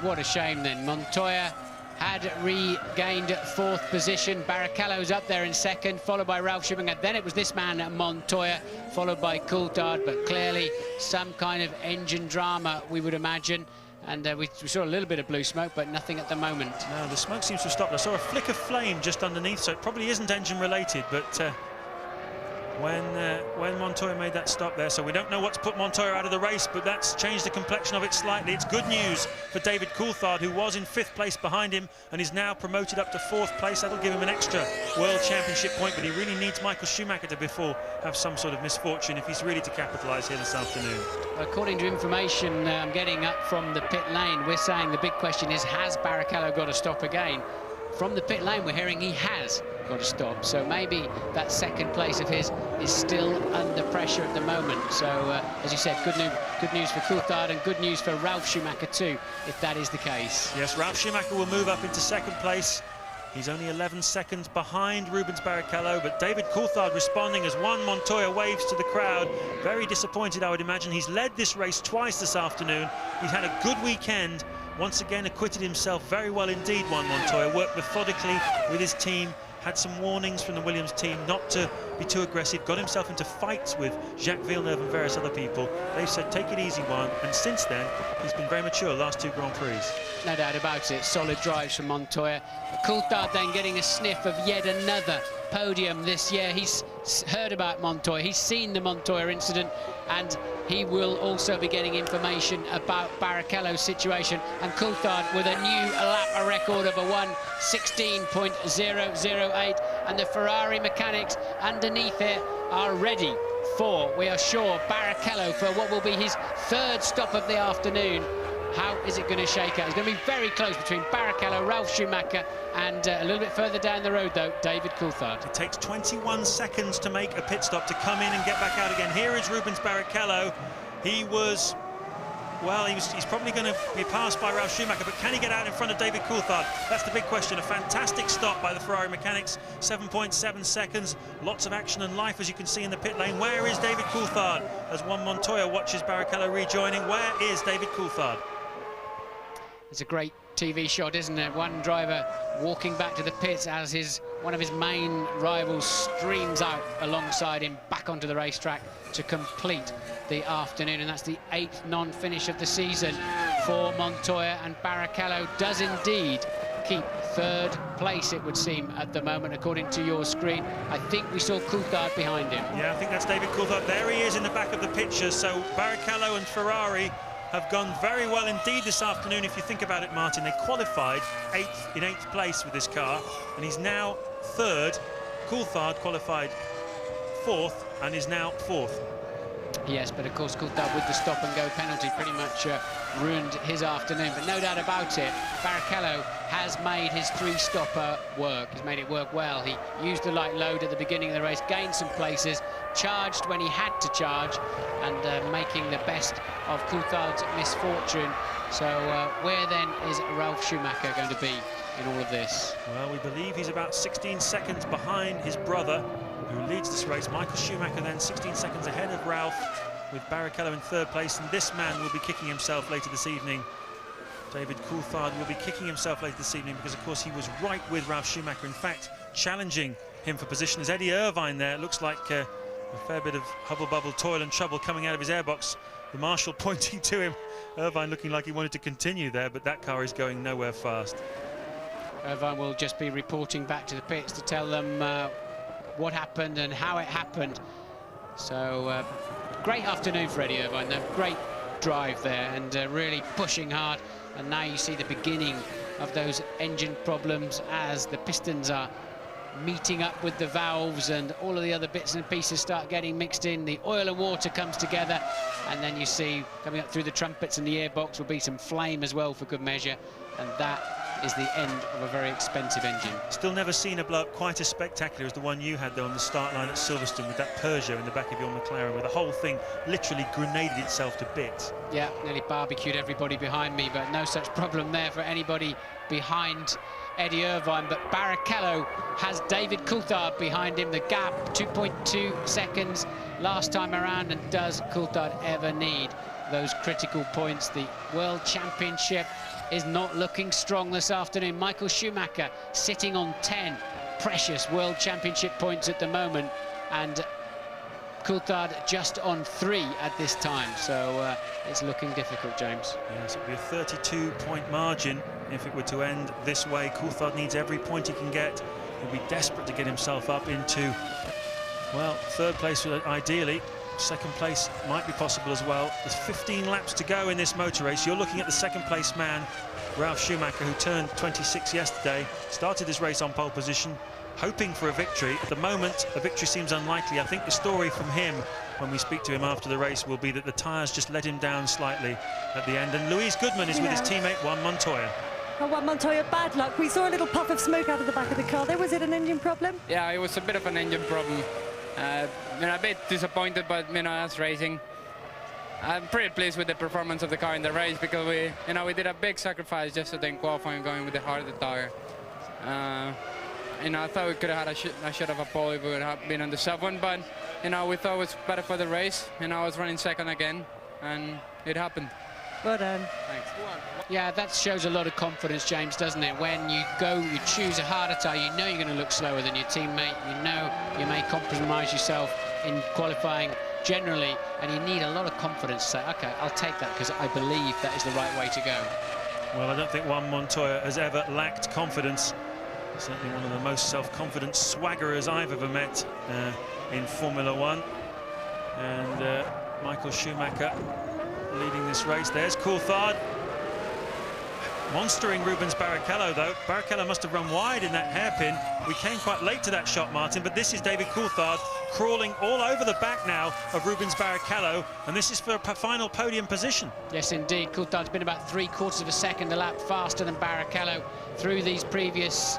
What a shame then. Montoya had regained fourth position. Barrichello's up there in second, followed by Ralf Schumacher. Then it was this man, Montoya, followed by Coulthard, but clearly some kind of engine drama, we would imagine. And we saw a little bit of blue smoke, but nothing at the moment. No, the smoke seems to have stopped. I saw a flick of flame just underneath, so it probably isn't engine related, but when Montoya made that stop there, so we don't know what's put Montoya out of the race, but that's changed the complexion of it slightly. It's good news for David Coulthard, who was in 5th place behind him and is now promoted up to 4th place. That'll give him an extra World Championship point, but he really needs Michael Schumacher to have some sort of misfortune if he's really to capitalise here this afternoon. According to information I'm getting up from the pit lane, we're saying the big question is, has Barrichello got to stop again? From the pit lane, we're hearing he has got to stop. So maybe that second place of his is still under pressure at the moment. So, as you said, good news for Coulthard and good news for Ralf Schumacher too, if that is the case. Yes, Ralf Schumacher will move up into second place. He's only 11 seconds behind Rubens Barrichello, but David Coulthard responding as Juan Montoya waves to the crowd. Very disappointed, I would imagine. He's led this race twice this afternoon. He's had a good weekend. Once again, acquitted himself very well indeed, Juan Montoya. Worked methodically with his team. Had some warnings from the Williams team not to be too aggressive. Got himself into fights with Jacques Villeneuve and various other people. They've said, take it easy, Juan. And since then, he's been very mature last 2 Grand Prix. No doubt about it. Solid drives from Montoya. Coulthard then getting a sniff of yet another podium this year. He's heard about Montoya, he's seen the Montoya incident, and he will also be getting information about Barrichello's situation. And Coulthard with a new lap record of a 1:16.008, and the Ferrari mechanics underneath it are ready for, we are sure, Barrichello for what will be his third stop of the afternoon. How is it going to shake out? It's going to be very close between Barrichello, Ralf Schumacher, and a little bit further down the road, though, David Coulthard. It takes 21 seconds to make a pit stop to come in and get back out again. Here is Rubens Barrichello. He was, well, he's probably going to be passed by Ralf Schumacher, but can he get out in front of David Coulthard? That's the big question. A fantastic stop by the Ferrari mechanics, 7.7 seconds. Lots of action and life, as you can see in the pit lane. Where is David Coulthard? As Juan Montoya watches Barrichello rejoining, where is David Coulthard? It's a great TV shot, isn't it? One driver walking back to the pits as one of his main rivals streams out alongside him back onto the racetrack to complete the afternoon, and that's the 8th non-finish of the season for Montoya, and Barrichello does indeed keep third place, it would seem, at the moment, according to your screen. I think we saw Coulthard behind him. Yeah, I think that's David Coulthard. There he is in the back of the picture. So Barrichello and Ferrari have gone very well indeed this afternoon. If you think about it, Martin, they qualified in 8th place with this car, and he's now 3rd. Coulthard qualified 4th and is now 4th. Yes, but of course Coulthard with the stop-and-go penalty pretty much ruined his afternoon. But no doubt about it, Barrichello has made his 3-stopper work. He's made it work well. He used the light load at the beginning of the race, gained some places, charged when he had to charge, and making the best of Coulthard's misfortune. So where then is Ralf Schumacher going to be in all of this? Well, we believe he's about 16 seconds behind his brother, who leads this race. Michael Schumacher then 16 seconds ahead of Ralf, with Barrichello in 3rd place, and this man will be kicking himself later this evening. David Coulthard will be kicking himself later this evening because, of course, he was right with Ralf Schumacher, in fact, challenging him for position. As Eddie Irvine there, it looks like a fair bit of hubble-bubble, toil and trouble coming out of his airbox. The marshal pointing to him. Irvine looking like he wanted to continue there, but that car is going nowhere fast. Irvine will just be reporting back to the pits to tell them what happened and how it happened. So great afternoon for Eddie Irvine, though. Great drive there, and really pushing hard. And now you see the beginning of those engine problems as the pistons are meeting up with the valves, and all of the other bits and pieces start getting mixed in. The oil and water comes together, and then you see coming up through the trumpets and the airbox will be some flame as well for good measure, and that is the end of a very expensive engine. Still never seen a blow-up quite as spectacular as the one you had there on the start line at Silverstone, with that Peugeot in the back of your McLaren, where the whole thing literally grenaded itself to bits. Yeah, nearly barbecued everybody behind me, but no such problem there for anybody behind Eddie Irvine. But Barrichello has David Coulthard behind him. The gap 2.2 seconds last time around, and does Coulthard ever need those critical points? The World Championship is not looking strong this afternoon. Michael Schumacher sitting on 10 precious World Championship points at the moment, and Coulthard just on 3 at this time, so it's looking difficult, James. Yes, it'll be a 32-point margin if it were to end this way. Coulthard needs every point he can get. He'll be desperate to get himself up into, well, 3rd place ideally. 2nd place might be possible as well. There's 15 laps to go in this motor race. You're looking at the 2nd place man, Ralf Schumacher, who turned 26 yesterday, started this race on pole position, hoping for a victory. At the moment, a victory seems unlikely. I think the story from him, when we speak to him after the race, will be that the tyres just let him down slightly at the end. And Luis Goodman is with his teammate Juan Montoya. Oh, Juan Montoya, bad luck. We saw a little puff of smoke out of the back of the car there. Was it an engine problem? Yeah, it was a bit of an engine problem. A bit disappointed, but that's racing. I'm pretty pleased with the performance of the car in the race, because we did a big sacrifice just to then qualifying, going with the harder tire. I thought we could have had a shot of a pole if we would have been on the sub one, but we thought it was better for the race. I was running 2nd again, and it happened. Well done. Thanks. Yeah, that shows a lot of confidence, James, doesn't it? When you choose a harder tyre, you know you're going to look slower than your teammate. You know you may compromise yourself in qualifying generally, and you need a lot of confidence to say, OK, I'll take that because I believe that is the right way to go. Well, I don't think Juan Montoya has ever lacked confidence. Certainly one of the most self-confident swaggerers I've ever met. in Formula One. And Michael Schumacher leading this race. There's Coulthard. Monstering Rubens Barrichello, though. Barrichello must have run wide in that hairpin. We came quite late to that shot, Martin, but this is David Coulthard crawling all over the back now of Rubens Barrichello, and this is for a final podium position. Yes, indeed. Coulthard's been about 3/4 of a second a lap faster than Barrichello through these previous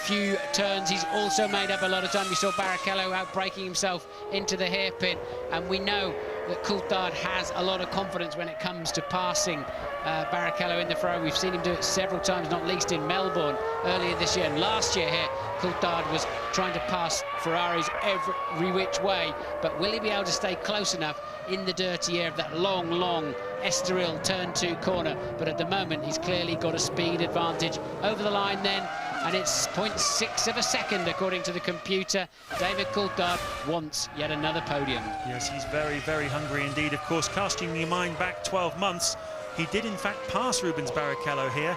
few turns. He's also made up a lot of time. We saw Barrichello out braking himself into the hairpin, and we know that Coulthard has a lot of confidence when it comes to passing Barrichello in the Ferrari. We've seen him do it several times, not least in Melbourne earlier this year. And last year here, Coulthard was trying to pass Ferraris every which way, but will he be able to stay close enough in the dirty air of that long, long Estoril turn 2 corner? But at the moment, he's clearly got a speed advantage over the line then, and it's 0.6 of a second according to the computer. David Coulthard wants yet another podium. Yes, he's very, very hungry indeed. Of course, casting your mind back 12 months, he did in fact pass Rubens Barrichello here.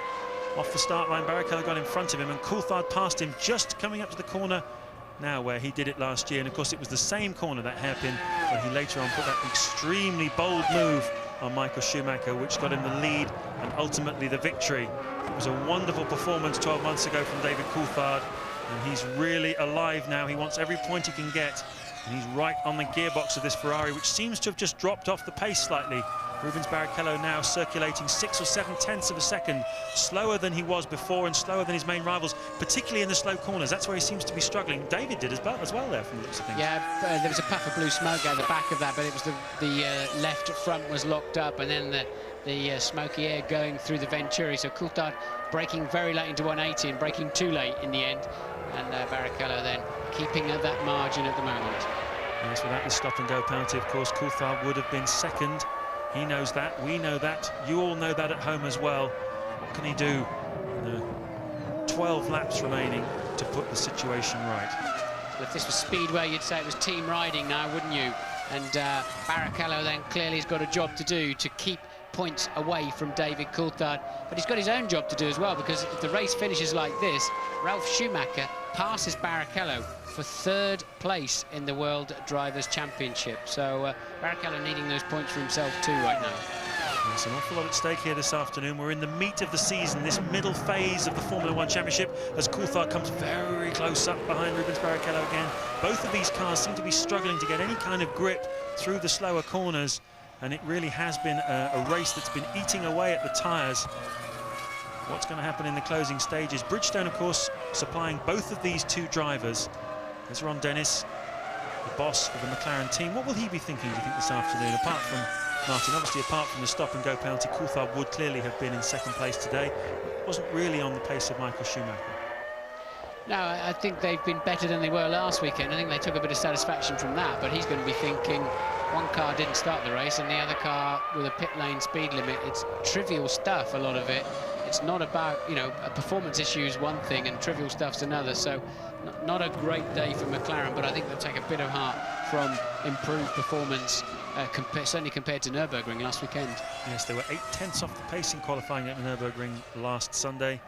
Off the start line, Barrichello got in front of him, and Coulthard passed him just coming up to the corner now where he did it last year. And of course, it was the same corner, that hairpin, where he later on put that extremely bold move on Michael Schumacher, which got him the lead and ultimately the victory. It was a wonderful performance 12 months ago from David Coulthard, and he's really alive now. He wants every point he can get, and he's right on the gearbox of this Ferrari, which seems to have just dropped off the pace slightly. Rubens Barrichello now circulating 6 or 7/10 of a second slower than he was before, and slower than his main rivals, particularly in the slow corners. That's where he seems to be struggling. David did as well there from the looks of things. Yeah, there was a puff of blue smoke out the back of that, but it was the left front was locked up, and then the smoky air going through the Venturi. So Coulthard braking very late into 180 and braking too late in the end, and Barrichello then keeping at that margin at the moment. Yes, without the stop-and-go penalty, of course, Coulthard would have been second. He knows that, we know that, you all know that at home as well. What can he do? 12 laps remaining to put the situation right. Well, if this was Speedway, you'd say it was team riding now, wouldn't you? And Barrichello then clearly has got a job to do to keep points away from David Coulthard. But he's got his own job to do as well, because if the race finishes like this, Ralf Schumacher passes Barrichello for 3rd place in the World Drivers' Championship. So Barrichello needing those points for himself too right now. There's an awful lot at stake here this afternoon. We're in the meat of the season, this middle phase of the Formula One Championship, as Coulthard comes very close up behind Rubens Barrichello again. Both of these cars seem to be struggling to get any kind of grip through the slower corners, and it really has been a race that's been eating away at the tyres. What's going to happen in the closing stages? Bridgestone, of course, supplying both of these two drivers. There's Ron Dennis, the boss of the McLaren team. What will he be thinking, do you think, this afternoon? Apart from Martin, obviously, apart from the stop-and-go penalty, Coulthard would clearly have been in 2nd place today. Wasn't really on the pace of Michael Schumacher. No, I think they've been better than they were last weekend. I think they took a bit of satisfaction from that, but he's going to be thinking one car didn't start the race and the other car with a pit lane speed limit. It's trivial stuff, a lot of it. It's not about, you know, a performance issue is one thing and trivial stuff's another. So not a great day for McLaren, but I think they'll take a bit of heart from improved performance, certainly compared to Nürburgring last weekend. Yes, they were 8/10 off the pace in qualifying at Nürburgring last Sunday.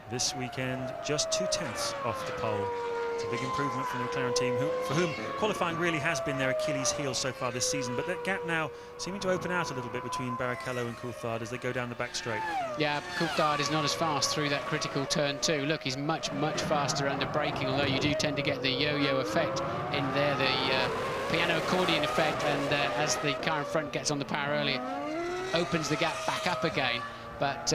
This weekend, just 2/10 off the pole. It's a big improvement from the McLaren team, for whom qualifying really has been their Achilles heel so far this season. But that gap now seeming to open out a little bit between Barrichello and Coulthard as they go down the back straight. Yeah, Coulthard is not as fast through that critical turn 2. Look, he's much, much faster under braking, although you do tend to get the yo-yo effect in there, the piano accordion effect, and as the car in front gets on the power earlier, opens the gap back up again. But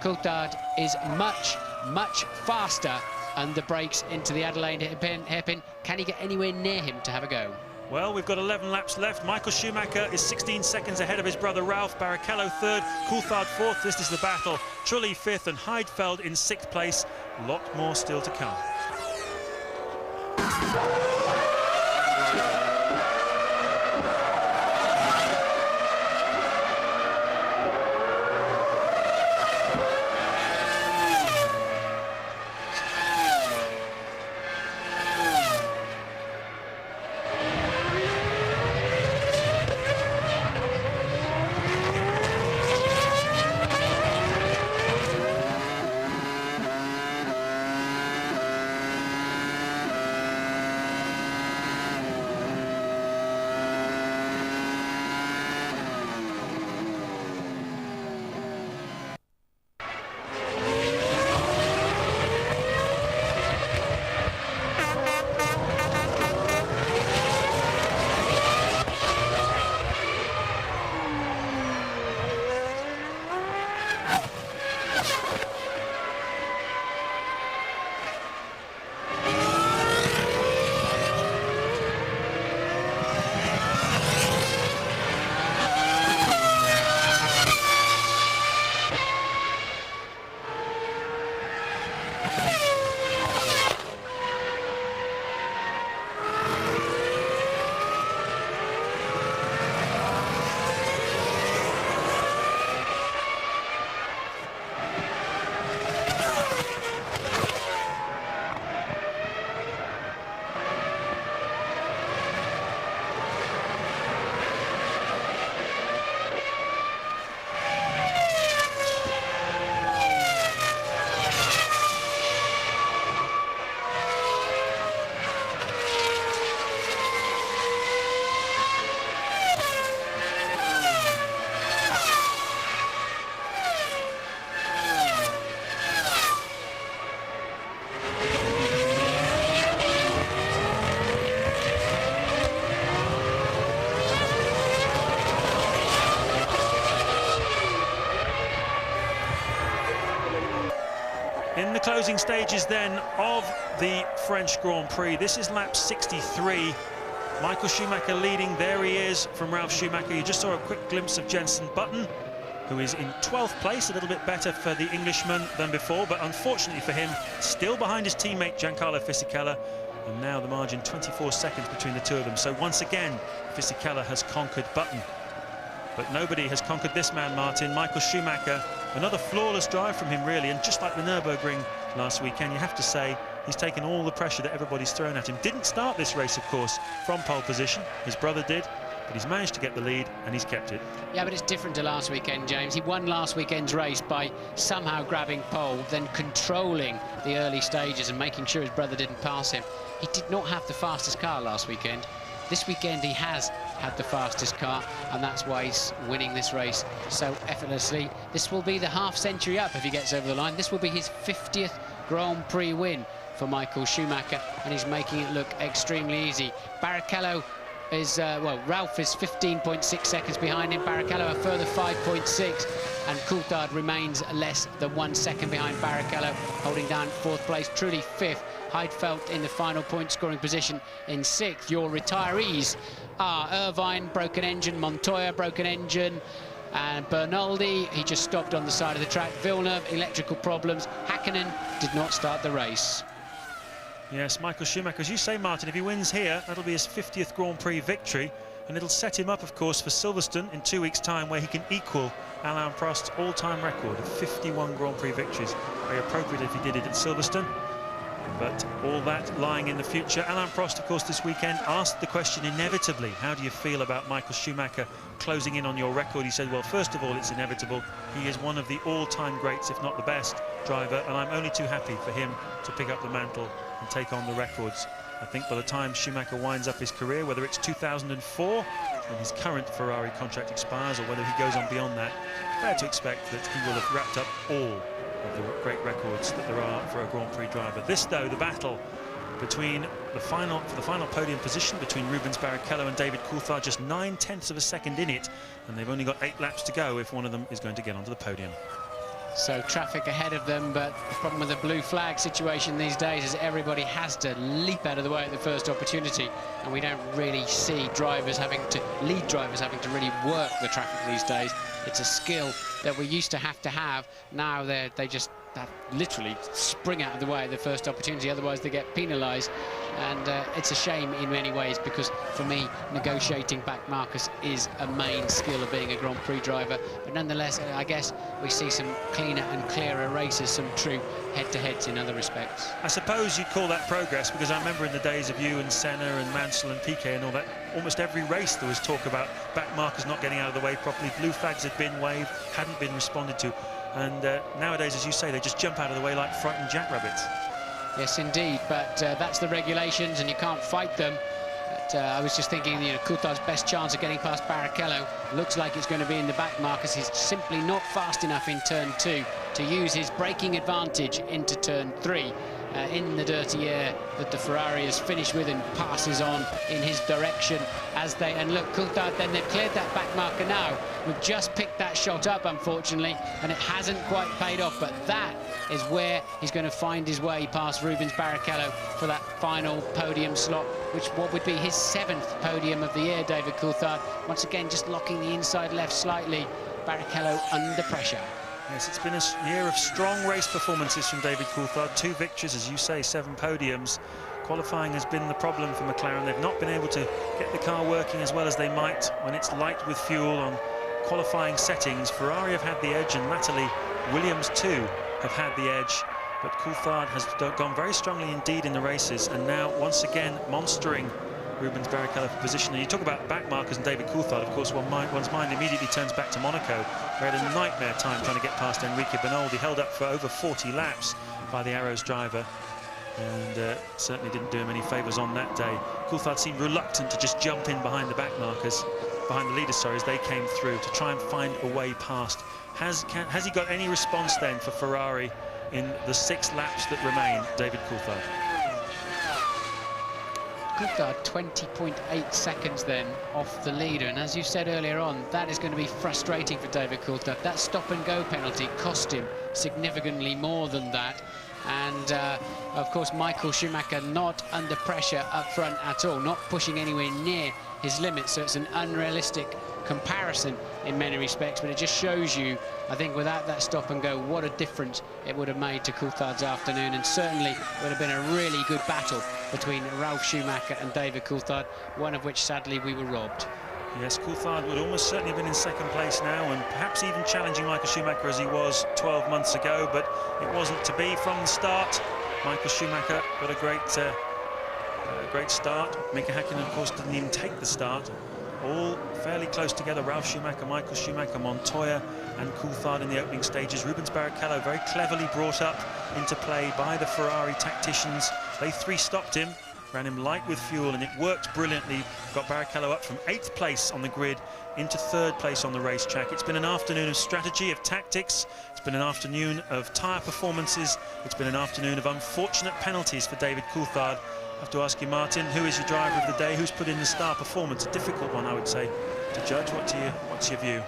Coulthard is much, much faster under brakes into the Adelaide hairpin. Can he get anywhere near him to have a go? Well, we've got 11 laps left. Michael Schumacher is 16 seconds ahead of his brother Ralf. Barrichello 3rd, Coulthard 4th. This is the battle. Trulli 5th and Heidfeld in 6th place. A lot more still to come. the closing stages then of the French Grand Prix. This is lap 63. Michael Schumacher leading. There he is from Ralf Schumacher. You just saw a quick glimpse of Jenson Button, who is in 12th place, a little bit better for the Englishman than before, but unfortunately for him, still behind his teammate Giancarlo Fisichella, and now the margin 24 seconds between the two of them. So once again, Fisichella has conquered Button. But nobody has conquered this man, Martin. Michael Schumacher, another flawless drive from him, really, and just like the Nürburgring last weekend, you have to say he's taken all the pressure that everybody's thrown at him. Didn't start this race, of course, from pole position. His brother did, but he's managed to get the lead, and he's kept it. Yeah, but it's different to last weekend, James. He won last weekend's race by somehow grabbing pole, then controlling the early stages and making sure his brother didn't pass him. He did not have the fastest car last weekend. This weekend he has had the fastest car, and that's why he's winning this race so effortlessly. This will be the half-century up if he gets over the line. This will be his 50th Grand Prix win for Michael Schumacher, and he's making it look extremely easy. Barrichello is, well, Ralf is 15.6 seconds behind him, Barrichello a further 5.6, and Coulthard remains less than 1 second behind Barrichello, holding down 4th place, truly 5th. Heidfeld in the final point-scoring position in 6th. Your retirees are Irvine, broken engine, Montoya, broken engine, and Bernaldi, he just stopped on the side of the track. Villeneuve, electrical problems. Hakkinen did not start the race. Yes, Michael Schumacher, as you say, Martin, if he wins here, that'll be his 50th Grand Prix victory, and it'll set him up, of course, for Silverstone in 2 weeks' time, where he can equal Alain Prost's all-time record of 51 Grand Prix victories. Very appropriate if he did it at Silverstone. But all that lying in the future. Alain Prost, of course, this weekend asked the question inevitably, how do you feel about Michael Schumacher closing in on your record? He said, well, first of all, it's inevitable. He is one of the all-time greats, if not the best driver, and I'm only too happy for him to pick up the mantle and take on the records. I think by the time Schumacher winds up his career, whether it's 2004 when his current Ferrari contract expires or whether he goes on beyond that, fair to expect that he will have wrapped up all of the great records that there are for a Grand Prix driver. This, though, the battle between the final podium position between Rubens Barrichello and David Coulthard, just 9/10 of a second in it, and they've only got 8 laps to go if one of them is going to get onto the podium. So traffic ahead of them, but the problem with the blue flag situation these days is everybody has to leap out of the way at the first opportunity, and we don't really see lead drivers having to really work the traffic these days. It's a skill that we used to have. Now they just literally spring out of the way at the first opportunity, otherwise they get penalised. And it's a shame in many ways, because for me, negotiating back markers is a main skill of being a Grand Prix driver. But nonetheless, I guess we see some cleaner and clearer races, some true head-to-heads in other respects. I suppose you'd call that progress, because I remember in the days of you and Senna and Mansell and Piquet and all that, almost every race there was talk about back markers not getting out of the way properly. Blue flags had been waved, hadn't been responded to. And nowadays, as you say, they just jump out of the way like frightened jackrabbits. Yes, indeed, but that's the regulations and you can't fight them. But I was just thinking, you know, Coulthard's best chance of getting past Barrichello looks like it's going to be in the back markers. He's simply not fast enough in turn 2 to use his braking advantage into turn 3. In the dirty air that the Ferrari has finished with, and passes on in his direction as they, and look, Coulthard, then they've cleared that back marker now. We've just picked that shot up, unfortunately, and it hasn't quite paid off, but that is where he's going to find his way past Rubens Barrichello for that final podium slot, which what would be his 7th podium of the year. David Coulthard, once again, just locking the inside left slightly. Barrichello under pressure. Yes, it's been a year of strong race performances from David Coulthard. 2 victories, as you say, 7 podiums. Qualifying has been the problem for McLaren. They've not been able to get the car working as well as they might when it's light with fuel on qualifying settings. Ferrari have had the edge, and latterly Williams too have had the edge. But Coulthard has gone very strongly indeed in the races, and now once again monstering Rubens Barrichello for position. And you talk about back markers and David Coulthard, of course, one's mind immediately turns back to Monaco, where he had a nightmare time trying to get past Enrique Bernaldi, held up for over 40 laps by the Arrows driver, and certainly didn't do him any favours on that day. Coulthard seemed reluctant to just jump in behind the back markers, behind the leaders, sorry, as they came through, to try and find a way past. Has he got any response then for Ferrari in the 6 laps that remain, David Coulthard? Coulthard 20.8 seconds then off the leader, and as you said earlier on, that is going to be frustrating for David Coulthard. That stop and go penalty cost him significantly more than that, And of course, Michael Schumacher not under pressure up front at all, not pushing anywhere near his limits. So it's an unrealistic comparison in many respects, but it just shows you, I think, without that stop and go, what a difference it would have made to Coulthard's afternoon, and certainly would have been a really good battle between Ralf Schumacher and David Coulthard, one of which sadly we were robbed. Yes, Coulthard would almost certainly have been in second place now, and perhaps even challenging Michael Schumacher as he was 12 months ago, but it wasn't to be from the start. Michael Schumacher got a great start. Mika Häkkinen, of course, didn't even take the start. All fairly close together, Ralf Schumacher, Michael Schumacher, Montoya and Coulthard in the opening stages. Rubens Barrichello very cleverly brought up into play by the Ferrari tacticians. They three stopped him, ran him light with fuel, and it worked brilliantly. Got Barrichello up from 8th place on the grid into 3rd place on the racetrack. It's been an afternoon of strategy, of tactics. It's been an afternoon of tyre performances. It's been an afternoon of unfortunate penalties for David Coulthard. I have to ask you, Martin, who is your driver of the day? Who's put in the star performance? A difficult one, I would say, to judge. What's your view?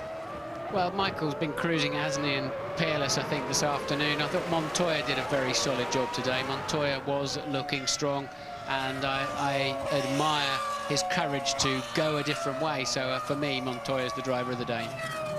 Well, Michael's been cruising, hasn't he, and peerless, I think, this afternoon. I thought Montoya did a very solid job today. Montoya was looking strong, and I admire his courage to go a different way. So for me, Montoya's the driver of the day.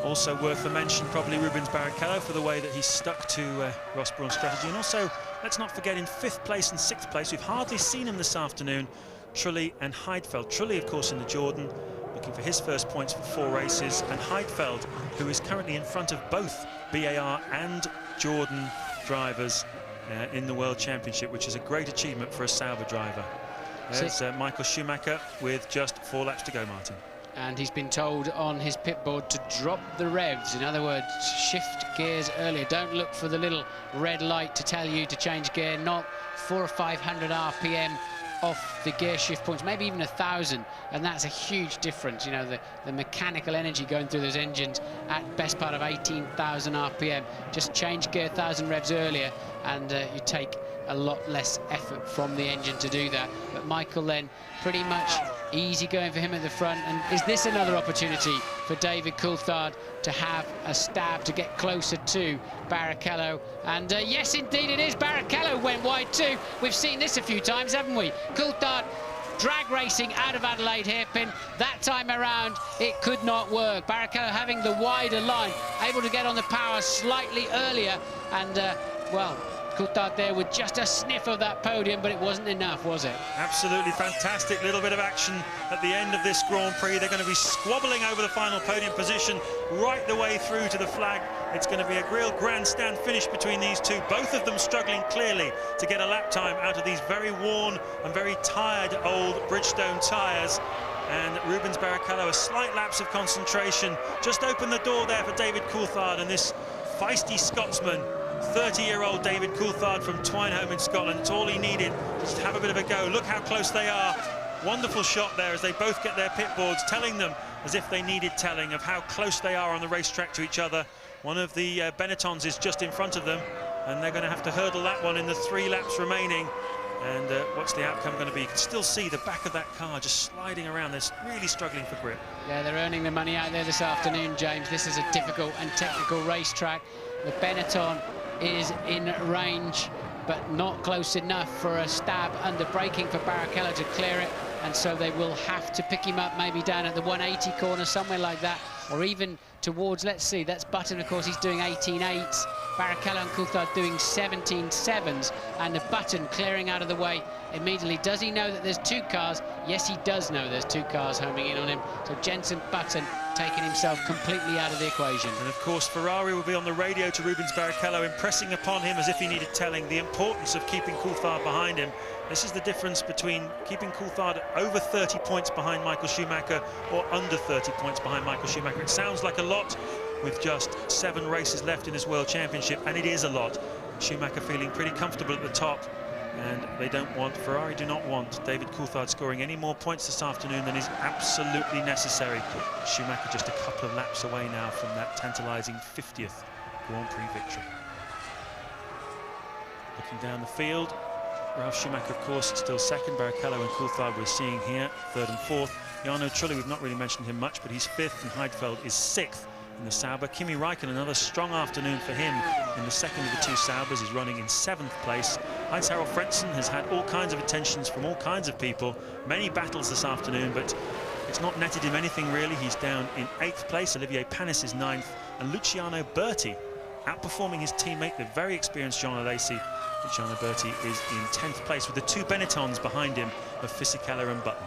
Also worth a mention, probably Rubens Barrichello, for the way that he stuck to Ross Brawn's strategy. And also, let's not forget, in 5th place and 6th place, we've hardly seen him this afternoon, Trulli and Heidfeld. Trulli, of course, in the Jordan, looking for his first points for 4 races, and Heidfeld, who is currently in front of both BAR and Jordan drivers in the World Championship, which is a great achievement for a Sauber driver. There's Michael Schumacher with just 4 laps to go, Martin. And he's been told on his pit board to drop the revs. In other words, shift gears earlier. Don't look for the little red light to tell you to change gear. Not 400 or 500 RPM off the gear shift points, maybe even 1,000, and that's a huge difference. You know, the mechanical energy going through those engines at best part of 18,000 RPM. Just change gear 1,000 revs earlier, and you take a lot less effort from the engine to do that. But Michael then pretty much easy going for him at the front. And is this another opportunity for David Coulthard to have a stab to get closer to Barrichello? And yes, indeed it is. Barrichello went wide too. We've seen this a few times, haven't we? Coulthard drag racing out of Adelaide hairpin. That time around, it could not work. Barrichello having the wider line, able to get on the power slightly earlier. And, well, Coulthard there with just a sniff of that podium, but it wasn't enough, was it? Absolutely fantastic little bit of action at the end of this Grand Prix. They're going to be squabbling over the final podium position right the way through to the flag. It's going to be a real grandstand finish between these two, both of them struggling clearly to get a lap time out of these very worn and very tired old Bridgestone tyres. And Rubens Barrichello, a slight lapse of concentration, just opened the door there for David Coulthard, and this feisty Scotsman, 30-year-old David Coulthard from Twineholme in Scotland. It's all he needed, just to have a bit of a go. Look how close they are. Wonderful shot there as they both get their pit boards, telling them, as if they needed telling, of how close they are on the racetrack to each other. One of the Benettons is just in front of them, and they're going to have to hurdle that one in the 3 laps remaining. And what's the outcome going to be? You can still see the back of that car just sliding around. They're really struggling for grip. Yeah, they're earning the money out there this afternoon, James. This is a difficult and technical racetrack. The Benetton is in range, but not close enough for a stab under braking for Barrichello to clear it, and so they will have to pick him up maybe down at the 180 corner, somewhere like that, or even towards, let's see, that's Button, of course, he's doing 18.8s. Barrichello and Coulthard doing 17.7s, and the Button clearing out of the way immediately. Does he know that there's 2 cars? Yes, he does know there's 2 cars homing in on him. So Jenson Button taking himself completely out of the equation. And of course, Ferrari will be on the radio to Rubens Barrichello, impressing upon him, as if he needed telling, the importance of keeping Coulthard behind him. This is the difference between keeping Coulthard over 30 points behind Michael Schumacher or under 30 points behind Michael Schumacher. It sounds like a lot with just 7 races left in this World Championship, and it is a lot. Schumacher feeling pretty comfortable at the top, and Ferrari do not want David Coulthard scoring any more points this afternoon than is absolutely necessary. Schumacher just a couple of laps away now from that tantalising 50th Grand Prix victory. Looking down the field, Ralf Schumacher, of course, still second. Barrichello and Coulthard we're seeing here, 3rd and 4th. Jarno Trulli, we've not really mentioned him much, but he's 5th, and Heidfeld is 6th in the Sauber. Kimi Räikkönen, another strong afternoon for him in the second of the two Saubers. He's running in 7th place. Heinz-Harald Frentzen has had all kinds of attentions from all kinds of people, many battles this afternoon, but it's not netted him anything really. He's down in 8th place. Olivier Panis is 9th, and Luciano Berti outperforming his teammate, the very experienced Jean Alesi. Luciano Berti is in 10th place with the two Benettons behind him of Fisichella and Button.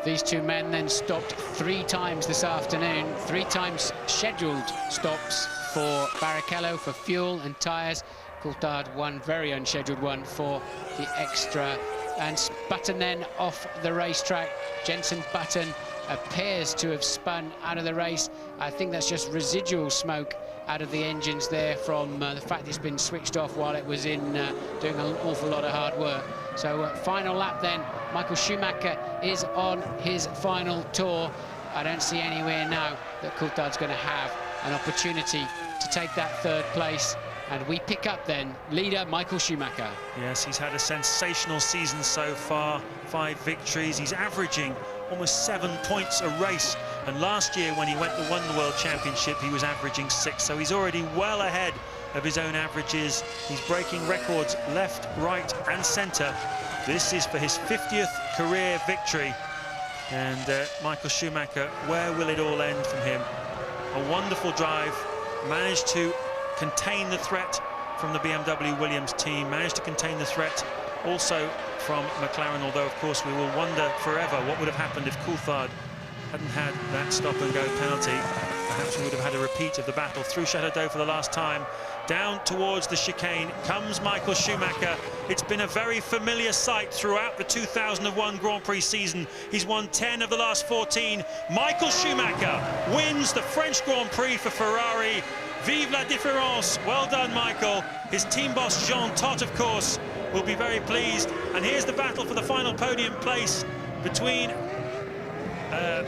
These two men then stopped 3 times this afternoon, 3 times scheduled stops for Barrichello for fuel and tyres. Coulthard one very unscheduled one for the extra. And Button then off the racetrack. Jenson Button appears to have spun out of the race. I think that's just residual smoke out of the engines there from the fact it's been switched off while it was in doing an awful lot of hard work. So final lap then, Michael Schumacher is on his final tour. I don't see anywhere now that Coulthard's going to have an opportunity to take that 3rd place. And we pick up then leader Michael Schumacher. Yes, he's had a sensational season so far, 5 victories. He's averaging almost 7 points a race. And last year when he won the World Championship, he was averaging 6. So he's already well ahead of his own averages. He's breaking records left, right and centre. This is for his 50th career victory. And Michael Schumacher, where will it all end from him? A wonderful drive, managed to contain the threat from the BMW Williams team, managed to contain the threat also from McLaren, although of course we will wonder forever what would have happened if Coulthard hadn't had that stop-and-go penalty. Perhaps we would have had a repeat of the battle through Château d'Eau for the last time. Down towards the chicane comes Michael Schumacher. It's been a very familiar sight throughout the 2001 Grand Prix season. He's won 10 of the last 14. Michael Schumacher wins the French Grand Prix for Ferrari. Vive la différence. Well done, Michael. His team boss, Jean Todt, of course, will be very pleased. And here's the battle for the final podium place between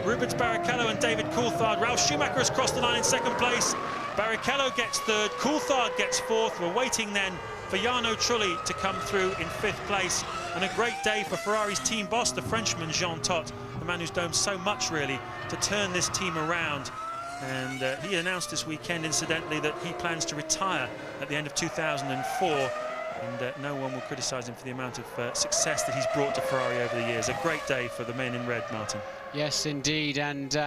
Rubens Barrichello and David Coulthard. Ralf Schumacher has crossed the line in 2nd place. Barrichello gets 3rd, Coulthard gets 4th. We're waiting then for Jarno Trulli to come through in 5th place. And a great day for Ferrari's team boss, the Frenchman Jean Todt, the man who's done so much really to turn this team around. And he announced this weekend, incidentally, that he plans to retire at the end of 2004. And no one will criticise him for the amount of success that he's brought to Ferrari over the years. A great day for the men in red, Martin. Yes, indeed. And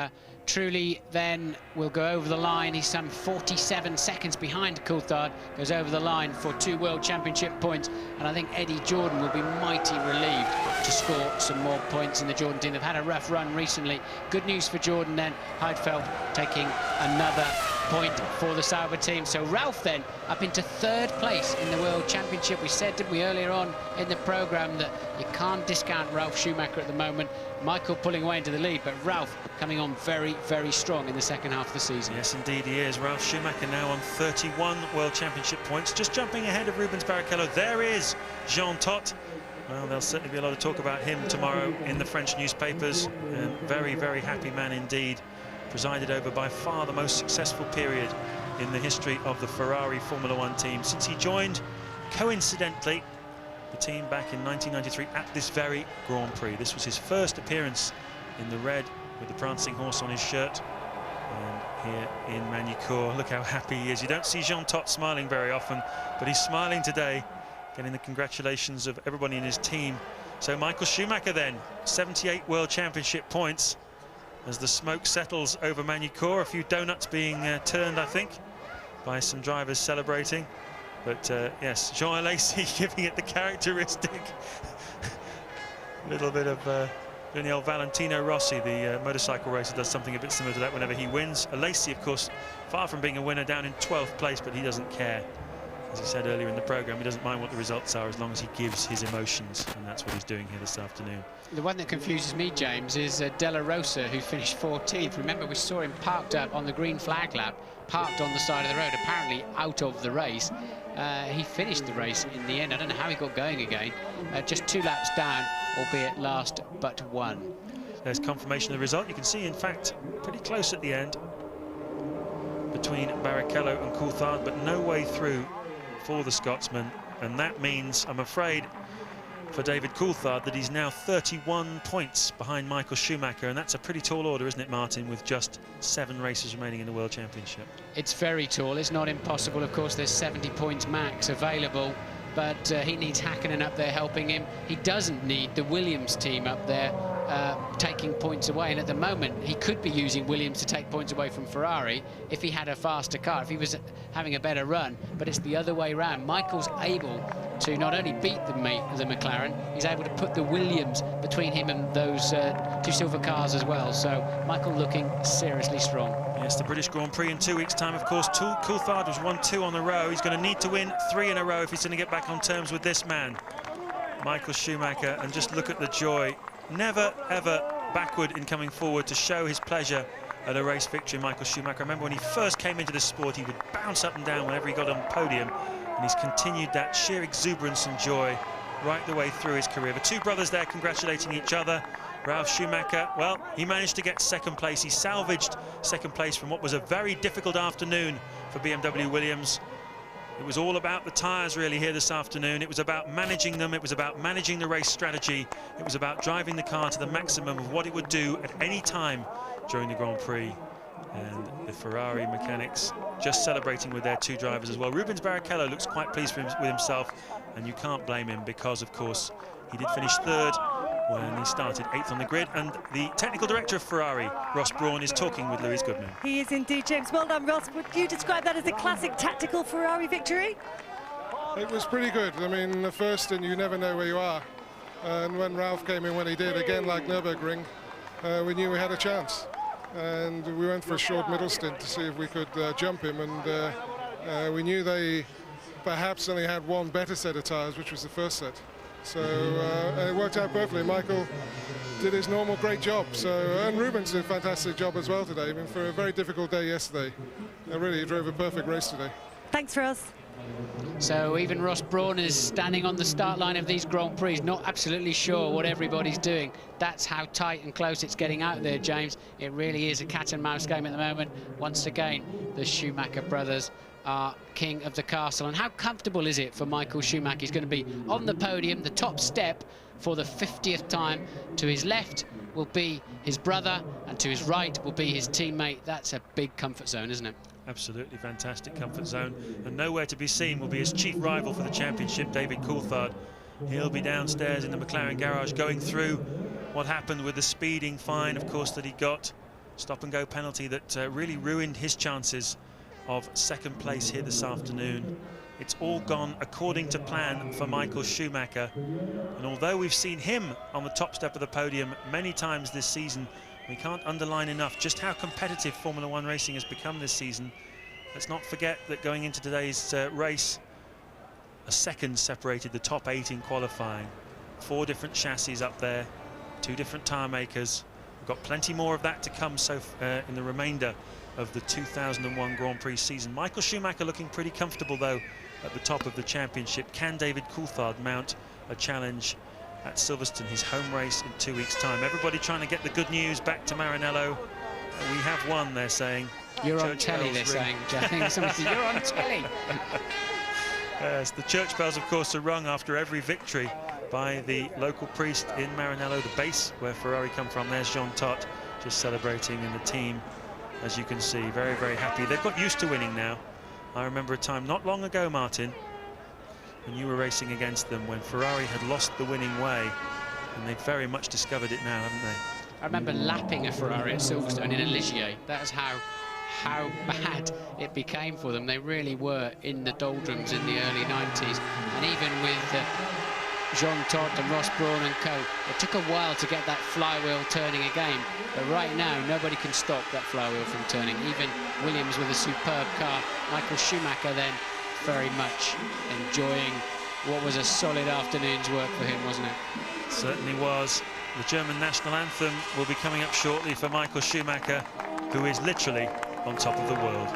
Trulli then will go over the line. He's some 47 seconds behind Coulthard. Goes over the line for 2 World Championship points. And I think Eddie Jordan will be mighty relieved to score some more points in the Jordan team. They've had a rough run recently. Good news for Jordan then. Heidfeld taking another point for the Sauber team. So Ralf then up into 3rd place in the World Championship. We said, didn't we, earlier on in the programme that you can't discount Ralf Schumacher at the moment. Michael pulling away into the lead, but Ralf coming on very, very strong in the second half of the season. Yes, indeed he is. Ralf Schumacher now on 31 World Championship points, just jumping ahead of Rubens Barrichello. There is Jean Todt. Well, there'll certainly be a lot of talk about him tomorrow in the French newspapers. And very, very happy man indeed. Presided over by far the most successful period in the history of the Ferrari Formula One team since he joined, coincidentally, the team back in 1993 at this very Grand Prix. This was his first appearance in the red with the prancing horse on his shirt. And here in Magny-Cours, look how happy he is. You don't see Jean Todt smiling very often, but he's smiling today, getting the congratulations of everybody in his team. So Michael Schumacher then, 78 World Championship points. As the smoke settles over Magny-Cours, a few donuts being turned, I think, by some drivers celebrating. But yes, Jean Alesi giving it the characteristic little bit of the old Valentino Rossi, the motorcycle racer, does something a bit similar to that whenever he wins. Alesi, of course, far from being a winner, down in 12th place, but he doesn't care. As he said earlier in the programme, he doesn't mind what the results are as long as he gives his emotions, and that's what he's doing here this afternoon. The one that confuses me, James, is Della Rosa, who finished 14th. Remember, we saw him parked up on the green flag lap, parked on the side of the road, apparently out of the race. He finished the race in the end. I don't know how he got going again. Just 2 laps down, albeit last but 1. There's confirmation of the result. You can see, in fact, pretty close at the end between Barrichello and Coulthard, but no way through for the Scotsman. And that means, I'm afraid, for David Coulthard that he's now 31 points behind Michael Schumacher, and that's a pretty tall order, isn't it, Martin, with just 7 races remaining in the World Championship? It's very tall. It's not impossible. Of course, there's 70 points max available, but he needs Hakkinen up there helping him. He doesn't need the Williams team up there taking points away, and at the moment he could be using Williams to take points away from Ferrari if he had a faster car, if he was having a better run, but it's the other way around. Michael's able to not only beat the McLaren, he's able to put the Williams between him and those 2 silver cars as well, so Michael looking seriously strong. Yes, the British Grand Prix in 2 weeks' time, of course. Coulthard was 1-2 on the row. He's going to need to win 3 in a row if he's going to get back on terms with this man, Michael Schumacher, and just look at the joy. Never, ever backward in coming forward to show his pleasure at a race victory, Michael Schumacher. I remember when he first came into this sport, he would bounce up and down whenever he got on the podium, and he's continued that sheer exuberance and joy right the way through his career. The 2 brothers there congratulating each other. Ralf Schumacher, well, he managed to get 2nd place. He salvaged 2nd place from what was a very difficult afternoon for BMW Williams. It was all about the tyres really here this afternoon. It was about managing them. It was about managing the race strategy. It was about driving the car to the maximum of what it would do at any time during the Grand Prix. And the Ferrari mechanics just celebrating with their 2 drivers as well. Rubens Barrichello looks quite pleased with himself, and you can't blame him because, of course, he did finish 3rd when he started 8th on the grid, and the technical director of Ferrari, Ross Brawn, is talking with Lewis Goodman. He is indeed, James. Well done, Ross. Would you describe that as a classic tactical Ferrari victory? It was pretty good. I mean, the first, and you never know where you are. And when Ralph came in when he did, again like Nürburgring, we knew we had a chance. And we went for a short middle stint to see if we could jump him, and we knew they perhaps only had 1 better set of tyres, which was the first set. So it worked out perfectly. Michael did his normal great job. So and Rubens did a fantastic job as well today. I mean, for a very difficult day yesterday, really he drove a perfect race today. Thanks, Ross. So even Ross Brawn is standing on the start line of these Grand Prix, not absolutely sure what everybody's doing. That's how tight and close it's getting out there, James. It really is a cat and mouse game at the moment. Once again, the Schumacher brothers are king of the castle. And how comfortable is it for Michael Schumacher? He's going to be on the podium, the top step, for the 50th time. To his left will be his brother, and to his right will be his teammate. That's a big comfort zone, isn't it? Absolutely fantastic comfort zone, and nowhere to be seen will be his chief rival for the championship, David Coulthard. He'll be downstairs in the McLaren garage going through what happened with the speeding fine, of course, that he got. Stop-and-go penalty that really ruined his chances of 2nd place here this afternoon. It's all gone according to plan for Michael Schumacher, and although we've seen him on the top step of the podium many times this season, we can't underline enough just how competitive Formula 1 racing has become this season. Let's not forget that going into today's race, a 2nd separated the top 8 in qualifying. 4 different chassis up there, 2 different tyre makers. We've got plenty more of that to come in the remainder of the 2001 Grand Prix season. Michael Schumacher looking pretty comfortable, though, at the top of the championship. Can David Coulthard mount a challenge at Silverstone, his home race in 2 weeks' time? Everybody trying to get the good news back to Maranello. We have won, they're saying. You're on telly, they're saying. Somebody said, you're on telly. Yes, the church bells, of course, are rung after every victory by the local priest in Maranello, the base where Ferrari come from. There's Jean Todt just celebrating, and the team, as you can see, very, very happy. They've got used to winning now. I remember a time not long ago, Martin, when you were racing against them, when Ferrari had lost the winning way, and they've very much discovered it now, haven't they? I remember lapping a Ferrari at Silverstone in a Ligier. That's how bad it became for them. They really were in the doldrums in the early 90s, and even with Jean Todt and Ross Brawn and co, it took a while to get that flywheel turning again, but right now nobody can stop that flywheel from turning, even Williams with a superb car. Michael Schumacher then very much enjoying what was a solid afternoon's work for him, wasn't it? Certainly was. The German national anthem will be coming up shortly for Michael Schumacher, who is literally on top of the world.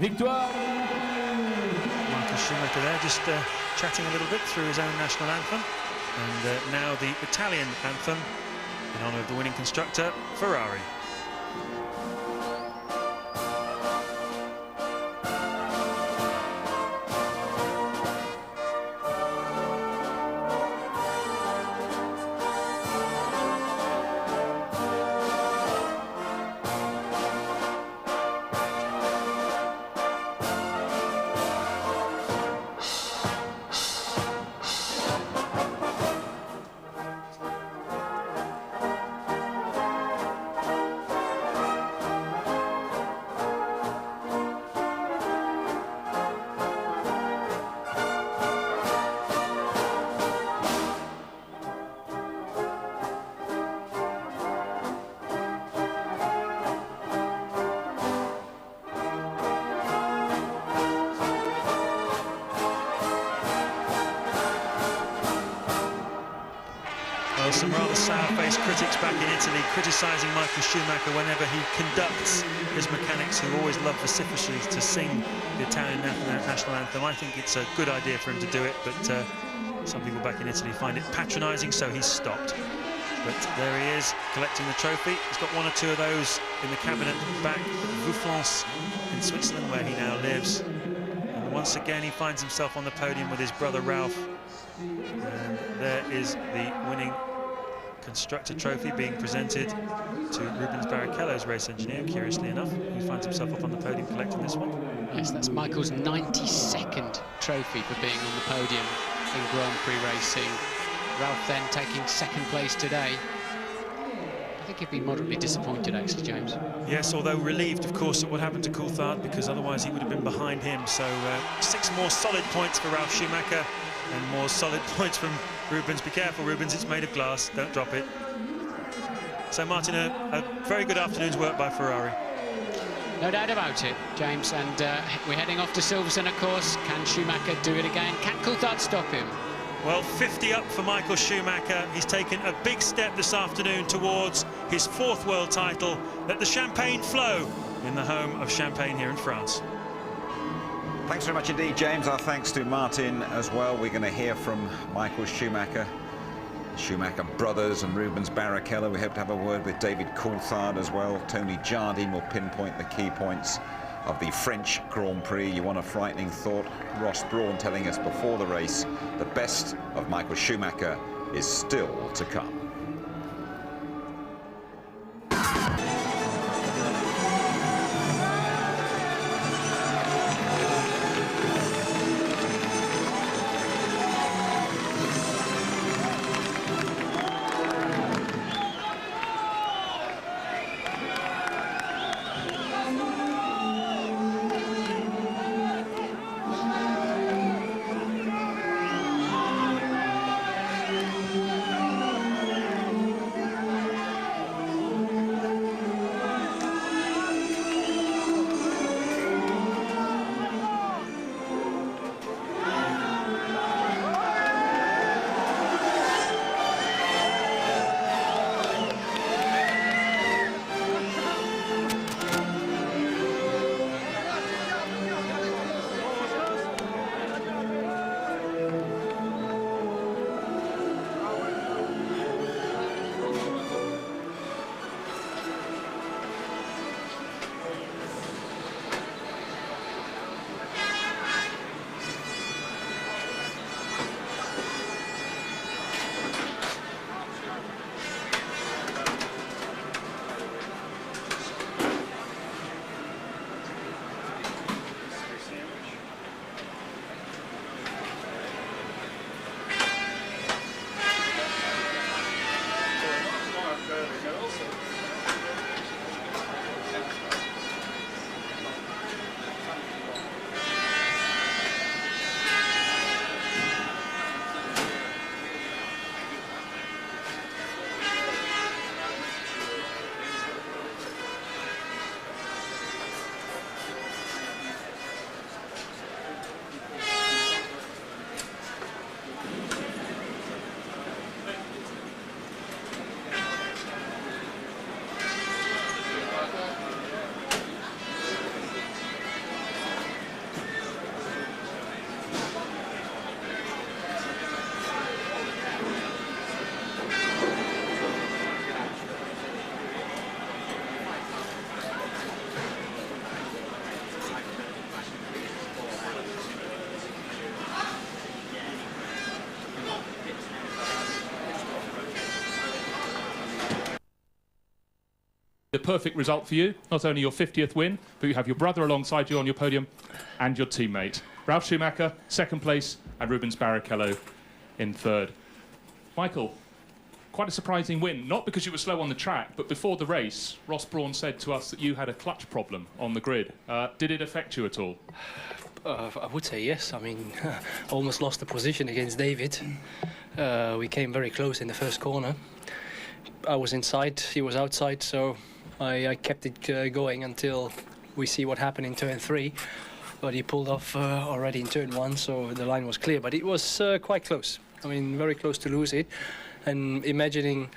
Victoire. Michael Schumacher there, just chatting a little bit through his own national anthem. And now the Italian anthem in honour of the winning constructor, Ferrari. Well, some rather sour-faced critics back in Italy criticising Michael Schumacher whenever he conducts his mechanics, who always love vociferously to sing the Italian national anthem. I think it's a good idea for him to do it, but some people back in Italy find it patronising, so he's stopped. But there he is, collecting the trophy. He's got one or two of those in the cabinet back at Vaucluse in Switzerland, where he now lives. And once again, he finds himself on the podium with his brother Ralph. And there is the winning constructor trophy being presented to Rubens Barrichello's race engineer, curiously enough, who finds himself up on the podium collecting this one. Yes, that's Michael's 92nd trophy for being on the podium in Grand Prix racing. Ralph then taking second place today. I think he'd be moderately disappointed, actually, James. Yes, although relieved, of course, at what happened to Coulthard, because otherwise he would have been behind him. So 6 more solid points for Ralf Schumacher and more solid points from Rubens. Be careful, Rubens, it's made of glass, don't drop it. So, Martin, a very good afternoon's work by Ferrari. No doubt about it, James, and we're heading off to Silverstone, of course. Can Schumacher do it again? Can Coulthard stop him? Well, 50 up for Michael Schumacher. He's taken a big step this afternoon towards his 4th world title at the Champagne Flow in the home of Champagne here in France. Thanks very much indeed, James. Our thanks to Martin as well. We're going to hear from Michael Schumacher, Schumacher brothers and Rubens Barrichello. We hope to have a word with David Coulthard as well. Tony Jardine will pinpoint the key points of the French Grand Prix. You want a frightening thought? Ross Brawn telling us before the race the best of Michael Schumacher is still to come. The perfect result for you, not only your 50th win, but you have your brother alongside you on your podium and your teammate. Ralf Schumacher, second place, and Rubens Barrichello in third. Michael, quite a surprising win, not because you were slow on the track, but before the race, Ross Brawn said to us that you had a clutch problem on the grid. Did it affect you at all? I would say yes. I mean, almost lost the position against David. We came very close in the first corner. I was inside, he was outside, so I kept it going until we see what happened in turn 3. But he pulled off already in turn 1, so the line was clear. But it was quite close. I mean, very close to lose it. And imagining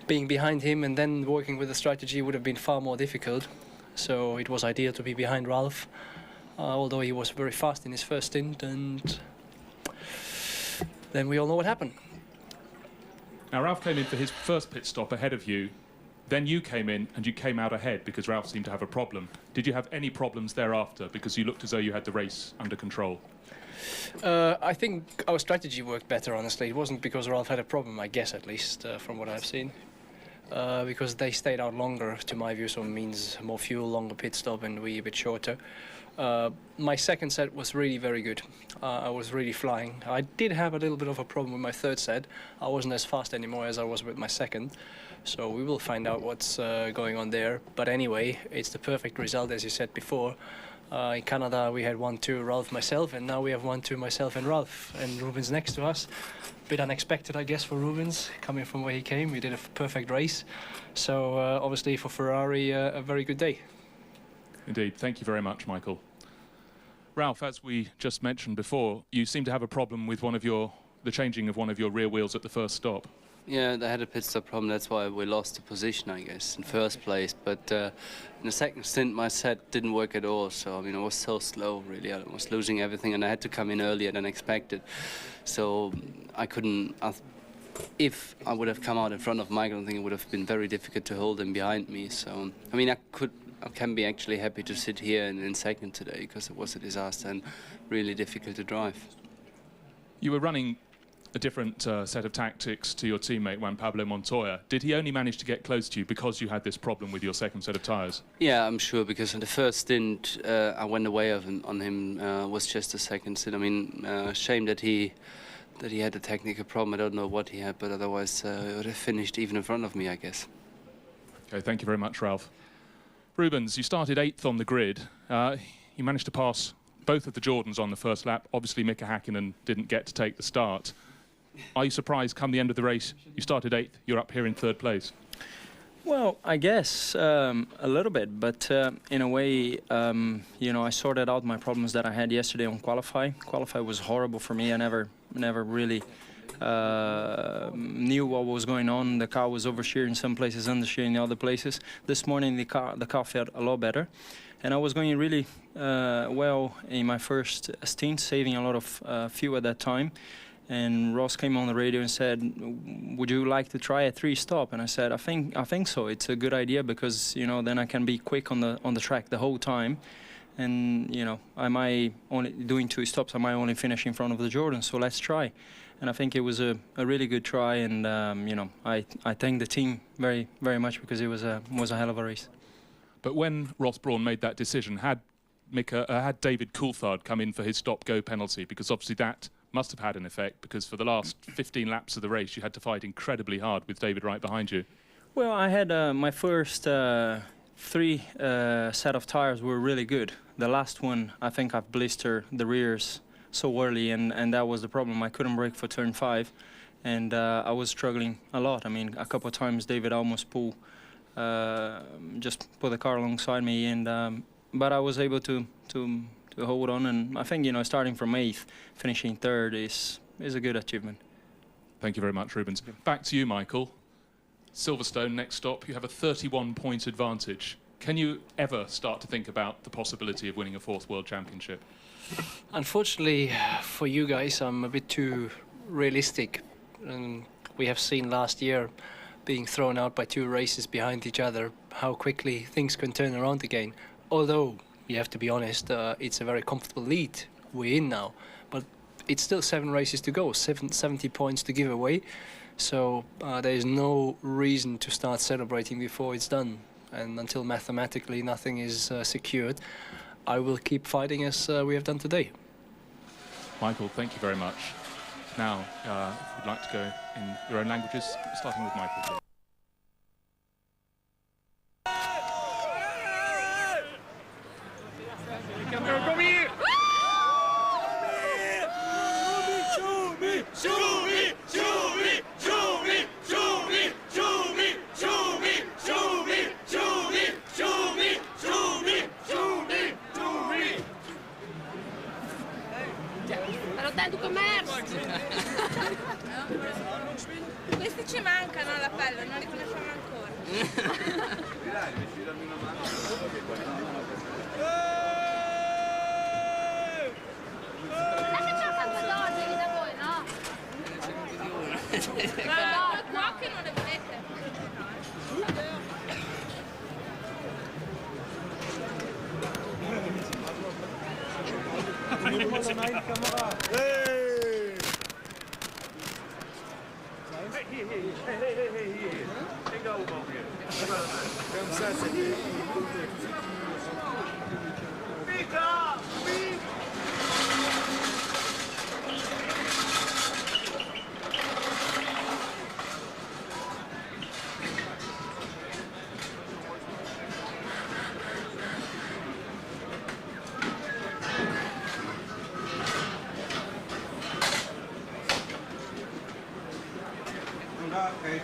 being behind him and then working with the strategy would have been far more difficult. So it was ideal to be behind Ralf, although he was very fast in his first stint. And then we all know what happened. Now, Ralf came in for his first pit stop ahead of you. Then you came in and you came out ahead because Ralf seemed to have a problem. Did you have any problems thereafter? Because you looked as though you had the race under control. I think our strategy worked better, honestly. It wasn't because Ralf had a problem, I guess, at least, from what I've seen. Because they stayed out longer, to my view, so it means more fuel, longer pit stop, and we a bit shorter. My second set was really very good. I was really flying. I did have a little bit of a problem with my third set. I wasn't as fast anymore as I was with my second. So we will find out what's going on there. But anyway, it's the perfect result, as you said before. In Canada, we had 1-2, Ralf, myself, and now we have 1-2, myself and Ralf. And Rubens next to us. A bit unexpected, I guess, for Rubens, coming from where he came. We did a perfect race. So obviously for Ferrari, a very good day. Indeed. Thank you very much, Michael. Ralf, as we just mentioned before, you seem to have a problem with the changing of one of your rear wheels at the first stop. Yeah, they had a pit stop problem. That's why we lost the position, I guess, in first place. But in the second stint, my set didn't work at all. So, I mean, I was so slow, really. I was losing everything, and I had to come in earlier than expected. So I couldn't... If I would have come out in front of Michael, I think it would have been very difficult to hold him behind me. So, I mean, I can be actually happy to sit here in second today, because it was a disaster and really difficult to drive. You were running a different set of tactics to your teammate Juan Pablo Montoya. Did he only manage to get close to you because you had this problem with your second set of tyres? Yeah, I'm sure, because in the first stint I went away on him, was just the second stint. I mean, shame that he had a technical problem. I don't know what he had, but otherwise he would have finished even in front of me, I guess. Okay, thank you very much, Ralf. Rubens, you started 8th on the grid. You managed to pass both of the Jordans on the first lap. Obviously, Mika Häkkinen didn't get to take the start. Are you surprised, come the end of the race, you started 8th, you're up here in 3rd place? Well, I guess a little bit, but in a way, you know, I sorted out my problems that I had yesterday on qualify. Qualify was horrible for me. I never really knew what was going on. The car was oversteering in some places, understeering in other places. This morning, the car felt a lot better. And I was going really well in my first stint, saving a lot of fuel at that time. And Ross came on the radio and said, "Would you like to try a 3-stop?" And I said, "I think so. It's a good idea, because you know then I can be quick on the track the whole time, and you know I might only doing 2 stops. I might only finish in front of the Jordan. So let's try." And I think it was a really good try, and you know I thank the team very much, because it was a hell of a race. But when Ross Brawn made that decision, had David Coulthard come in for his stop-go penalty, because obviously that must have had an effect, because for the last 15 laps of the race you had to fight incredibly hard with David right behind you. Well, I had my first 3 set of tires were really good. The last one, I think I've blistered the rears so early, and that was the problem. I couldn't brake for turn 5, and I was struggling a lot. I mean, a couple of times David almost just put the car alongside me, and but I was able to hold on, and I think, you know, starting from 8th, finishing 3rd is a good achievement. Thank you very much, Rubens. Back to you, Michael. Silverstone, next stop, you have a 31-point advantage. Can you ever start to think about the possibility of winning a 4th World Championship? Unfortunately for you guys, I'm a bit too realistic. We have seen last year, being thrown out by 2 races behind each other, how quickly things can turn around again. Although, you have to be honest, it's a very comfortable lead we're in now, but it's still 7 races to go, 70 points to give away, so there is no reason to start celebrating before it's done. and until mathematically nothing is secured, I will keep fighting as we have done today. Michael, thank you very much. Now, if you'd like to go in your own languages, starting with Michael, please. Tanto commercio! Questi ci mancano alla pelle, non li conosciamo ancora. Perché c'è tante donne da voi, no? No, qua che non le vedete. Okay.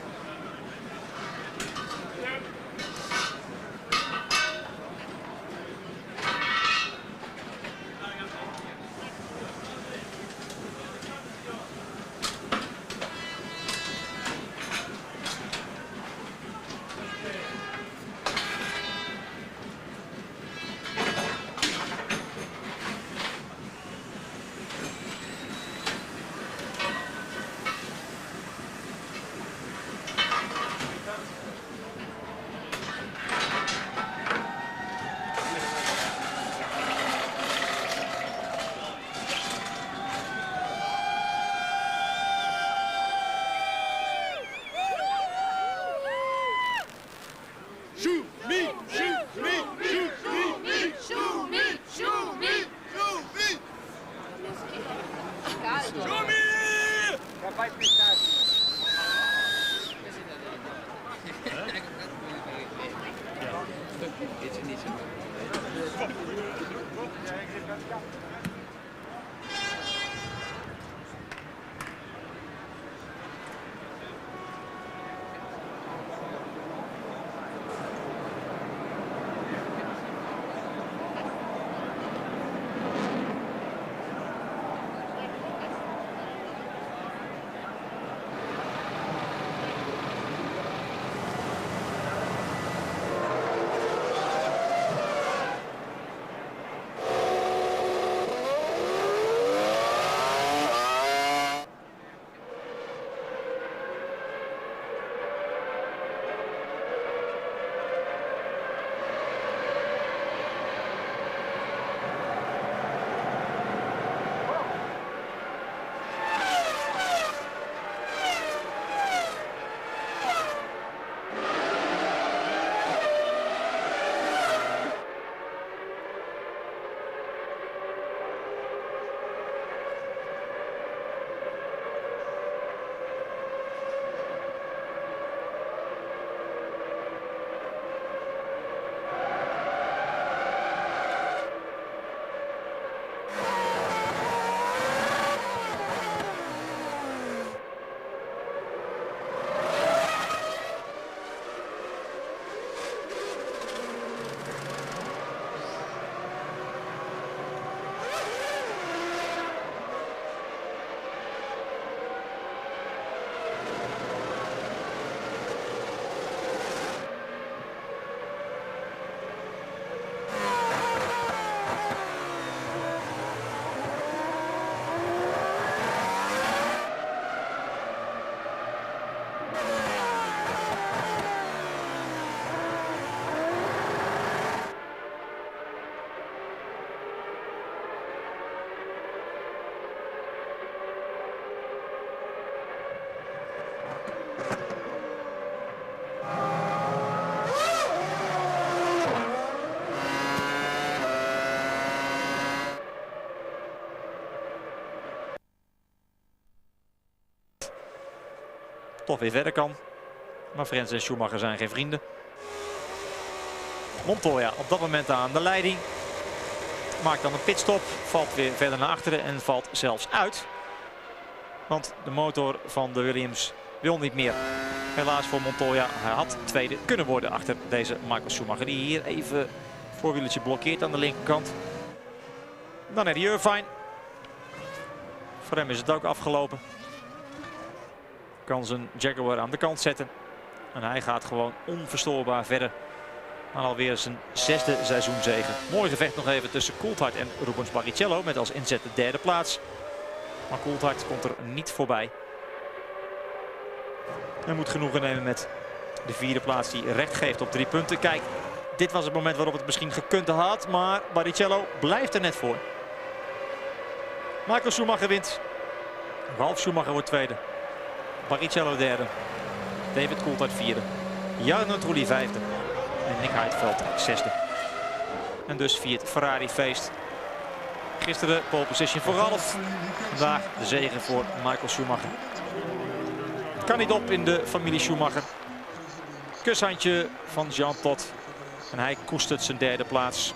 toch weer verder kan. Maar Frenz en Schumacher zijn geen vrienden. Montoya op dat moment aan de leiding. Maakt dan een pitstop, valt weer verder naar achteren en valt zelfs uit. Want de motor van de Williams wil niet meer. Helaas voor Montoya, hij had tweede kunnen worden achter deze Michael Schumacher. Die hier even voorwieltje blokkeert aan de linkerkant. Dan Eddie Irvine. Voor hem is het ook afgelopen. Kan zijn Jaguar aan de kant zetten. En hij gaat gewoon onverstoorbaar verder. Maar alweer zijn 6e seizoenzege. Mooi gevecht nog even tussen Coulthard en Rubens Barrichello. Met als inzet de 3e plaats. Maar Coulthard komt er niet voorbij. Hij moet genoegen nemen met de 4e plaats die recht geeft op 3 punten. Kijk, dit was het moment waarop het misschien gekund had. Maar Barrichello blijft er net voor. Michael Schumacher wint. Ralf Schumacher wordt tweede. Barrichello derde. David Coulthard vierde. Jarno Trulli vijfde. En Nick Heidfeld zesde. En dus viert Ferrari feest. Gisteren pole position voor Ralf. Vandaag de zege voor Michael Schumacher. Het kan niet op in de familie Schumacher. Kushandje van Jean Todt. En hij koestert zijn 3e plaats.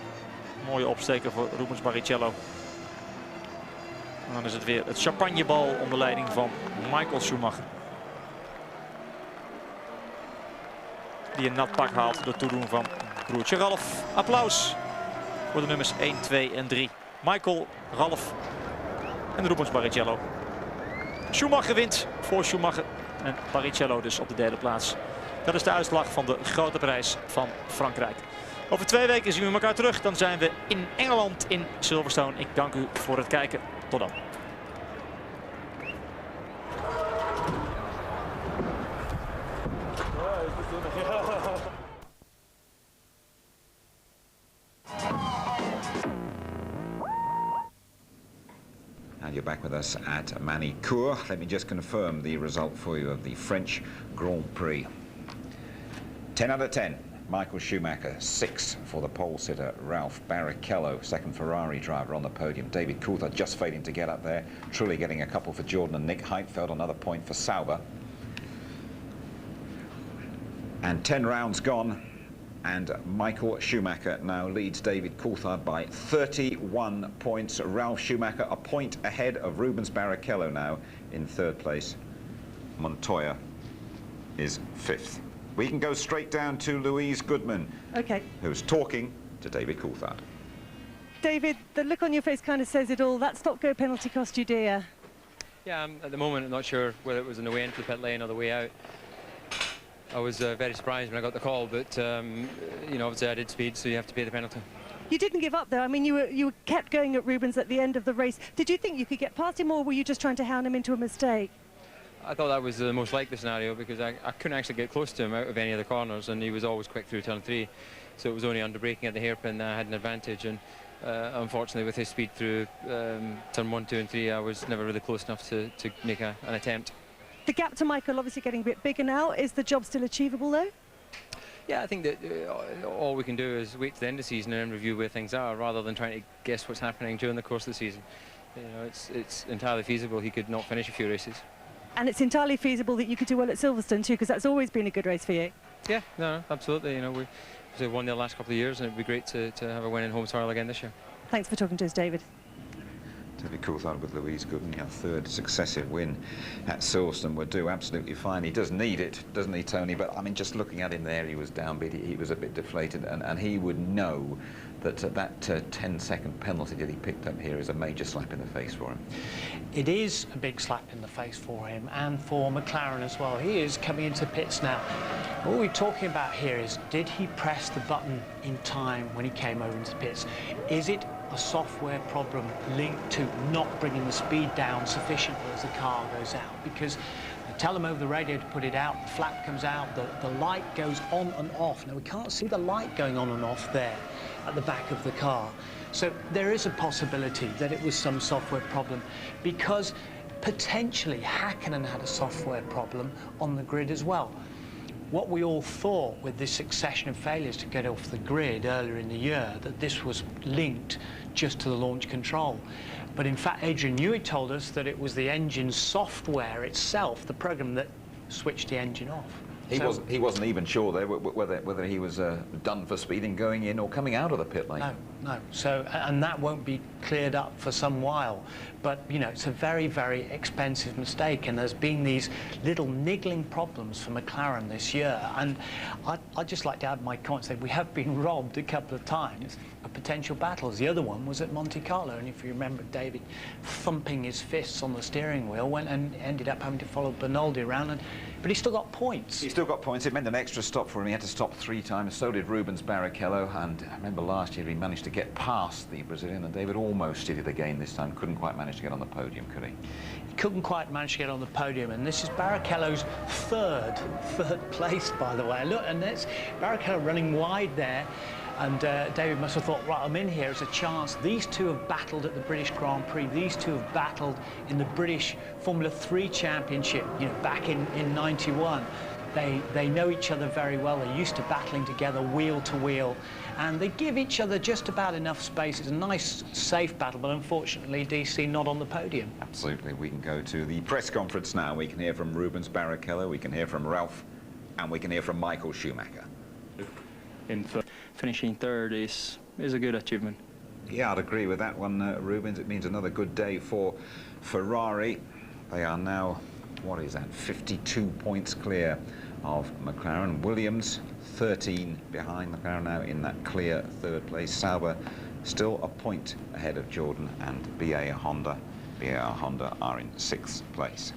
Mooie opsteker voor Rubens Barrichello. En dan is het weer het champagnebal onder leiding van Michael Schumacher. Die een nat pak haalt door toedoen van broertje Ralf. Applaus voor de nummers 1, 2 en 3. Michael, Ralf en Rubens Barrichello. Schumacher wint voor Schumacher en Barrichello dus op de 3e plaats. Dat is de uitslag van de grote prijs van Frankrijk. Over 2 weken zien we elkaar terug. Dan zijn we in Engeland in Silverstone. Ik dank u voor het kijken. Tot dan. And you're back with us at Manicourt. Let me just confirm the result for you of the French Grand Prix. 10 out of 10. Michael Schumacher, 6 for the pole sitter Ralf Barrichello, second Ferrari driver on the podium. David Coulthard just failing to get up there. Truly getting a couple for Jordan and Nick Heidfeld, another point for Sauber. And 10 rounds gone. And Michael Schumacher now leads David Coulthard by 31 points. Ralf Schumacher a point ahead of Rubens Barrichello now in 3rd place. Montoya is 5th. We can go straight down to Louise Goodman, who's talking to David Coulthard. David, the look on your face kind of says it all. That stop-go penalty cost you dear. Yeah, at the moment I'm not sure whether it was on the way into the pit lane or the way out. I was very surprised when I got the call, but you know, obviously I did speed, so you have to pay the penalty. You didn't give up though. I mean, you kept going at Rubens at the end of the race. Did you think you could get past him, or were you just trying to hound him into a mistake? I thought that was the most likely scenario because I couldn't actually get close to him out of any of the corners, and he was always quick through turn 3. So it was only under braking at the hairpin that I had an advantage, and unfortunately with his speed through turn 1, 2 and 3, I was never really close enough to make an attempt. The gap to Michael obviously getting a bit bigger now. Is the job still achievable though? Yeah, I think that all we can do is wait to the end of the season and review where things are, rather than trying to guess what's happening during the course of the season. You know, it's entirely feasible he could not finish a few races. And it's entirely feasible that you could do well at Silverstone too, because that's always been a good race for you. Yeah, no, absolutely. You know, we've won the last couple of years, and it'd be great to have a win in home trial again this year. Thanks for talking to us, David. David Coulthard with Louise Goodman, a 3rd successive win at Silverstone would do absolutely fine. He does need it, doesn't he, Tony? But I mean, just looking at him there, he was downbeat, he was a bit deflated, and he would know that that 10-second penalty that he picked up here is a major slap in the face for him. It is a big slap in the face for him and for McLaren as well. He is coming into pits now. What we're talking about here is, did he press the button in time when he came over into pits? Is it a software problem linked to not bringing the speed down sufficiently as the car goes out? Because they tell them over the radio to put it out, the flap comes out, the light goes on and off. Now we can't see the light going on and off there at the back of the car. So there is a possibility that it was some software problem, because potentially Häkkinen had a software problem on the grid as well. What we all thought with this succession of failures to get off the grid earlier in the year, that this was linked just to the launch control. But in fact, Adrian Newey told us that it was the engine software itself, the program that switched the engine off. He wasn't even sure there whether he was done for speeding going in or coming out of the pit lane. No. So, and that won't be cleared up for some while. But, you know, it's a very, very expensive mistake, and there's been these little niggling problems for McLaren this year. And I'd just like to add my comment, say we have been robbed a couple of times of potential battles. The other one was at Monte Carlo, and if you remember David thumping his fists on the steering wheel, went and ended up having to follow Bernaldi around, but he still got points. He still got points. It meant an extra stop for him. He had to stop 3 times. So did Rubens Barrichello. And I remember last year he managed to get past the Brazilian, and David almost did it again this time. Couldn't quite manage to get on the podium, could he? He couldn't quite manage to get on the podium, and this is Barrichello's third place, by the way. Look, and that's Barrichello running wide there. And David must have thought, right, I'm in here as a chance. These two have battled at the British Grand Prix. These two have battled in the British Formula 3 Championship, you know, back in '91. They know each other very well. They're used to battling together wheel to wheel, and they give each other just about enough space. It's a nice, safe battle, but unfortunately, DC not on the podium. Absolutely. We can go to the press conference now. We can hear from Rubens Barrichello, we can hear from Ralf, and we can hear from Michael Schumacher. Finishing third is a good achievement. Yeah, I'd agree with that one, Rubens. It means another good day for Ferrari. They are now, what is that, 52 points clear of McLaren. Williams 13 behind McLaren now in that clear third place. Sauber still a point ahead of Jordan and BA Honda. BA Honda are in 6th place.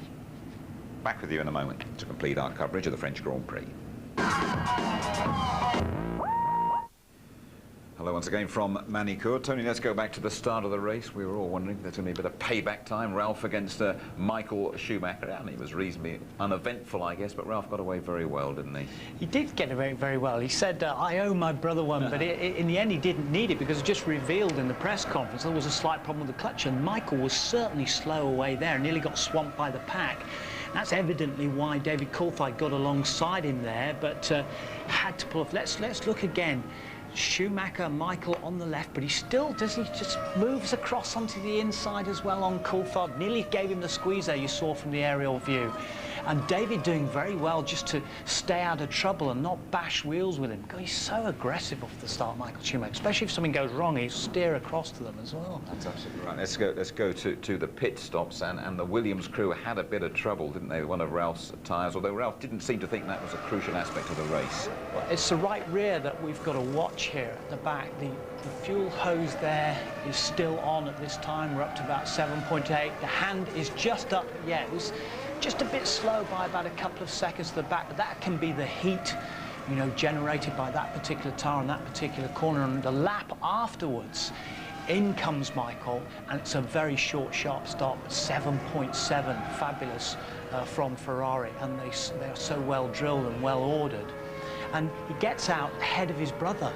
Back with you in a moment to complete our coverage of the French Grand Prix. Hello once again from Manicourt. Tony, let's go back to the start of the race. We were all wondering if there's going to be a bit of payback time. Ralf against Michael Schumacher. And he was reasonably uneventful, I guess, but Ralf got away very well, didn't he? He did get away very well. He said, I owe my brother one, but in the end he didn't need it because it just revealed in the press conference there was a slight problem with the clutch, and Michael was certainly slow away there, nearly got swamped by the pack. That's evidently why David Coulthard got alongside him there, but had to pull off. Let's look again. Schumacher, Michael on the left, but he still does. He just moves across onto the inside as well on Coulthard. Nearly gave him the squeeze there you saw from the aerial view. And David doing very well just to stay out of trouble and not bash wheels with him. God, he's so aggressive off the start, Michael Schumacher. Especially if something goes wrong, he'll steer across to them as well. That's absolutely right. Let's go to the pit stops, and the Williams crew had a bit of trouble, didn't they, with one of Ralph's tyres, although Ralf didn't seem to think that was a crucial aspect of the race. Well, it's the right rear that we've got to watch here at the back. The fuel hose there is still on at this time. We're up to about 7.8. The hand is just up. Yeah, it was just a bit slow by about a couple of seconds to the back, but that can be the heat, you know, generated by that particular tyre on that particular corner. And the lap afterwards, in comes Michael, and it's a very short, sharp stop, 7.7, fabulous from Ferrari, and they're so well drilled and well ordered. And he gets out ahead of his brother.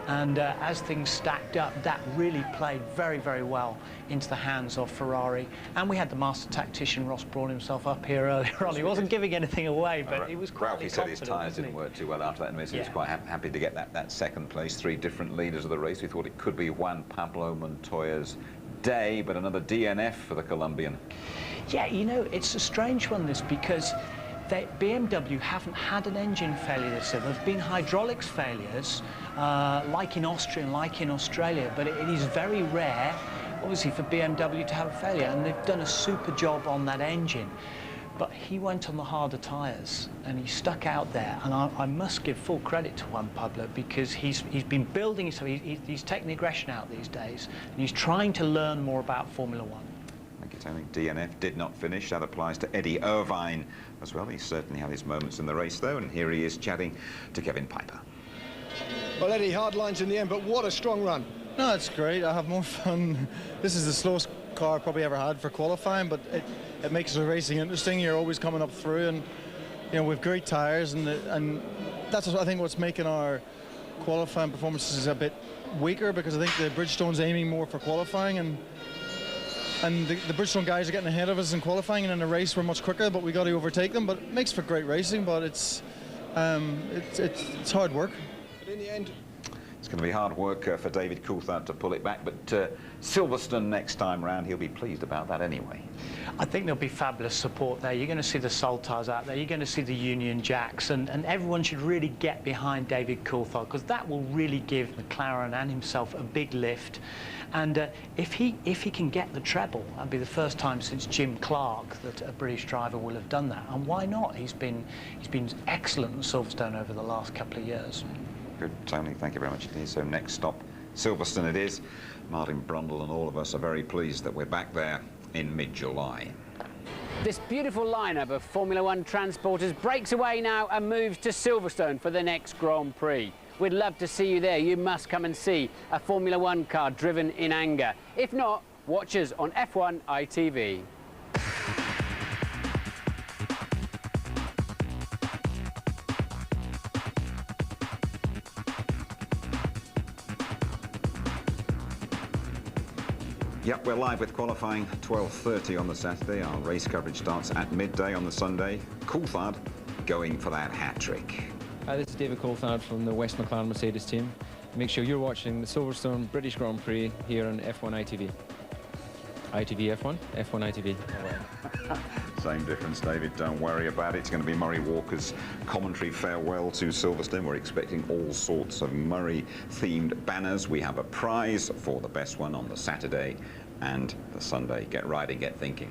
And as things stacked up, that really played very, very well into the hands of Ferrari. And we had the master tactician, Ross Brawn, himself up here earlier on. He wasn't giving anything away, but he was quite confident. Ralphie said his tyres didn't work too well after that, and he was quite happy to get that second place. 3 different leaders of the race. We thought it could be Juan Pablo Montoya's day, but another DNF for the Colombian. Yeah, you know, it's a strange one, this, because BMW haven't had an engine failure this year. There have been hydraulics failures, like in Austria and like in Australia, but it is very rare, obviously, for BMW to have a failure, and they've done a super job on that engine. But he went on the harder tyres, and he stuck out there, and I must give full credit to Juan Pablo, because he's been building, so he's taking the aggression out these days, and he's trying to learn more about Formula One. I think DNF did not finish. That applies to Eddie Irvine as well. He certainly had his moments in the race, though, and here he is chatting to Kevin Piper. Well, Eddie, hard lines in the end, but what a strong run. No, it's great. I have more fun. This is the slowest car I've probably ever had for qualifying, but it makes the racing interesting. You're always coming up through, and you know, we've great tyres, and that's what I think what's making our qualifying performances a bit weaker, because I think the Bridgestone's aiming more for qualifying, and the Bridgestone guys are getting ahead of us in qualifying, and in the race we're much quicker, but we got to overtake them. But it makes for great racing, but it's hard work. But in the end, it's It's going to be hard work for David Coulthard to pull it back, but Silverstone next time round, he'll be pleased about that anyway. I think there'll be fabulous support there. You're going to see the Soltars out there, you're going to see the Union Jacks, and everyone should really get behind David Coulthard, because that will really give McLaren and himself a big lift. And if he can get the treble, that'll be the first time since Jim Clark that a British driver will have done that. And why not? He's been excellent at Silverstone over the last couple of years. Good, Tony, thank you very much indeed. So next stop, Silverstone it is. Martin Brundle and all of us are very pleased that we're back there in mid-July. This beautiful lineup of Formula One transporters breaks away now and moves to Silverstone for the next Grand Prix. We'd love to see you there. You must come and see a Formula One car driven in anger. If not, watch us on F1 ITV. Yep, we're live with qualifying 12:30 on the Saturday. Our race coverage starts at midday on the Sunday. Coulthard going for that hat-trick. Hi, this is David Coulthard from the West McLaren Mercedes team. Make sure you're watching the Silverstone British Grand Prix here on F1 ITV. ITV F1, F1 ITV. Same difference, David. Don't worry about it. It's going to be Murray Walker's commentary farewell to Silverstone. We're expecting all sorts of Murray-themed banners. We have a prize for the best one on the Saturday and the Sunday. Get riding, get thinking.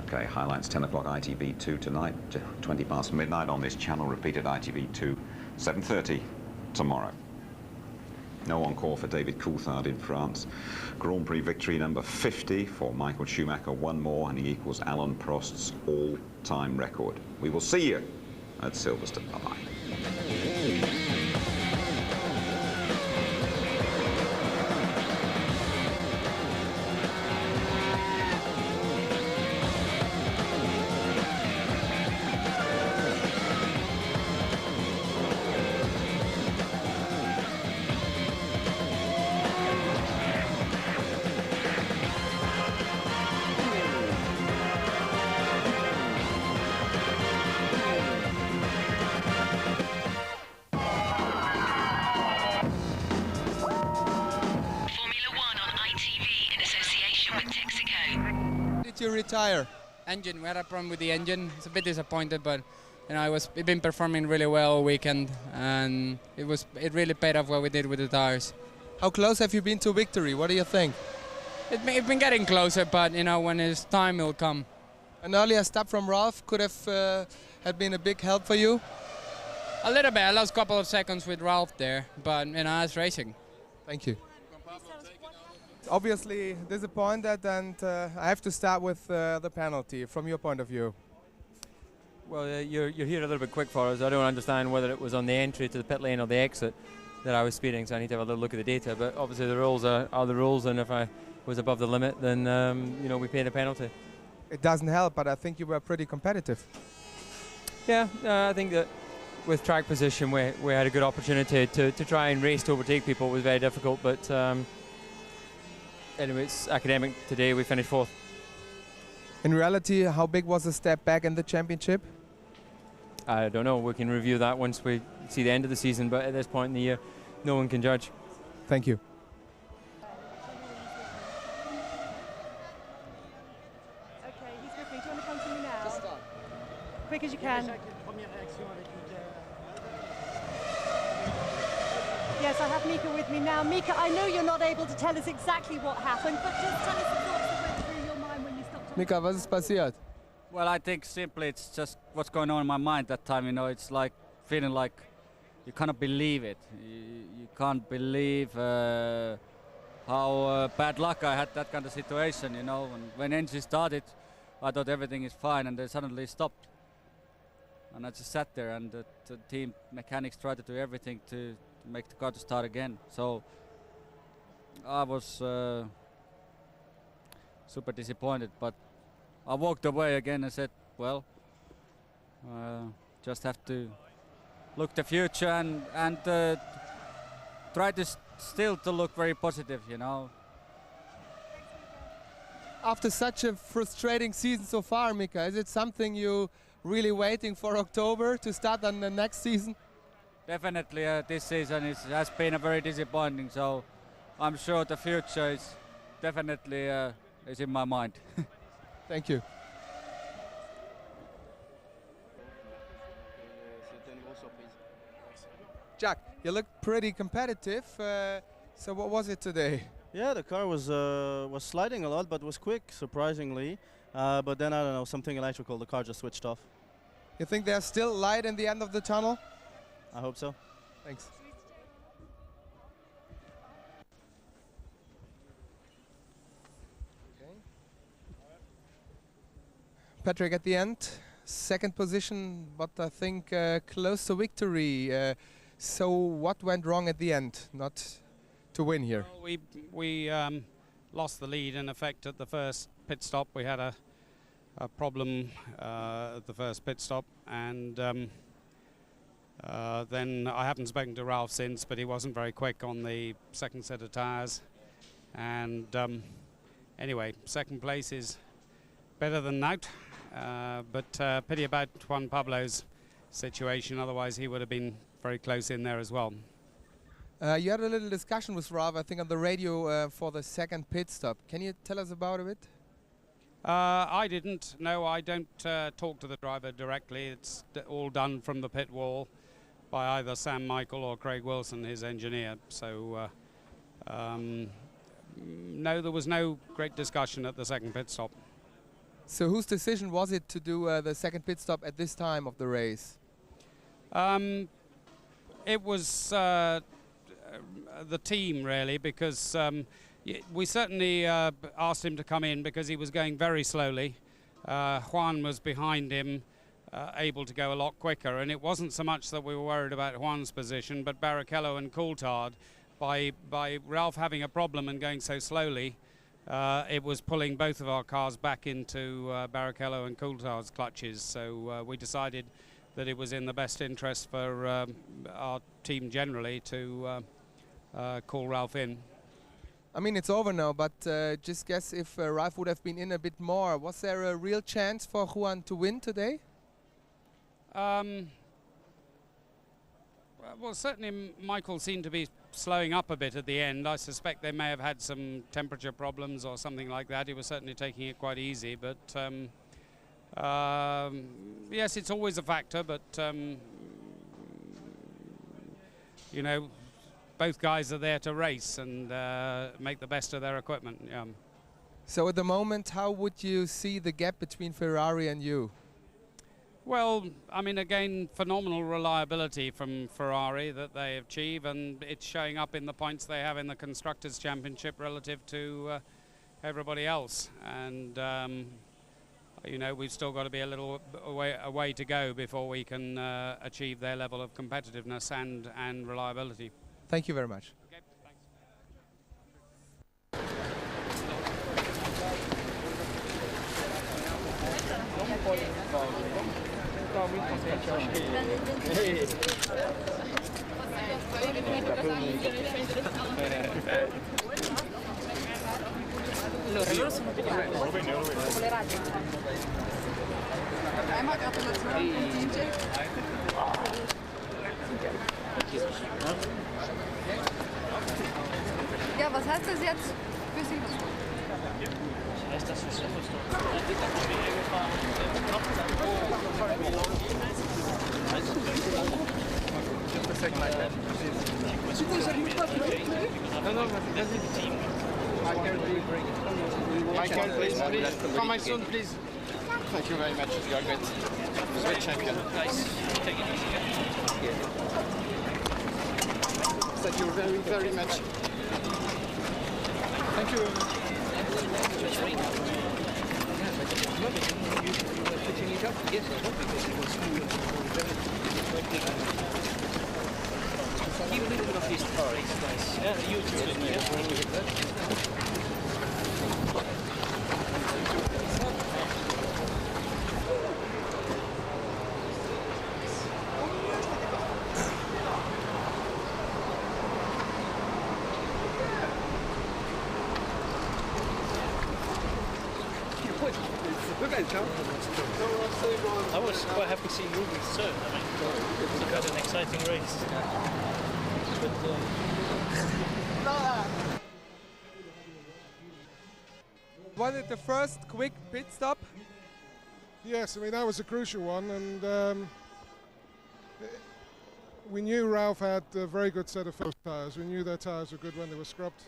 Okay, highlights 10 o'clock ITV2 tonight, 20 past midnight on this channel. Repeated ITV2, 7:30 tomorrow. No encore for David Coulthard in France. Grand Prix victory number 50 for Michael Schumacher. One more and he equals Alain Prost's all-time record. We will see you at Silverstone. Bye-bye. You retire? Engine, we had a problem with the engine. It's a bit disappointed, but you know, we've been performing really well all weekend, and it really paid off what we did with the tires. How close have you been to victory? What do you think? It's been getting closer, but you know, when it's time, it'll come. An earlier stop from Ralph could have had been a big help for you. A little bit. I lost a couple of seconds with Ralph there, but you know, it's racing. Thank you. Obviously disappointed, and I have to start with the penalty from your point of view. Well, you're here a little bit quick for us. I don't understand whether it was on the entry to the pit lane or the exit that I was speeding, so I need to have a little look at the data. But obviously the rules are the rules, and if I was above the limit, then you know, we paid a penalty. It doesn't help, but I think you were pretty competitive. Yeah, I think that with track position, we had a good opportunity to try and race to overtake people. It was very difficult, but anyway, it's academic today. We finished 4th. In reality, how big was the step back in the championship? I don't know. We can review that once we see the end of the season, but at this point in the year, no one can judge. Thank you. Okay, he's with me. Do you want to come to me now? Just start. Quick as you can. Yes, I have Mika with me now. Mika, I know you're not able to tell us exactly what happened, but just tell us the thoughts that went through your mind when you stopped. Mika, was ist passiert? Well, I think simply it's just what's going on in my mind that time. You know, it's like feeling like you cannot believe it. You can't believe how bad luck I had that kind of situation. You know, when engine started, I thought everything is fine, and then suddenly stopped. And I just sat there, and the team mechanics tried to do everything to make the car to start again. So I was super disappointed, but I walked away again and said, well, just have to look the future and try to still to look very positive, you know. After such a frustrating season so far, Mika, is it something you really waiting for October to start on the next season? definitely this season has been a very disappointing. So I'm sure the future is definitely is in my mind. Thank you. Jack, you look pretty competitive. So what was it today? Yeah, the car was sliding a lot, but was quick, surprisingly. But then, I don't know, something electrical, the car just switched off. You think there's still light in the end of the tunnel? I hope so. Thanks. Patrick, at the end, second position, but I think close to victory. So what went wrong at the end, not to win here? Well, we lost the lead in effect at the first pit stop. We had a problem at the first pit stop, and then I haven't spoken to Ralph since, but he wasn't very quick on the second set of tyres. And anyway, second place is better than out, but pity about Juan Pablo's situation, otherwise he would have been very close in there as well. You had a little discussion with Ralph, I think, on the radio for the second pit stop. Can you tell us about it? I didn't. No, I don't talk to the driver directly. It's all done from the pit wall by either Sam Michael or Craig Wilson, his engineer. So, no, there was no great discussion at the second pit stop. So whose decision was it to do the second pit stop at this time of the race? It was the team, really, because we certainly asked him to come in because he was going very slowly. Juan was behind him, able to go a lot quicker, and it wasn't so much that we were worried about Juan's position, but Barrichello and Coulthard, by Ralph having a problem and going so slowly, it was pulling both of our cars back into Barrichello and Coulthard's clutches. So we decided that it was in the best interest for our team generally to call Ralph in. I mean, it's over now, but just guess if Ralph would have been in a bit more. Was there a real chance for Juan to win today? Well, certainly Michael seemed to be slowing up a bit at the end. I suspect they may have had some temperature problems or something like that. He was certainly taking it quite easy, but yes, it's always a factor, but you know, both guys are there to race and make the best of their equipment. Yeah. So at the moment, how would you see the gap between Ferrari and you? Well, I mean, again, phenomenal reliability from Ferrari that they achieve, and it's showing up in the points they have in the Constructors' Championship relative to everybody else. And, you know, we've still got to be a little way to go before we can achieve their level of competitiveness and reliability. Thank you very much. Okay, thanks. Loro sono più bravi. Come le radio. Einmal Gratulation. Ja, was heißt das jetzt für Sie? Das heißt, dass es Just a second like that. No, that's the team. Michael, please. Come my son, please. Thank you very much. You are great. Great champion. Nice. Take it easy. Thank you very, very much. Thank you. Give a little bit of this race, guys. Yeah, you too. I was quite happy seeing Ruben third. I mean, it was quite an exciting race. Was it the first quick pit stop? Yes, I mean, that was a crucial one, and we knew Ralph had a very good set of first tyres. We knew their tyres were good when they were scrubbed.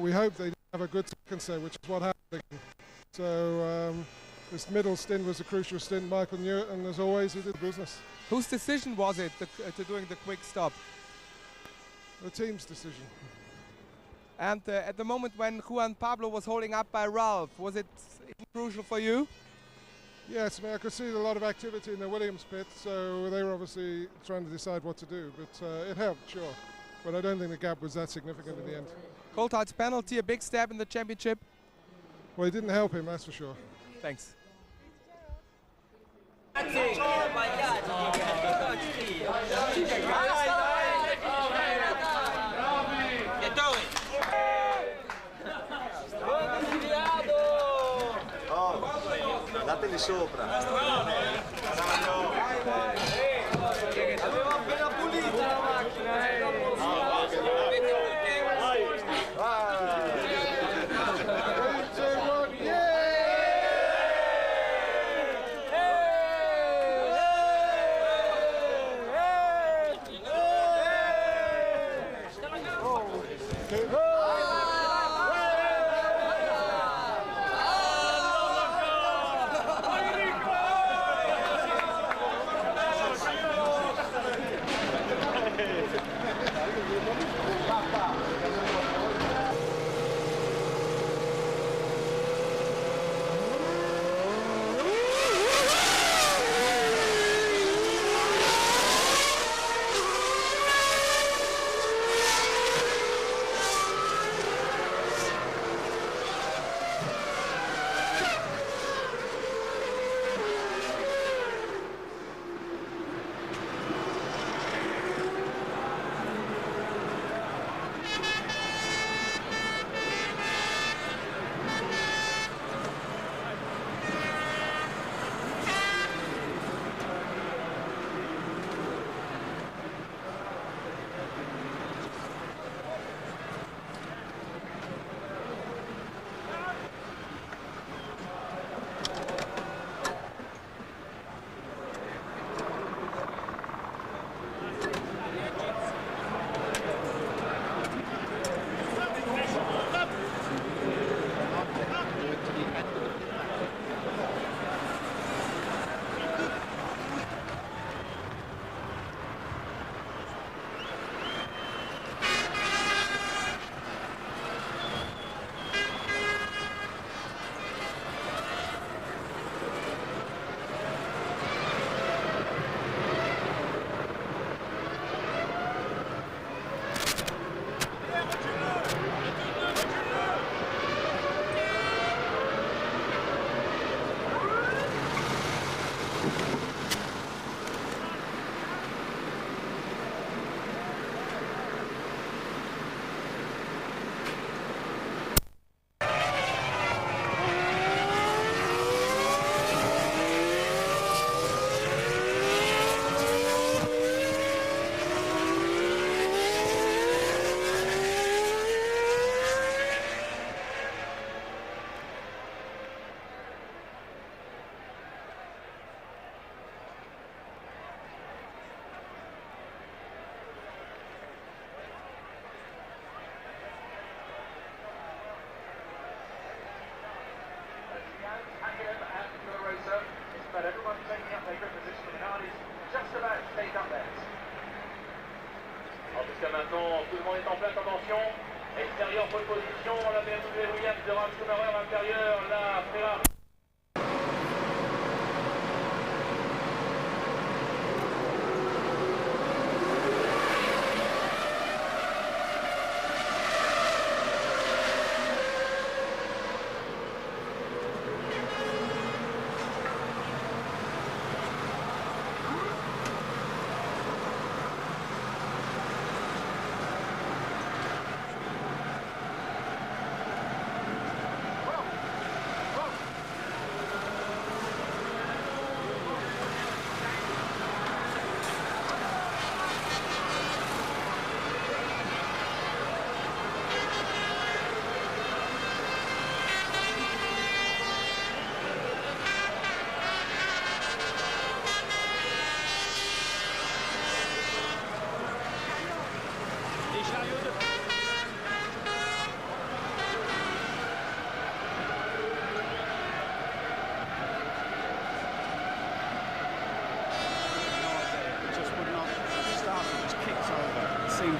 We hoped they'd have a good second set, which is what happened. So this middle stint was a crucial stint. Michael knew it, and as always, he did business. Whose decision was it to doing the quick stop? The team's decision. And at the moment when Juan Pablo was holding up by Ralph, was it crucial for you? Yes, I mean, I could see a lot of activity in the Williams pit, so they were obviously trying to decide what to do, but it helped, sure. But I don't think the gap was that significant in the end. Coulthard's penalty, a big step in the championship? Well, it didn't help him, that's for sure. Thanks. Dateli sopra. Aveva appena pulito la macchina. Jusqu'à maintenant, tout le monde est en pleine contention. Extérieur, pole position, la BMW Williams de Ralf Schumacher, intérieur, la Ferrari.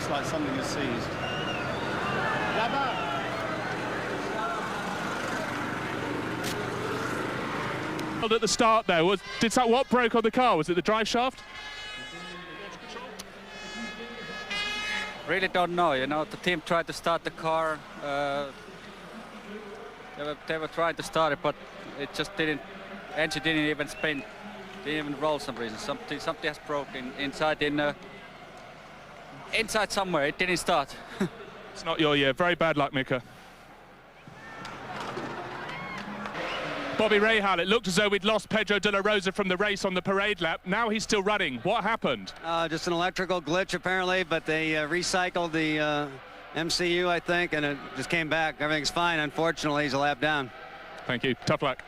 looks like something is seized. At the start there, what broke on the car? Was it the drive shaft? Really don't know, you know, the team tried to start the car. They were trying to start it, but it just didn't, engine didn't even spin, didn't even roll some reason. Something has broken inside inside somewhere, it didn't start. It's not your year. Very bad luck, Mika. Bobby Rahal, it looked as though we'd lost Pedro de la Rosa from the race on the parade lap. Now he's still running. What happened? Just an electrical glitch, apparently, but they recycled the MCU, I think, and it just came back. Everything's fine. Unfortunately, he's a lap down. Thank you. Tough luck.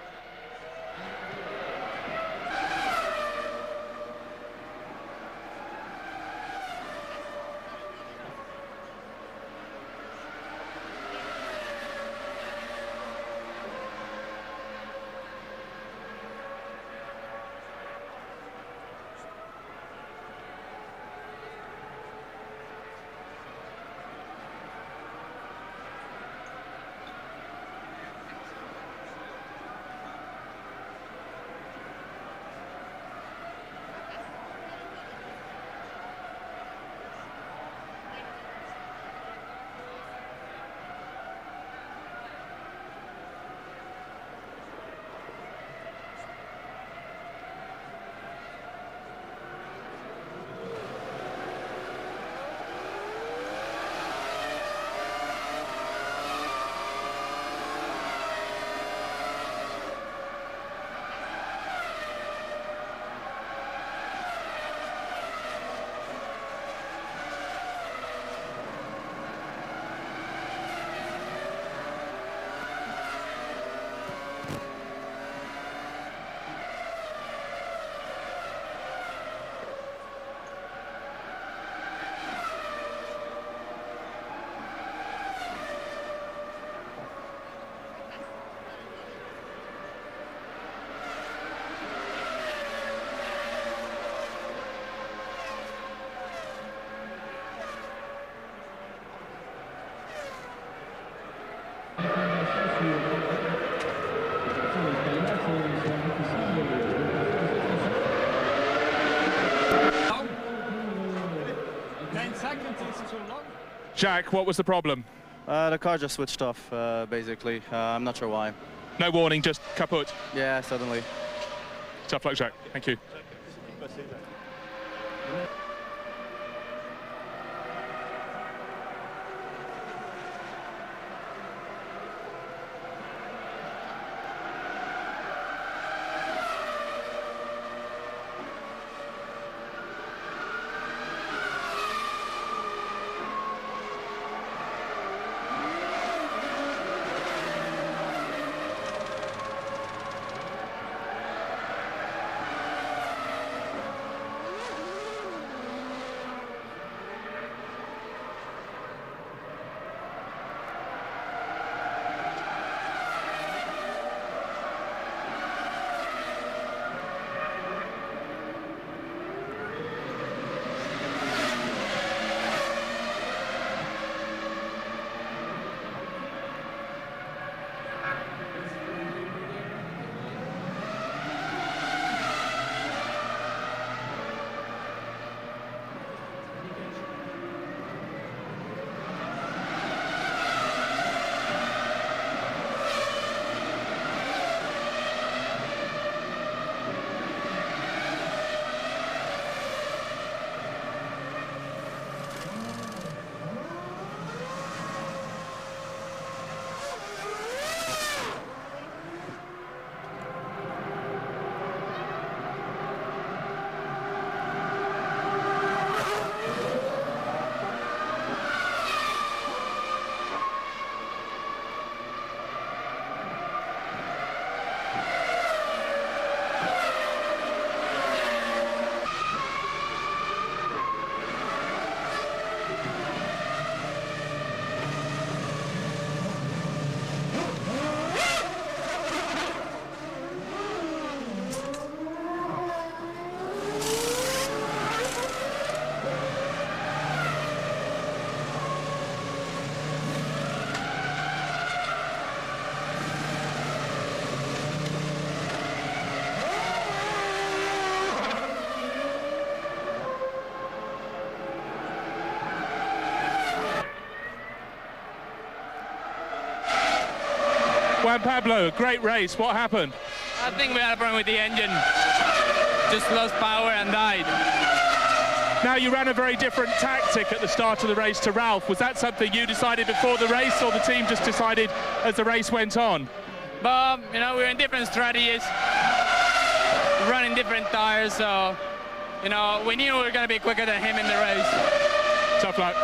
Jack, what was the problem? The car just switched off, basically. I'm not sure why. No warning, just kaput? Yeah, suddenly. Tough luck, Jack. Thank you. Juan Pablo, great race. What happened? I think we had a problem with the engine. Just lost power and died. Now, you ran a very different tactic at the start of the race to Ralph. Was that something you decided before the race, or the team just decided as the race went on? But, you know, we're in different strategies, running different tires, so, you know, we knew we were going to be quicker than him in the race. Tough luck.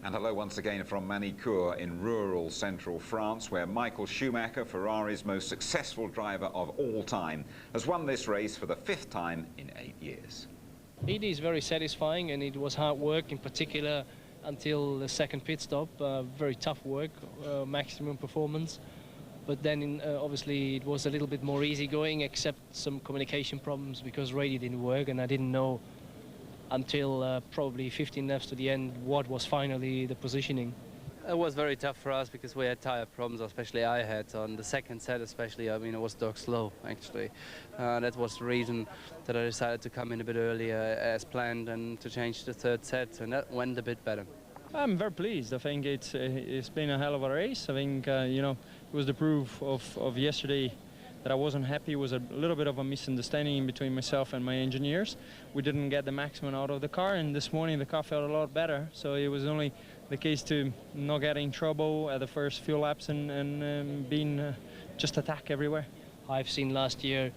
And hello once again from Manicourt in rural central France, where Michael Schumacher, Ferrari's most successful driver of all time, has won this race for the 5th time in 8 years. It is very satisfying, and it was hard work, in particular until the second pit stop. Very tough work, maximum performance. But then obviously it was a little bit more easygoing, except some communication problems because radio didn't work, and I didn't know until probably 15 laps to the end what was finally the positioning. It was very tough for us because we had tire problems, especially I had on the second set especially. I mean, it was dog slow actually. That was the reason that I decided to come in a bit earlier as planned and to change the third set, and that went a bit better. I'm very pleased. I think it's been a hell of a race. I think you know, it was the proof of yesterday that I wasn't happy. It was a little bit of a misunderstanding between myself and my engineers. We didn't get the maximum out of the car, and this morning the car felt a lot better. So it was only the case to not get in trouble at the first few laps and being just attack everywhere. I've seen last year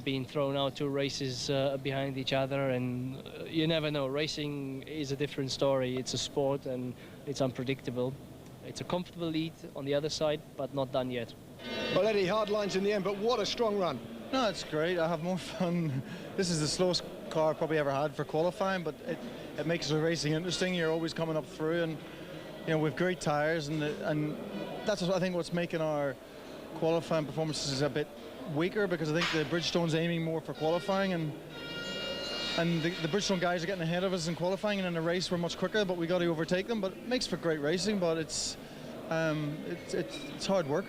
being thrown out 2 races behind each other, and you never know. Racing is a different story. It's a sport and it's unpredictable. It's a comfortable lead on the other side, but not done yet. Well, Eddie, hard lines in the end, but what a strong run. No, it's great. I have more fun. This is the slowest car I've probably ever had for qualifying, but it makes the racing interesting. You're always coming up through, and you know, with great tires, and that's I think what's making our qualifying performances a bit weaker, because I think the Bridgestone's aiming more for qualifying, and the Bridgestone guys are getting ahead of us in qualifying, and in the race we're much quicker, but we got to overtake them. But it makes for great racing, but it's hard work.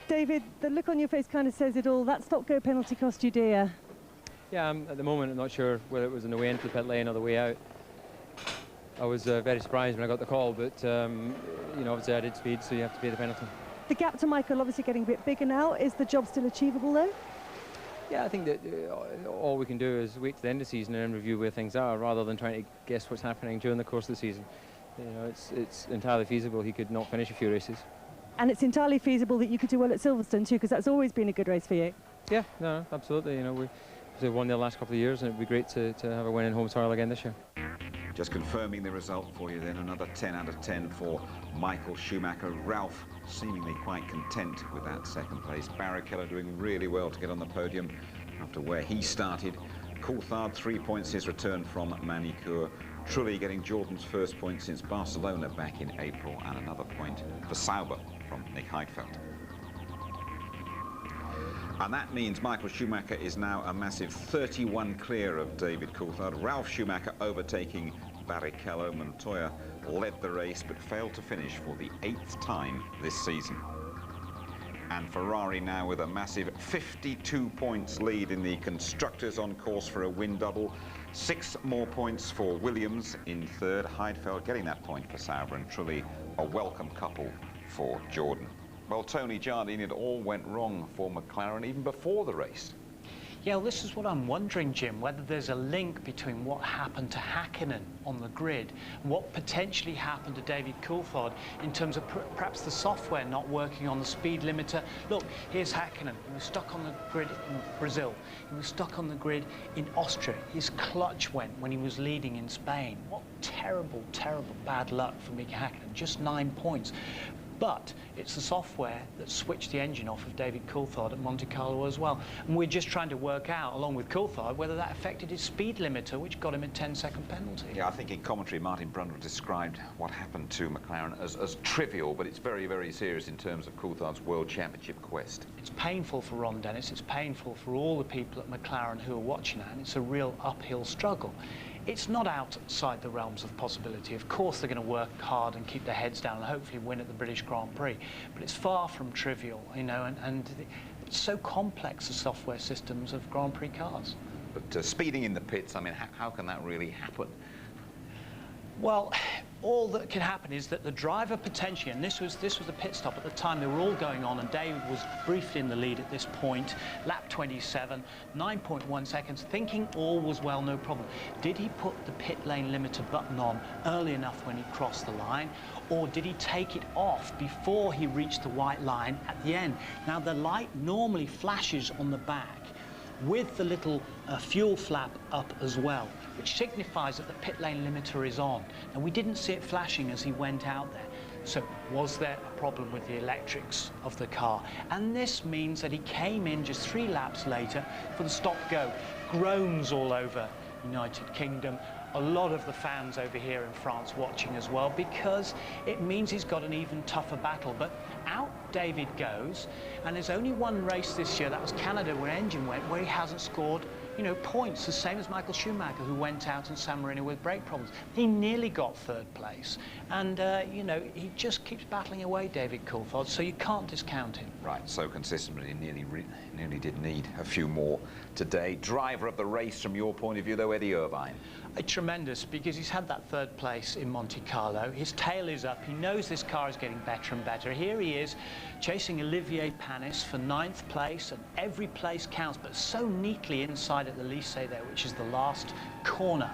David, the look on your face kind of says it all. That stop-go penalty cost you dear. Yeah, at the moment I'm not sure whether it was on the way into the pit lane or the way out. I was very surprised when I got the call, but you know, obviously I did speed, so you have to pay the penalty. The gap to Michael obviously getting a bit bigger now. Is the job still achievable though? Yeah, I think that all we can do is wait to the end of the season and review where things are, rather than trying to guess what's happening during the course of the season. You know, it's entirely feasible he could not finish a few races. And it's entirely feasible that you could do well at Silverstone too, because that's always been a good race for you. Yeah, no, absolutely. You know, we've won the last couple of years, and it'd be great to have a win in home soil again this year. Just confirming the result for you then, another 10 out of 10 for Michael Schumacher. Ralph seemingly quite content with that second place. Barrichello doing really well to get on the podium after where he started. Coulthard, 3 points his return from Manicourt. Trulli getting Jordan's first point since Barcelona back in April, and another point for Sauber from Nick Heidfeld. And that means Michael Schumacher is now a massive 31 clear of David Coulthard. Ralf Schumacher overtaking Barrichello. Montoya led the race but failed to finish for the 8th time this season. And Ferrari now with a massive 52 points lead in the constructors, on course for a win double. 6 more points for Williams in 3rd. Heidfeld getting that point for Sauber, and Trulli a welcome couple for Jordan. Well, Tony Jardine, it all went wrong for McLaren even before the race. Yeah, well, this is what I'm wondering, Jim, whether there's a link between what happened to Häkkinen on the grid and what potentially happened to David Coulthard in terms of perhaps the software not working on the speed limiter. Look, here's Häkkinen. He was stuck on the grid in Brazil. He was stuck on the grid in Austria. His clutch went when he was leading in Spain. What terrible, terrible bad luck for Mika Häkkinen. Just 9 points. But it's the software that switched the engine off of David Coulthard at Monte Carlo as well. And we're just trying to work out, along with Coulthard, whether that affected his speed limiter, which got him a 10-second penalty. Yeah, I think in commentary, Martin Brundle described what happened to McLaren as trivial, but it's very, very serious in terms of Coulthard's World Championship quest. It's painful for Ron Dennis. It's painful for all the people at McLaren who are watching that, and it's a real uphill struggle. It's not outside the realms of possibility. Of course they're going to work hard and keep their heads down and hopefully win at the British Grand Prix, but it's far from trivial, you know, and it's so complex, the software systems of Grand Prix cars. But speeding in the pits, I mean, how can that really happen? Well, all that can happen is that the driver potentially, and this was the pit stop at the time, they were all going on, and David was briefly in the lead at this point, lap 27, 9.1 seconds, thinking all was well, no problem. Did he put the pit lane limiter button on early enough when he crossed the line, or did he take it off before he reached the white line at the end? Now, the light normally flashes on the back with the little fuel flap up as well, which signifies that the pit lane limiter is on. And we didn't see it flashing as he went out there. So was there a problem with the electrics of the car? And this means that he came in just 3 laps later for the stop-go. Groans all over United Kingdom. A lot of the fans over here in France watching as well, because it means he's got an even tougher battle. But out David goes, and there's only one race this year, that was Canada where engine went, where he hasn't scored, you know, points, the same as Michael Schumacher, who went out in San Marino with brake problems. He nearly got 3rd place, and you know, he just keeps battling away, David Coulthard, so you can't discount him. Right, so consistent, but he nearly did need a few more today. Driver of the race from your point of view, though, Eddie Irvine. Tremendous, because he's had that 3rd place in Monte Carlo. His tail is up. He knows this car is getting better and better. Here he is chasing Olivier Panis for 9th place, and every place counts, but so neatly inside at the Lycée there, which is the last corner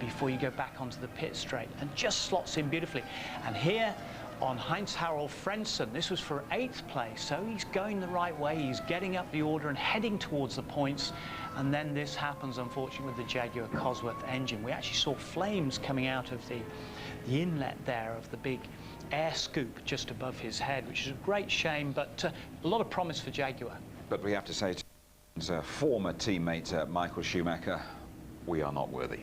before you go back onto the pit straight, and just slots in beautifully. And here on Heinz-Harald Frentzen, this was for 8th place, so he's going the right way. He's getting up the order and heading towards the points. And then this happens, unfortunately, with the Jaguar Cosworth engine. We actually saw flames coming out of the inlet there of the big air scoop just above his head, which is a great shame, but a lot of promise for Jaguar. But we have to say to his former teammate Michael Schumacher, we are not worthy.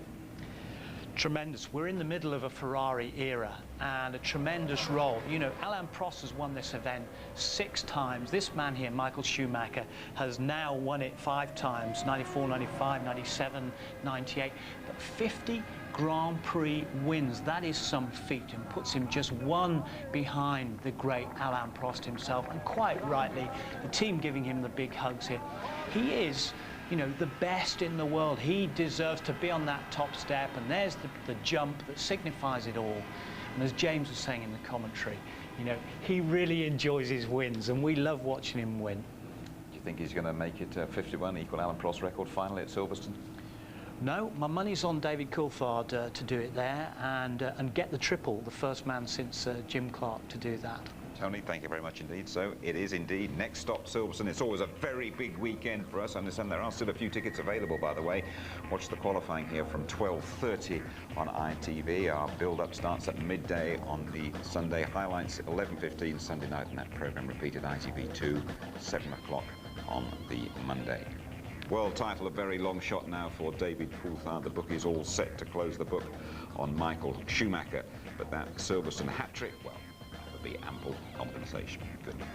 Tremendous. We're in the middle of a Ferrari era, and a tremendous role. You know, Alain Prost has won this event 6 times. This man here, Michael Schumacher, has now won it 5 times, 94, 95, 97, 98. But 50 Grand Prix wins, that is some feat, and puts him just 1 behind the great Alain Prost himself. And quite rightly, the team giving him the big hugs here. He is, you know, the best in the world. He deserves to be on that top step, and there's the jump that signifies it all. And as James was saying in the commentary, you know, he really enjoys his wins, and we love watching him win. Do you think he's going to make it 51, equal Alain Prost record finally at Silverstone? No, my money's on David Coulthard to do it there, and get the triple, the first man since Jim Clark to do that. Tony, thank you very much indeed. So it is indeed next stop Silverstone. It's always a very big weekend for us. I understand there are still a few tickets available, by the way. Watch the qualifying here from 12:30 on ITV. Our build-up starts at midday on the Sunday. Highlights 11:15 Sunday night, and that programme repeated ITV2, 7 o'clock on the Monday. World title, a very long shot now for David Coulthard. The bookies all set to close the book on Michael Schumacher. But that Silverstone hat-trick, well, be ample compensation. Good night.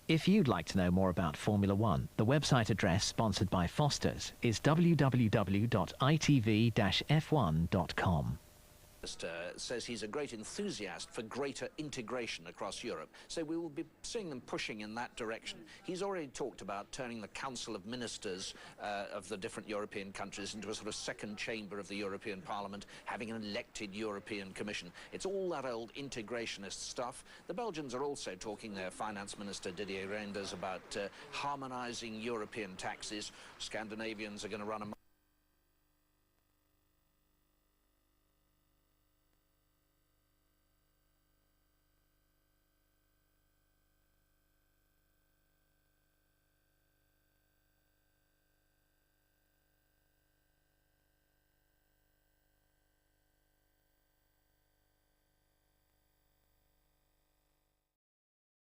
If you'd like to know more about Formula One, the website address sponsored by Foster's is www.itv-f1.com. Says he's a great enthusiast for greater integration across Europe, so we will be seeing them pushing in that direction. He's already talked about turning the Council of Ministers of the different European countries into a sort of second chamber of the European Parliament, having an elected European Commission. It's all that old integrationist stuff. The Belgians are also talking, their Finance Minister Didier Reynders, about harmonising European taxes. Scandinavians are going to run a